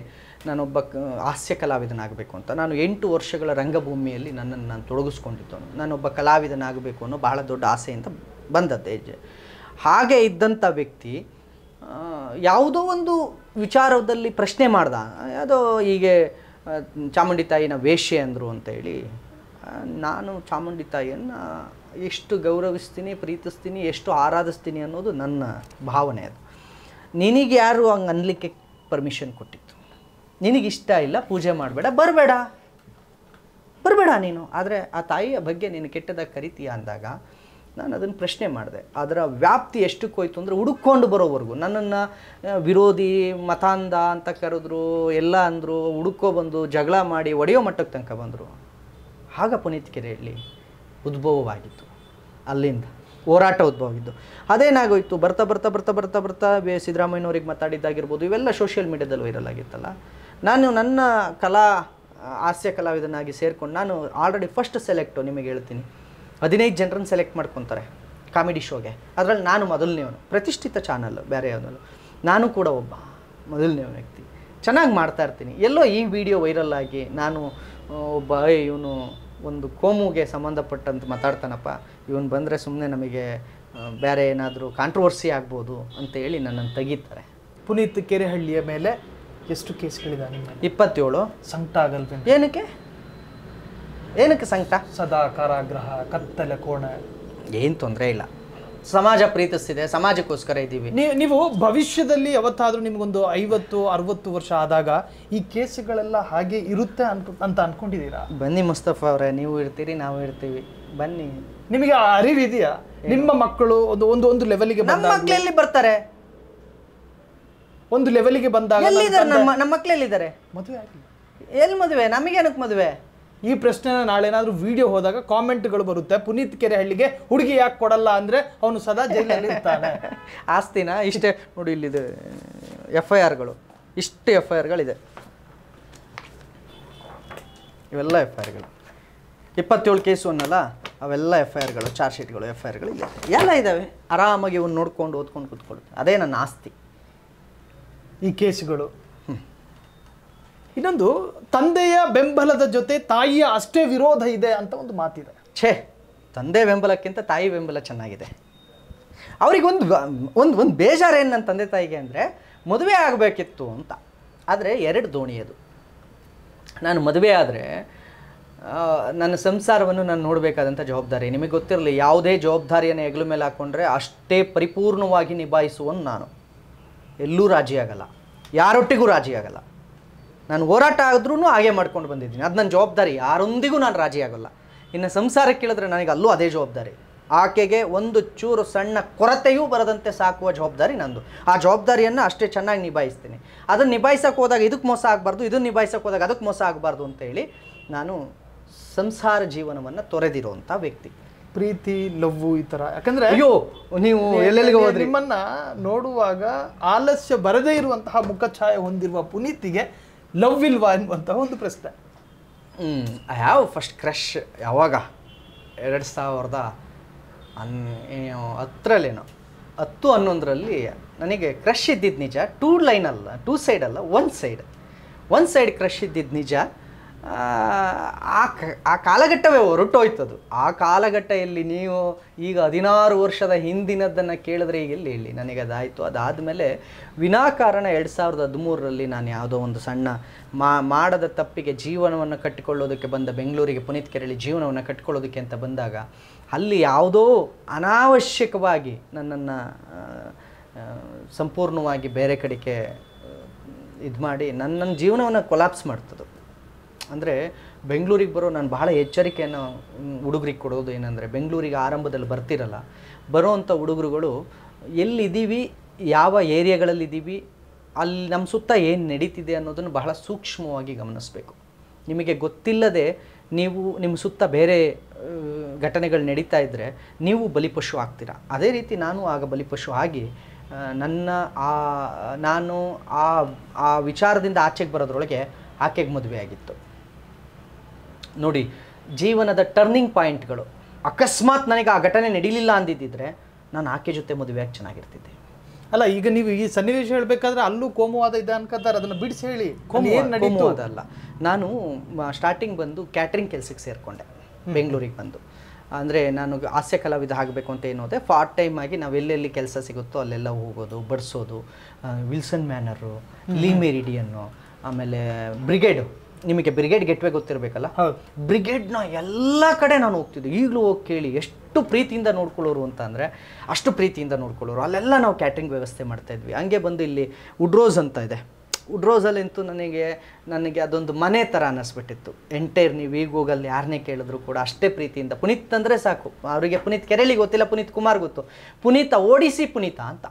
ನಾನೊಬ್ಬ ಹಾಸ್ಯ ಕಲಾವಿದನಾಗಬೇಕು ಅಂತ. ನಾನು 8 ವರ್ಷಗಳ ರಂಗಭೂಮಿಯಲ್ಲಿ ನನ್ನನ್ನು ನಾನು ತೊಡಗಿಸ್ಕೊಂಡಿದ್ದವನು. ನಾನೊಬ್ಬ ಕಲಾವಿದನಾಗಬೇಕು ಅನ್ನೋ ಬಹಳ ದೊಡ್ಡ ಆಸೆಯಿಂದ ಬಂದದ್ದೇ. ಹಾಗೆ ಇದ್ದಂಥ ವ್ಯಕ್ತಿ ಯಾವುದೋ ಒಂದು ವಿಚಾರದಲ್ಲಿ ಪ್ರಶ್ನೆ ಮಾಡ್ದ. ಯಾವುದೋ ಹೀಗೆ ಚಾಮುಂಡಿ ತಾಯಿನ ವೇಶ್ಯೆ ಅಂದರು ಅಂತೇಳಿ. ನಾನು ಚಾಮುಂಡಿ ತಾಯಿಯನ್ನು ಎಷ್ಟು ಗೌರವಿಸ್ತೀನಿ, ಪ್ರೀತಿಸ್ತೀನಿ, ಎಷ್ಟು ಆರಾಧಿಸ್ತೀನಿ ಅನ್ನೋದು ನನ್ನ ಭಾವನೆ. ಅದು ನಿನಗೆ ಯಾರು ಹಂಗೆ ಅನ್ಲಿಕ್ಕೆ ಪರ್ಮಿಷನ್ ಕೊಟ್ಟಿತ್ತು? ನಿನಗಿಷ್ಟ ಇಲ್ಲ, ಪೂಜೆ ಮಾಡಬೇಡ, ಬರಬೇಡ ನೀನು. ಆದರೆ ಆ ತಾಯಿಯ ಬಗ್ಗೆ ನೀನು ಕೆಟ್ಟದಾಗಿ ಕರಿತೀಯ ಅಂದಾಗ ನಾನು ಅದನ್ನು ಪ್ರಶ್ನೆ ಮಾಡಿದೆ. ಅದರ ವ್ಯಾಪ್ತಿ ಎಷ್ಟಕ್ಕೆ ಹೋಯ್ತು ಅಂದರೆ ಹುಡುಕೊಂಡು ಬರೋವರೆಗೂ ನನ್ನನ್ನು ವಿರೋಧಿ ಮತಾಂಧ ಅಂತ ಕರೆದ್ರು, ಎಲ್ಲ ಅಂದರು, ಹುಡುಕೋ ಜಗಳ ಮಾಡಿ ಒಡೆಯೋ ಮಟ್ಟಕ್ಕೆ ತನಕ ಬಂದರು. ಆಗ ಪುನೀತ್ ಕೆರೆಹಳ್ಳಿ ಉದ್ಭವವಾಗಿತ್ತು, ಅಲ್ಲಿಂದ ಹೋರಾಟ ಉದ್ಭವವಾಗಿದ್ದು. ಅದೇನಾಗೋಯ್ತು, ಬರ್ತಾ ಬರ್ತಾ ಬರ್ತಾ ಬರ್ತಾ ಬರ್ತಾ ಸಿದ್ದರಾಮಯ್ಯನವ್ರಿಗೆ ಮಾತಾಡಿದ್ದಾಗಿರ್ಬೋದು, ಇವೆಲ್ಲ ಸೋಷಿಯಲ್ ಮೀಡಿಯಾದಲ್ಲಿ ವೈರಲ್ ಆಗಿತ್ತಲ್ಲ. ನಾನು ನನ್ನ ಹಾಸ್ಯ ಕಲಾವಿದನಾಗಿ ಸೇರ್ಕೊಂಡು ನಾನು ಆಲ್ರೆಡಿ ಫಸ್ಟ್ ಸೆಲೆಕ್ಟು, ನಿಮಗೆ ಹೇಳ್ತೀನಿ, 15 ಜನರನ್ನು ಸೆಲೆಕ್ಟ್ ಮಾಡ್ಕೊತಾರೆ ಕಾಮಿಡಿ ಶೋಗೆ. ಅದರಲ್ಲಿ ನಾನು ಮೊದಲನೇವನು. ಪ್ರತಿಷ್ಠಿತ ಚಾನಲ್ ಬೇರೆ ಯಾವುದಲ್ಲ, ನಾನು ಕೂಡ ಒಬ್ಬ ಮೊದಲನೇ ವ್ಯಕ್ತಿ. ಚೆನ್ನಾಗಿ ಮಾಡ್ತಾಯಿರ್ತೀನಿ. ಎಲ್ಲೋ ಈ ವಿಡಿಯೋ ವೈರಲ್ ಆಗಿ ನಾನು ಒಬ್ಬ ಇವನು ಒಂದು ಕೋಮುಗೆ ಸಂಬಂಧಪಟ್ಟಂತ ಮಾತಾಡ್ತಾನಪ್ಪ, ಇವನು ಬಂದರೆ ಸುಮ್ಮನೆ ನಮಗೆ ಬೇರೆ ಏನಾದರೂ ಕಾಂಟ್ರವರ್ಸಿ ಆಗ್ಬೋದು ಅಂತೇಳಿ ನನ್ನನ್ನು ತೆಗೀತಾರೆ. ಪುನೀತ್ ಕೆರೆಹಳ್ಳಿಯ ಮೇಲೆ ಎಷ್ಟು ಕೇಸ್ಗಳಿದೆ? 27. ಸಂಕಟ ಆಗಲ್ವೇ? ಏನಕ್ಕೆ ಸಂಕಟ? ಸದಾ ಕಾರಾಗೃಹ, ಕತ್ತಲೆ ಕೋಣೆ. ಏನು ತೊಂದರೆ ಇಲ್ಲ. ಸಮಾಜ ಪ್ರೀತಿಸ್ತಿದೆ, ಸಮಾಜಕ್ಕೋಸ್ಕರ ಇದ್ದೀವಿ. ನೀವು ಭವಿಷ್ಯದಲ್ಲಿ ಯಾವತ್ತಾದ್ರೂ ನಿಮ್ಗೊಂದು 50-60 ವರ್ಷ ಆದಾಗ ಈ ಕೇಸುಗಳೆಲ್ಲ ಹಾಗೆ ಇರುತ್ತೆ ಅಂತ ಅನ್ಕೊಂಡಿದ್ದೀರಾ? ಬನ್ನಿ ಮುಸ್ತಫಾ ಅವರೇ, ನೀವು ಇರ್ತೀರಿ, ನಾವು ಇರ್ತೀವಿ, ಬನ್ನಿ. ನಿಮಗೆ ಅರಿವಿದೆಯಾ ನಿಮ್ಮ ಮಕ್ಕಳು ಒಂದು ಲೆವೆಲ್ಗೆ ನಮ್ಮ ಮಕ್ಕಳೆಲ್ಲಿ ಬರ್ತಾರೆ? ಒಂದು ಲೆವೆಲ್ಗೆ ಬಂದಾಗ ಎಲ್ಲಿದ್ದಾರೆ ನಮ್ಮ ಮಕ್ಕಳು? ಎಲ್ಲಿದ್ದಾರೆ? ಮದುವೆ ಆಗಿಲ್ಲ. ಎಲ್ಲಿ ಮದುವೆ? ನಮಗೇನಕ್ಕೆ ಮದುವೆ? ಈ ಪ್ರಶ್ನೆನ ನಾಳೆ ಏನಾದರೂ ವಿಡಿಯೋ ಹೋದಾಗ ಕಾಮೆಂಟ್ಗಳು ಬರುತ್ತೆ, ಪುನೀತ್ ಕೆರೆಹಳ್ಳಿಗೆ ಹುಡುಗಿ ಯಾಕೆ ಕೊಡಲ್ಲ ಅಂದ್ರೆ ಅವನು ಸದಾ ಜೈಲಲ್ಲಿ ಇರ್ತಾನೆ. ಆಸ್ತಿನ ಇಷ್ಟೇ ನೋಡಿ, ಇಲ್ಲಿದೆ FIRಗಳು, ಇಷ್ಟು FIRಗಳಿದೆ. ಇವೆಲ್ಲ FIRಗಳು 27 ಕೇಸು ಅನ್ನಲ್ಲ, ಅವೆಲ್ಲ FIRಗಳು, ಚಾರ್ಜ್ ಶೀಟ್ಗಳು, FIRಗಳು ಇದೆ, ಎಲ್ಲ ಇದ್ದಾವೆ. ಆರಾಮಾಗಿ ಇವ್ನು ನೋಡ್ಕೊಂಡು ಓದ್ಕೊಂಡು ಕೂತ್ಕೊಳ್ಳುತ್ತೆ. ಅದೇ ನನ್ನ ಆಸ್ತಿ, ಈ ಕೇಸುಗಳು. ಇನ್ನೊಂದು, ತಂದೆಯ ಬೆಂಬಲದ ಜೊತೆ ತಾಯಿಯ ಅಷ್ಟೇ ವಿರೋಧ ಇದೆ ಅಂತ ಒಂದು ಮಾತಿದೆ. ಛೇ, ತಂದೆ ಬೆಂಬಲಕ್ಕಿಂತ ತಾಯಿ ಬೆಂಬಲ ಚೆನ್ನಾಗಿದೆ. ಅವ್ರಿಗೆ ಒಂದು ಬೇಜಾರೇನು ನನ್ನ ತಂದೆ ತಾಯಿಗೆ ಅಂದರೆ, ಮದುವೆ ಆಗಬೇಕಿತ್ತು ಅಂತ. ಆದರೆ 2 ದೋಣಿ ಅದು. ನಾನು ಮದುವೆ ಆದರೆ ನನ್ನ ಸಂಸಾರವನ್ನು ನಾನು ನೋಡಬೇಕಾದಂಥ ಜವಾಬ್ದಾರಿ. ನಿಮಗೆ ಗೊತ್ತಿರಲಿ, ಯಾವುದೇ ಜವಾಬ್ದಾರಿಯನ್ನು ಹೆಗಲ ಮೇಲೆ ಹಾಕ್ಕೊಂಡ್ರೆ ಅಷ್ಟೇ ಪರಿಪೂರ್ಣವಾಗಿ ನಿಭಾಯಿಸುವನು ನಾನು. ಎಲ್ಲೂ ರಾಜಿ ಆಗಲ್ಲ, ಯಾರೊಟ್ಟಿಗೂ ರಾಜಿ ಆಗಲ್ಲ. ನಾನು ಹೋರಾಟ ಆದ್ರೂ ಹಾಗೆ ಮಾಡ್ಕೊಂಡು ಬಂದಿದ್ದೀನಿ, ಅದು ನನ್ನ ಜವಾಬ್ದಾರಿ. ಯಾರೊಂದಿಗೂ ನಾನು ರಾಜಿ ಆಗೋಲ್ಲ. ಇನ್ನು ಸಂಸಾರಕ್ಕೆ ಕೇಳಿದ್ರೆ ನನಗೆ ಅಲ್ಲೂ ಅದೇ ಜವಾಬ್ದಾರಿ. ಆಕೆಗೆ ಒಂದು ಚೂರು ಸಣ್ಣ ಕೊರತೆಯೂ ಬರದಂತೆ ಸಾಕುವ ಜವಾಬ್ದಾರಿ ನಂದು. ಆ ಜವಾಬ್ದಾರಿಯನ್ನು ಅಷ್ಟೇ ಚೆನ್ನಾಗಿ ನಿಭಾಯಿಸ್ತೀನಿ. ಅದನ್ನು ನಿಭಾಯಿಸೋಕೆ ಹೋದಾಗ ಇದಕ್ಕೆ ಮೋಸ ಆಗಬಾರ್ದು, ಇದನ್ನು ನಿಭಾಯಿಸೋಕೆ ಹೋದಾಗ ಅದಕ್ಕೆ ಮೋಸ ಆಗಬಾರ್ದು ಅಂತೇಳಿ ನಾನು ಸಂಸಾರ ಜೀವನವನ್ನು ತೊರೆದಿರುವಂಥ ವ್ಯಕ್ತಿ. ಪ್ರೀತಿ, ಲವ್ವು ಈ ಥರ. ಯಾಕಂದರೆ ಅಯ್ಯೋ, ನೀವು ಎಲ್ಲೆಲ್ಲಿಗೆ ಹೋದ್ರಿ? ನಿಮ್ಮನ್ನು ನೋಡುವಾಗ ಆಲಸ್ಯ ಬರದೇ ಇರುವಂತಹ ಮುಖಛಾಯೆ ಹೊಂದಿರುವ ಪುನೀತಿಗೆ ಲವ್ ಇಲ್ವಾ ಎನ್ನುವಂತಹ ಒಂದು ಪ್ರಶ್ನೆ. ಯಾವ ಫಸ್ಟ್ ಕ್ರಶ್ ಯಾವಾಗ? 2010 11ರಲ್ಲಿ ನನಗೆ ಕ್ರಶ್ ಇದ್ದಿದ್ದು ನಿಜ. 2 ಲೈನ್ ಅಲ್ಲ, 2 ಸೈಡ್ ಅಲ್ಲ, 1 ಸೈಡ್ ಕ್ರಶ್ ಇದ್ದಿದ್ದು ನಿಜ. ಆ ಕಾಲಘಟ್ಟವೇ ಹೊರಟೋಯ್ತದು. ಆ ಕಾಲಘಟ್ಟದಲ್ಲಿ ನೀವು ಈಗ 16 ವರ್ಷದ ಹಿಂದಿನದ್ದನ್ನು ಕೇಳಿದ್ರೆ ಈಗ ಎಲ್ಲಿ ಹೇಳಿ ನನಗೆ ಅದಾಯಿತು. ಅದಾದಮೇಲೆ ವಿನಾಕಾರಣ 2013ರಲ್ಲಿ ನಾನು ಯಾವುದೋ ಒಂದು ಸಣ್ಣ ಮಾಡದ ತಪ್ಪಿಗೆ ಜೀವನವನ್ನು ಕಟ್ಟಿಕೊಳ್ಳೋದಕ್ಕೆ ಬಂದ ಬೆಂಗಳೂರಿಗೆ, ಪುನೀತ್ ಕೆರೆಹಳ್ಳಿ ಜೀವನವನ್ನು ಕಟ್ಟಿಕೊಳ್ಳೋದಕ್ಕೆ ಅಂತ ಬಂದಾಗ ಅಲ್ಲಿ ಯಾವುದೋ ಅನಾವಶ್ಯಕವಾಗಿ ನನ್ನನ್ನು ಸಂಪೂರ್ಣವಾಗಿ ಬೇರೆ ಕಡೆಗೆ ಇದು ಮಾಡಿ ನನ್ನ ಜೀವನವನ್ನು ಕೊಲಾಪ್ಸ್ ಮಾಡ್ತದೆ. ಅಂದರೆ ಬೆಂಗಳೂರಿಗೆ ಬರೋ ನಾನು ಬಹಳ ಎಚ್ಚರಿಕೆಯನ್ನು ಹುಡುಗರಿಗೆ ಕೊಡೋದು ಏನಂದರೆ, ಬೆಂಗಳೂರಿಗೆ ಆರಂಭದಲ್ಲಿ ಬರ್ತಿರಲ್ಲ, ಬರೋವಂಥ ಹುಡುಗರುಗಳು ಎಲ್ಲಿದ್ದೀವಿ, ಯಾವ ಏರಿಯಾಗಳಲ್ಲಿದ್ದೀವಿ, ಅಲ್ಲಿ ನಮ್ಮ ಸುತ್ತ ಏನು ನಡೀತಿದೆ ಅನ್ನೋದನ್ನು ಬಹಳ ಸೂಕ್ಷ್ಮವಾಗಿ ಗಮನಿಸಬೇಕು. ನಿಮಗೆ ಗೊತ್ತಿಲ್ಲದೆ ನೀವು ನಿಮ್ಮ ಸುತ್ತ ಬೇರೆ ಘಟನೆಗಳು ನಡೀತಾ ಇದ್ದರೆ ನೀವು ಬಲಿಪಶು ಆಗ್ತೀರಾ. ಅದೇ ರೀತಿ ನಾನು ಆಗ ಬಲಿಪಶು ಆಗಿ ನಾನು ಆ ವಿಚಾರದಿಂದ ಆಚೆಗೆ ಬರೋದ್ರೊಳಗೆ ಆಕೆಗೆ ಮದುವೆ ಆಗಿತ್ತು. ನೋಡಿ, ಜೀವನದ ಟರ್ನಿಂಗ್ ಪಾಯಿಂಟ್ಗಳು. ಅಕಸ್ಮಾತ್ ನನಗೆ ಆ ಘಟನೆ ನಡೀಲಿಲ್ಲ ಅಂದಿದ್ದಿದ್ರೆ ನಾನು ಆಕೆ ಜೊತೆ ಮದುವೆಯಾಗಿ ಚೆನ್ನಾಗಿರ್ತಿದ್ದೆ. ಅಲ್ಲ, ಈಗ ನೀವು ಈ ಸನ್ನಿವೇಶ ಹೇಳಬೇಕಾದ್ರೆ ಅಲ್ಲೂ ಕೋಮುವಾದ ಇದೆ ಅನ್ಕೋತಾರೆ, ಅದನ್ನು ಬಿಡಿಸಿ ಹೇಳಿ. ಕೋಮುವಾದ ಅಲ್ಲ, ನಾನು ಸ್ಟಾರ್ಟಿಂಗ್ ಬಂದು ಕ್ಯಾಟ್ರಿಂಗ್ ಕೆಲಸಕ್ಕೆ ಸೇರಿಕೊಂಡೆ ಬೆಂಗಳೂರಿಗೆ ಬಂದು. ಅಂದರೆ ನಾನು ಹಾಸ್ಯ ಕಲಾವಿದ ಆಗಬೇಕು ಅಂತ ಏನೋದೆ. ಪಾರ್ಟ್ ಟೈಮ್ ಆಗಿ ನಾವು ಎಲ್ಲೆಲ್ಲಿ ಕೆಲಸ ಸಿಗುತ್ತೋ ಅಲ್ಲೆಲ್ಲ ಹೋಗೋದು, ಬಡಿಸೋದು. ವಿಲ್ಸನ್ ಮ್ಯಾನರು, ಲೀ ಮೆರಿಡಿಯನ್ನು, ಆಮೇಲೆ ಬ್ರಿಗೇಡು. ನಿಮಗೆ ಬ್ರಿಗೇಡ್ ಗೆಟ್ವೇ ಗೊತ್ತಿರಬೇಕಲ್ಲ, ಬ್ರಿಗೇಡ್ನ ಎಲ್ಲ ಕಡೆ ನಾನು ಹೋಗ್ತಿದ್ದೆ. ಈಗಲೂ ಹೋಗಿ ಕೇಳಿ, ಎಷ್ಟು ಪ್ರೀತಿಯಿಂದ ನೋಡ್ಕೊಳ್ಳೋರು ಅಂತ ಅಂದರೆ ಅಷ್ಟು ಪ್ರೀತಿಯಿಂದ ನೋಡ್ಕೊಳ್ಳೋರು. ಅಲ್ಲೆಲ್ಲ ನಾವು ಕ್ಯಾಟ್ರಿಂಗ್ ವ್ಯವಸ್ಥೆ ಮಾಡ್ತಾಯಿದ್ವಿ. ಹಂಗೆ ಬಂದು ಇಲ್ಲಿ ವುಡ್ರೋಸ್ ಅಂತ ಇದೆ. ವುಡ್ರೋಸಲ್ಲಂತೂ ನನಗೆ ಅದೊಂದು ಮನೆ ಥರ ಅನ್ನಿಸ್ಬಿಟ್ಟಿತ್ತು. ಎಂಟೈರ್ ನೀವು ಈಗ ಹೋಗಲ್ಲಿ ಯಾರನ್ನೇ ಕೇಳಿದ್ರು ಕೂಡ ಅಷ್ಟೇ ಪ್ರೀತಿಯಿಂದ ಪುನೀತ್ ಅಂದರೆ ಸಾಕು. ಅವರಿಗೆ ಪುನೀತ್ ಕೆರೆಹಳ್ಳಿ ಗೊತ್ತಿಲ್ಲ, ಪುನೀತ್ ಕುಮಾರ್ ಗೊತ್ತು. ಪುನೀತ, ಓಡಿಸಿ ಪುನೀತ ಅಂತ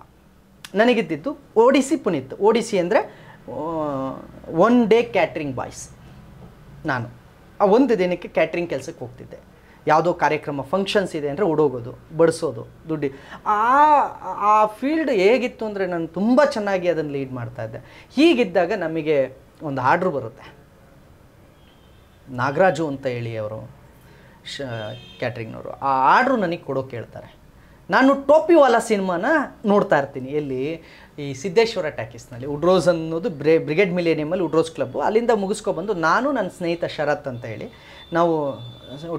ನನಗಿದ್ದಿದ್ದು. ಓಡಿಸಿ ಪುನೀತ್. ಓಡಿಸಿ ಅಂದರೆ 1 ಡೇ ಕ್ಯಾಟ್ರಿಂಗ್ ಬಾಯ್ಸ್. ನಾನು ಆ ಒಂದು ದಿನಕ್ಕೆ ಕ್ಯಾಟ್ರಿಂಗ್ ಕೆಲಸಕ್ಕೆ ಹೋಗ್ತಿದ್ದೆ. ಯಾವುದೋ ಕಾರ್ಯಕ್ರಮ ಫಂಕ್ಷನ್ಸ್ ಇದೆ ಅಂದರೆ ಓಡೋಗೋದು, ಬಡಿಸೋದು, ದುಡ್ಡು. ಆ ಫೀಲ್ಡ್ ಹೇಗಿತ್ತು ಅಂದರೆ ನಾನು ತುಂಬ ಚೆನ್ನಾಗಿ ಅದನ್ನು ಲೀಡ್ ಮಾಡ್ತಾಯಿದ್ದೆ. ಹೀಗಿದ್ದಾಗ ನಮಗೆ ಒಂದು ಆರ್ಡ್ರ್ ಬರುತ್ತೆ. ನಾಗರಾಜು ಅಂತ ಹೇಳಿ ಅವರು ಕ್ಯಾಟ್ರಿಂಗ್ನವರು. ಆ ಆರ್ಡ್ರು ನನಗೆ ಕೊಡೋಕೆ ಹೇಳ್ತಾರೆ. ನಾನು ಟೋಪಿವಾಲಾ ಸಿನಿಮಾನ ನೋಡ್ತಾ ಇರ್ತೀನಿ. ಎಲ್ಲಿ? ಈ ಸಿದ್ದೇಶ್ವರ ಟ್ಯಾಕೀಸ್ನಲ್ಲಿ. ವುಡ್ರೋಸ್ ಅನ್ನೋದು ಬ್ರಿಗೇಡ್ ಮಿಲೇನಿಯಮಲ್ಲಿ ವುಡ್ರೋಸ್ ಕ್ಲಬ್ಬು. ಅಲ್ಲಿಂದ ಮುಗಿಸ್ಕೊಬಂದು ನಾನು ನನ್ನ ಸ್ನೇಹಿತ ಶರತ್ ಅಂತ ಹೇಳಿ ನಾವು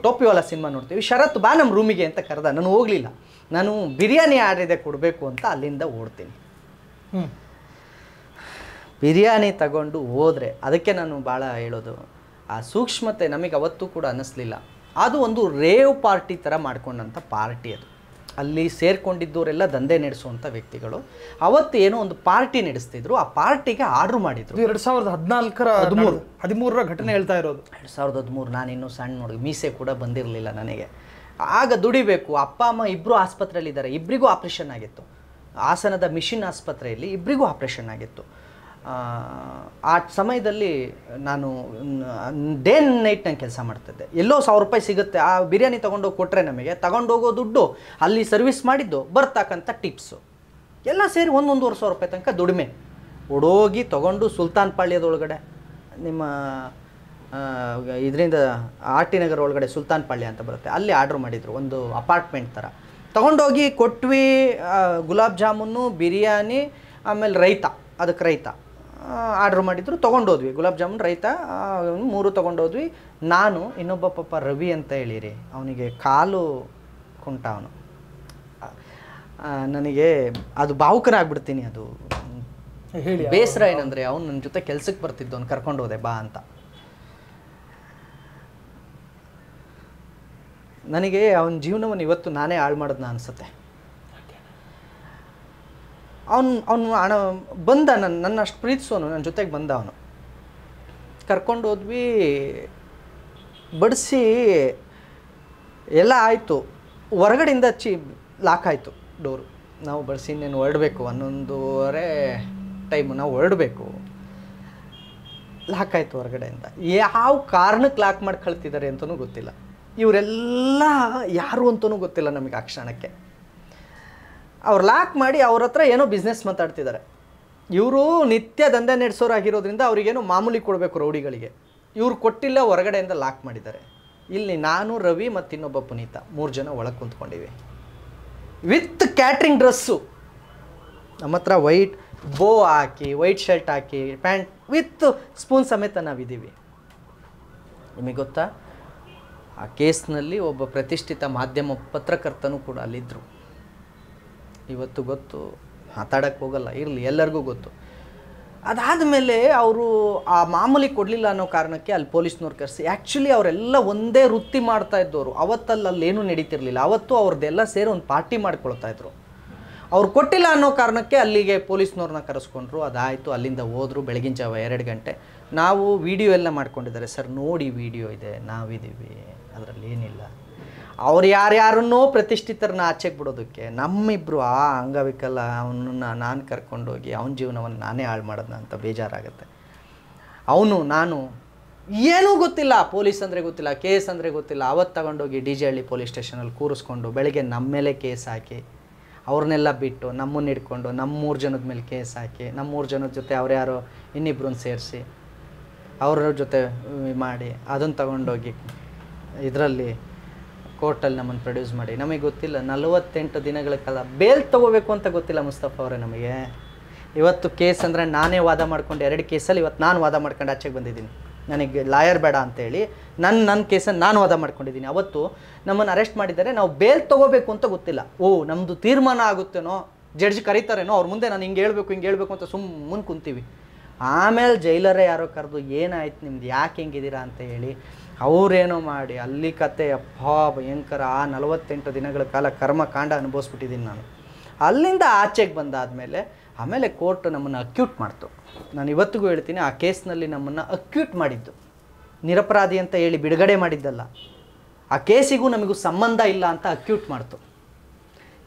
ಟೋಪಿವಾಲಾ ಸಿನಿಮಾ ನೋಡ್ತೀವಿ. ಶರತ್ ಬಾ ನಮ್ಮ ರೂಮಿಗೆ ಅಂತ ಕರೆದ. ನಾನು ಹೋಗಲಿಲ್ಲ. ನಾನು ಬಿರಿಯಾನಿ ಆರ್ಡರ್ ಕೊಡಬೇಕು ಅಂತ ಅಲ್ಲಿಂದ ಓಡ್ತೀನಿ. ಬಿರಿಯಾನಿ ತಗೊಂಡು ಹೋದರೆ, ಅದಕ್ಕೆ ನಾನು ಭಾಳ ಹೇಳೋದು, ಆ ಸೂಕ್ಷ್ಮತೆ ನಮಗೆ ಅವತ್ತೂ ಕೂಡ ಅನ್ನಿಸ್ಲಿಲ್ಲ. ಅದು ಒಂದು ರೇವ್ ಪಾರ್ಟಿ ಥರ ಮಾಡ್ಕೊಂಡಂಥ ಪಾರ್ಟಿ ಅದು. ಅಲ್ಲಿ ಸೇರ್ಕೊಂಡಿದ್ದವರೆಲ್ಲ ದಂಧೆ ನಡೆಸುವಂಥ ವ್ಯಕ್ತಿಗಳು. ಅವತ್ತು ಏನೋ ಒಂದು ಪಾರ್ಟಿ ನಡೆಸ್ತಿದ್ರು, ಆ ಪಾರ್ಟಿಗೆ ಆರ್ಡ್ರ್ ಮಾಡಿದರು. 2013 ಘಟನೆ ಹೇಳ್ತಾ ಇರೋದು. 2013 ನಾನಿನ್ನೂ ಸಣ್ಣ ನೋಡಿ, ಮೀಸೆ ಕೂಡ ಬಂದಿರಲಿಲ್ಲ ನನಗೆ. ಆಗ ದುಡಿಬೇಕು. ಅಪ್ಪ ಅಮ್ಮ ಇಬ್ಬರು ಆಸ್ಪತ್ರೆಯಲ್ಲಿದ್ದಾರೆ, ಇಬ್ಬರಿಗೂ ಆಪ್ರೇಷನ್ ಆಗಿತ್ತು. ಹಾಸನದ ಮಿಷಿನ್ ಆಸ್ಪತ್ರೆಯಲ್ಲಿ ಇಬ್ಬರಿಗೂ ಆಪ್ರೇಷನ್ ಆಗಿತ್ತು. ಆ ಸಮಯದಲ್ಲಿ ನಾನು ಡೇ ನೈಟ್ ನಾನು ಕೆಲಸ ಮಾಡ್ತಿದ್ದೆ. ಎಲ್ಲೋ 1000 ರೂಪಾಯಿ ಸಿಗುತ್ತೆ, ಆ ಬಿರಿಯಾನಿ ತೊಗೊಂಡೋಗಿ ಕೊಟ್ಟರೆ ನಮಗೆ ತಗೊಂಡೋಗೋ ದುಡ್ಡು, ಅಲ್ಲಿ ಸರ್ವಿಸ್ ಮಾಡಿದ್ದು, ಬರ್ತಕ್ಕಂಥ ಟಿಪ್ಸು ಎಲ್ಲ ಸೇರಿ 1-1.5 ರೂಪಾಯಿ ತನಕ ದುಡಿಮೆ. ಓಡೋಗಿ ತೊಗೊಂಡು ಸುಲ್ತಾನ್ ಪಾಳ್ಯದೊಳಗಡೆ, ನಿಮ್ಮ ಇದರಿಂದ ಆರ್ ಟಿ ನಗರ ಒಳಗಡೆ ಸುಲ್ತಾನ್ ಪಾಳ್ಯ ಅಂತ ಬರುತ್ತೆ, ಅಲ್ಲಿ ಆರ್ಡ್ರ್ ಮಾಡಿದರು. ಒಂದು ಅಪಾರ್ಟ್ಮೆಂಟ್ ಥರ ತೊಗೊಂಡೋಗಿ ಕೊಟ್ವಿ. ಗುಲಾಬ್ ಜಾಮೂನು, ಬಿರಿಯಾನಿ, ಆಮೇಲೆ ರೈತ, ಅದಕ್ಕೆ ರೈತ ಆರ್ಡ್ರ್ ಮಾಡಿದ್ರು. ತೊಗೊಂಡೋದ್ವಿ. ಗುಲಾಬ್ ಜಾಮೂನ್, ರೈತ 3 ತೊಗೊಂಡೋದ್ವಿ. ನಾನು ಇನ್ನೊಬ್ಬ ಪಾಪ ರವಿ ಅಂತ ಹೇಳಿರಿ, ಅವನಿಗೆ ಕಾಲು ಕುಂಟ, ಅವನು ನನಗೆ ಅದು ಭಾವುಕನಾಗ್ಬಿಡ್ತೀನಿ. ಅದು ಹೇಳಿ. ಬೇಸರ ಏನಂದರೆ ಅವ್ನು ನನ್ನ ಜೊತೆ ಕೆಲ್ಸಕ್ಕೆ ಬರ್ತಿದ್ದು, ಅವ್ನು ಕರ್ಕೊಂಡು ಹೋದೆ ಬಾ ಅಂತ. ನನಗೆ ಅವನ ಜೀವನವನ್ನು ಇವತ್ತು ನಾನೇ ಹಾಳು ಮಾಡೋದನ್ನ ಅನಿಸುತ್ತೆ. ಅವನು ಹಣ ಬಂದ, ನನ್ನ ಅಷ್ಟು ಪ್ರೀತಿಸೋನು, ನನ್ನ ಜೊತೆಗೆ ಬಂದ. ಅವನು ಕರ್ಕೊಂಡು ಹೋದ್ವಿ, ಬಡಿಸಿ ಎಲ್ಲ ಆಯಿತು. ಹೊರಗಡೆಯಿಂದ ಲಾಕ್ ಆಯಿತು ಡೋರು. ನಾವು ಬಡಿಸಿ ಇನ್ನೇನು ಹೊರಡಬೇಕು, 11:30 ಟೈಮು ನಾವು ಹೊರಡಬೇಕು. ಲಾಕ್ ಆಯಿತು ಹೊರಗಡೆಯಿಂದ. ಯಾವ ಕಾರಣಕ್ಕೆ ಲಾಕ್ ಮಾಡಿ ಕಳ್ತಿದ್ದಾರೆ ಅಂತಲೂ ಗೊತ್ತಿಲ್ಲ. ಇವರೆಲ್ಲ ಯಾರು ಅಂತಲೂ ಗೊತ್ತಿಲ್ಲ ನಮಗೆ ಆ ಕ್ಷಣಕ್ಕೆ. ಅವ್ರು ಲಾಕ್ ಮಾಡಿ ಅವ್ರ ಹತ್ರ ಏನೋ ಬಿಸ್ನೆಸ್ ಮಾತಾಡ್ತಿದ್ದಾರೆ. ಇವರು ನಿತ್ಯ ದಂಧೆ ನಡೆಸೋರಾಗಿರೋದ್ರಿಂದ ಅವ್ರಿಗೇನೋ ಮಾಮೂಲಿ ಕೊಡಬೇಕು ರೌಡಿಗಳಿಗೆ. ಇವ್ರು ಕೊಟ್ಟಿಲ್ಲ, ಹೊರಗಡೆಯಿಂದ ಲಾಕ್ ಮಾಡಿದ್ದಾರೆ. ಇಲ್ಲಿ ನಾನು, ರವಿ ಮತ್ತು ಇನ್ನೊಬ್ಬ ಪುನೀತ 3 ಜನ ಒಳಗೆ ಕುಂತ್ಕೊಂಡಿವಿ ವಿತ್ ಕ್ಯಾಟ್ರಿಂಗ್ ಡ್ರೆಸ್ಸು. ನಮ್ಮ ಹತ್ರ ವೈಟ್ ಬೋ ಹಾಕಿ, ವೈಟ್ ಶರ್ಟ್ ಹಾಕಿ, ಪ್ಯಾಂಟ್ ವಿತ್ ಸ್ಪೂನ್ ಸಮೇತ ನಾವಿದ್ದೀವಿ. ನಿಮಗೆ ಗೊತ್ತಾ, ಆ ಕೇಸ್ನಲ್ಲಿ ಒಬ್ಬ ಪ್ರತಿಷ್ಠಿತ ಮಾಧ್ಯಮ ಪತ್ರಕರ್ತನೂ ಕೂಡ ಅಲ್ಲಿದ್ದರು. ಇವತ್ತು ಗೊತ್ತು, ಮಾತಾಡೋಕ್ಕೆ ಹೋಗಲ್ಲ, ಇರಲಿ, ಎಲ್ಲರಿಗೂ ಗೊತ್ತು. ಅದಾದಮೇಲೆ ಅವರು ಆ ಮಾಮೂಲಿ ಕೊಡಲಿಲ್ಲ ಅನ್ನೋ ಕಾರಣಕ್ಕೆ ಅಲ್ಲಿ ಪೊಲೀಸ್ನವ್ರು ಕರೆಸಿ, ಆ್ಯಕ್ಚುಲಿ ಅವರೆಲ್ಲ ಒಂದೇ ವೃತ್ತಿ ಮಾಡ್ತಾ ಇದ್ದವರು. ಅವತ್ತಲ್ಲೇನೂ ನಡೀತಿರ್ಲಿಲ್ಲ. ಅವತ್ತು ಅವ್ರದ್ದೆಲ್ಲ ಸೇರಿ ಒಂದು ಪಾರ್ಟಿ ಮಾಡ್ಕೊಳ್ತಾಯಿದ್ರು. ಅವ್ರು ಕೊಟ್ಟಿಲ್ಲ ಅನ್ನೋ ಕಾರಣಕ್ಕೆ ಅಲ್ಲಿಗೆ ಪೊಲೀಸ್ನವ್ರನ್ನ ಕರೆಸ್ಕೊಂಡ್ರು. ಅದಾಯಿತು, ಅಲ್ಲಿಂದ ಹೋದರು. ಬೆಳಗಿನ ಜಾವ 2 ಗಂಟೆ. ನಾವು ವಿಡಿಯೋ ಎಲ್ಲ ಮಾಡ್ಕೊಂಡಿದ್ದಾರೆ. ಸರ್ ನೋಡಿ, ವಿಡಿಯೋ ಇದೆ, ನಾವಿದ್ದೀವಿ, ಅದರಲ್ಲಿ ಏನಿಲ್ಲ. ಅವ್ರು ಯಾರ್ಯಾರನ್ನೋ ಪ್ರತಿಷ್ಠಿತರನ್ನ ಆಚೆಗೆ ಬಿಡೋದಕ್ಕೆ ನಮ್ಮಿಬ್ಬರು ಆ ಅಂಗವಿಕಲ ಅವನನ್ನು ನಾನು ಕರ್ಕೊಂಡೋಗಿ ಅವನ ಜೀವನವನ್ನು ನಾನೇ ಹಾಳು ಮಾಡೋದನ್ನ ಅಂತ ಬೇಜಾರಾಗುತ್ತೆ. ಅವನು ನಾನು ಏನೂ ಗೊತ್ತಿಲ್ಲ, ಪೊಲೀಸ್ ಅಂದರೆ ಗೊತ್ತಿಲ್ಲ, ಕೇಸ್ ಅಂದರೆ ಗೊತ್ತಿಲ್ಲ. ಅವತ್ತು ತಗೊಂಡೋಗಿ DJ ಹಳ್ಳಿ ಪೊಲೀಸ್ ಸ್ಟೇಷನಲ್ಲಿ ಕೂರಿಸ್ಕೊಂಡು ಬೆಳಗ್ಗೆ ನಮ್ಮ ಮೇಲೆ ಕೇಸ್ ಹಾಕಿ, ಅವ್ರನ್ನೆಲ್ಲ ಬಿಟ್ಟು ನಮ್ಮನ್ನು ಹಿಡ್ಕೊಂಡು ನಮ್ಮ 3 ಜನದ ಮೇಲೆ ಕೇಸ್ ಹಾಕಿ, ನಮ್ಮ 3 ಜನದ ಜೊತೆ ಅವ್ರು ಯಾರೋ ಇನ್ನಿಬ್ಬರನ್ನ ಸೇರಿಸಿ ಅವ್ರ ಜೊತೆ ಮಾಡಿ ಅದನ್ನು ತಗೊಂಡೋಗಿ ಇದರಲ್ಲಿ ಕೋರ್ಟಲ್ಲಿ ನಮ್ಮನ್ನು ಪ್ರೊಡ್ಯೂಸ್ ಮಾಡಿ, ನಮಗೆ ಗೊತ್ತಿಲ್ಲ 48 ದಿನಗಳ ಕಾಲ ಬೇಲ್ ತೊಗೋಬೇಕು ಅಂತ ಗೊತ್ತಿಲ್ಲ ಮುಸ್ತಫಾ ಅವರೇ ನಮಗೆ. ಇವತ್ತು ಕೇಸ್ ಅಂದರೆ ನಾನೇ ವಾದ ಮಾಡ್ಕೊಂಡು 2 ಕೇಸಲ್ಲಿ ಇವತ್ತು ನಾನು ವಾದ ಮಾಡ್ಕೊಂಡು ಆಚೆಗೆ ಬಂದಿದ್ದೀನಿ. ನನಗೆ ಲಾಯರ್ ಬೇಡ ಅಂತೇಳಿ ನನ್ನ ಕೇಸನ್ನು ನಾನು ವಾದ ಮಾಡ್ಕೊಂಡಿದ್ದೀನಿ. ಅವತ್ತು ನಮ್ಮನ್ನು ಅರೆಸ್ಟ್ ಮಾಡಿದ್ದಾರೆ, ನಾವು ಬೇಲ್ ತೊಗೋಬೇಕು ಅಂತ ಗೊತ್ತಿಲ್ಲ. ನಮ್ಮದು ತೀರ್ಮಾನ ಆಗುತ್ತೇನೋ, ಜಡ್ಜ್ ಕರೀತಾರೇನೋ, ಅವ್ರ ಮುಂದೆ ನಾನು ಹಿಂಗೆ ಹೇಳ್ಬೇಕು ಅಂತ ಸುಮ್ಮನೆ ಕುಂತೀವಿ. ಆಮೇಲೆ ಜೈಲರೇ ಯಾರೋ ಕರೆದು ಏನಾಯ್ತು ನಿಮ್ದು, ಯಾಕೆ ಹೆಂಗಿದ್ದೀರಾ ಅಂತ ಹೇಳಿ ಅವರೇನೋ ಮಾಡಿ ಅಲ್ಲಿ ಕತೆ ಅಪ್ಪಾ ಭಯಂಕರ. ಆ 48 ದಿನಗಳ ಕಾಲ ಕರ್ಮಕಾಂಡ ಅನುಭವಿಸ್ಬಿಟ್ಟಿದ್ದೀನಿ ನಾನು. ಅಲ್ಲಿಂದ ಆಚೆಗೆ ಆಮೇಲೆ ಕೋರ್ಟ್ ನಮ್ಮನ್ನು ಅಕ್ಯೂಟ್ ಮಾಡ್ತು. ನಾನು ಇವತ್ತಿಗೂ ಹೇಳ್ತೀನಿ, ಆ ಕೇಸ್ನಲ್ಲಿ ನಮ್ಮನ್ನು ಅಕ್ಯೂಟ್ ಮಾಡಿದ್ದು, ನಿರಪರಾಧಿ ಅಂತ ಹೇಳಿ ಬಿಡುಗಡೆ ಮಾಡಿದ್ದಲ್ಲ. ಆ ಕೇಸಿಗೂ ನಮಗೂ ಸಂಬಂಧ ಇಲ್ಲ ಅಂತ ಅಕ್ಯೂಟ್ ಮಾಡ್ತು.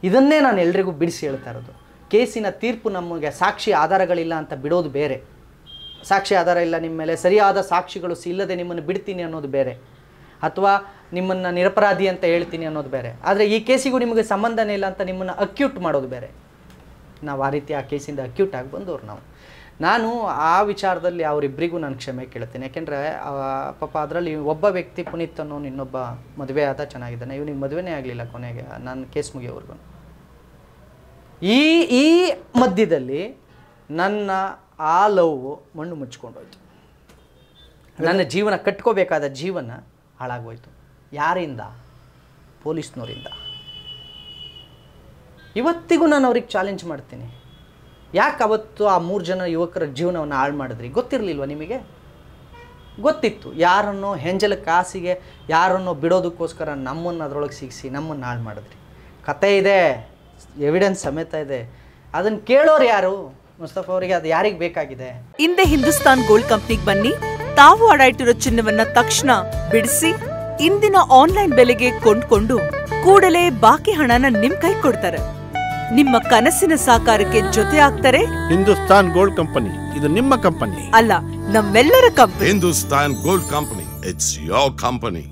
ಇದನ್ನೇ ನಾನು ಎಲ್ರಿಗೂ ಬಿಡಿಸಿ ಹೇಳ್ತಾ ಇರೋದು. ಕೇಸಿನ ತೀರ್ಪು ನಮಗೆ ಸಾಕ್ಷಿ ಆಧಾರಗಳಿಲ್ಲ ಅಂತ ಬಿಡೋದು ಬೇರೆ, ಸಾಕ್ಷಿ ಆಧಾರ ಇಲ್ಲ ನಿಮ್ಮ ಮೇಲೆ, ಸರಿಯಾದ ಸಾಕ್ಷಿಗಳು ಇಲ್ಲದೆ ನಿಮ್ಮನ್ನು ಬಿಡ್ತೀನಿ ಅನ್ನೋದು ಬೇರೆ, ಅಥವಾ ನಿಮ್ಮನ್ನು ನಿರಪರಾಧಿ ಅಂತ ಹೇಳ್ತೀನಿ ಅನ್ನೋದು ಬೇರೆ. ಆದರೆ ಈ ಕೇಸಿಗೂ ನಿಮಗೆ ಸಂಬಂಧನೇ ಇಲ್ಲ ಅಂತ ನಿಮ್ಮನ್ನು ಅಕ್ಯೂಟ್ ಮಾಡೋದು ಬೇರೆ. ನಾವು ಆ ರೀತಿ ಆ ಕೇಸಿಂದ ಅಕ್ಯೂಟ್ ಆಗಿ ಬಂದವರು ನಾನು ಆ ವಿಚಾರದಲ್ಲಿ ಅವರಿಬ್ಬರಿಗೂ ನಾನು ಕ್ಷಮೆ ಕೇಳ್ತೀನಿ. ಯಾಕೆಂದರೆ ಪಾಪ ಅದರಲ್ಲಿ ಒಬ್ಬ ವ್ಯಕ್ತಿ ಪುನೀತ್ ಅನ್ನೋನು ಇನ್ನೊಬ್ಬ ಮದುವೆ ಆದ, ಚೆನ್ನಾಗಿದ್ದಾನೆ. ಇವನಿಗೆ ಮದುವೆನೇ ಆಗಲಿಲ್ಲ ಕೊನೆಗೆ, ನಾನು ಕೇಸ್ ಮುಗಿಯೋವರೆಗೂ. ಈ ಮಧ್ಯದಲ್ಲಿ ನನ್ನ ಆ ಲವ್ ಮಣ್ಣು ಮುಚ್ಕೊಂಡೋಯ್ತು. ನನ್ನ ಜೀವನ ಕಟ್ಕೋಬೇಕಾದ ಜೀವನ ಹಾಳಾಗೋಯ್ತು. ಯಾರಿಂದ? ಪೊಲೀಸ್ನವರಿಂದ. ಇವತ್ತಿಗೂ ನಾನು ಅವ್ರಿಗೆ ಚಾಲೆಂಜ್ ಮಾಡ್ತೀನಿ, ಯಾಕೆ ಅವತ್ತು ಆ 3 ಜನ ಯುವಕರ ಜೀವನವನ್ನು ಹಾಳು ಮಾಡಿದ್ರಿ? ಗೊತ್ತಿರಲಿಲ್ವ ನಿಮಗೆ? ಗೊತ್ತಿತ್ತು. ಯಾರನ್ನೋ ಹೆಂಜಲ ಕಾಸಿಗೆ ಯಾರನ್ನೋ ಬಿಡೋದಕ್ಕೋಸ್ಕರ ನಮ್ಮನ್ನು ಅದರೊಳಗೆ ಸಿಗಿಸಿ ನಮ್ಮನ್ನು ಹಾಳು ಮಾಡಿದ್ರಿ. ಕತೆ ಇದೆ, ಎವಿಡೆನ್ಸ್ ಸಮೇತ ಇದೆ. ಅದನ್ನು ಕೇಳೋರು ಯಾರು? ಮುಸ್ತಫಾ ಅವರಿಗೆ ಅದು ಯಾರಿಗೆ ಬೇಕಾಗಿದೆ? ಹಿಂದೆ ಹಿಂದೂಸ್ತಾನ್ ಗೋಲ್ಡ್ ಕಂಪ್ನಿಗೆ ಬನ್ನಿ. ತಾವು ಅಡ ಇಟ್ಟಿರೋ ಚಿನ್ನವನ್ನ ತಕ್ಷಣ ಬಿಡಿಸಿ ಇಂದಿನ ಆನ್ಲೈನ್ ಬೆಲೆಗೆ ಕೊಂಡ್ಕೊಂಡು ಕೂಡಲೇ ಬಾಕಿ ಹಣನ ನಿಮ್ ಕೈ ಕೊಡ್ತಾರೆ. ನಿಮ್ಮ ಕನಸಿನ ಸಾಕಾರಕ್ಕೆ ಜೊತೆ ಆಗ್ತಾರೆ. ಹಿಂದೂಸ್ತಾನ್ ಗೋಲ್ಡ್ ಕಂಪನಿ, ಇದು ನಿಮ್ಮ ಕಂಪನಿ ಅಲ್ಲ, ನಮ್ಮೆಲ್ಲರ company. Hindustan gold company, it's your company.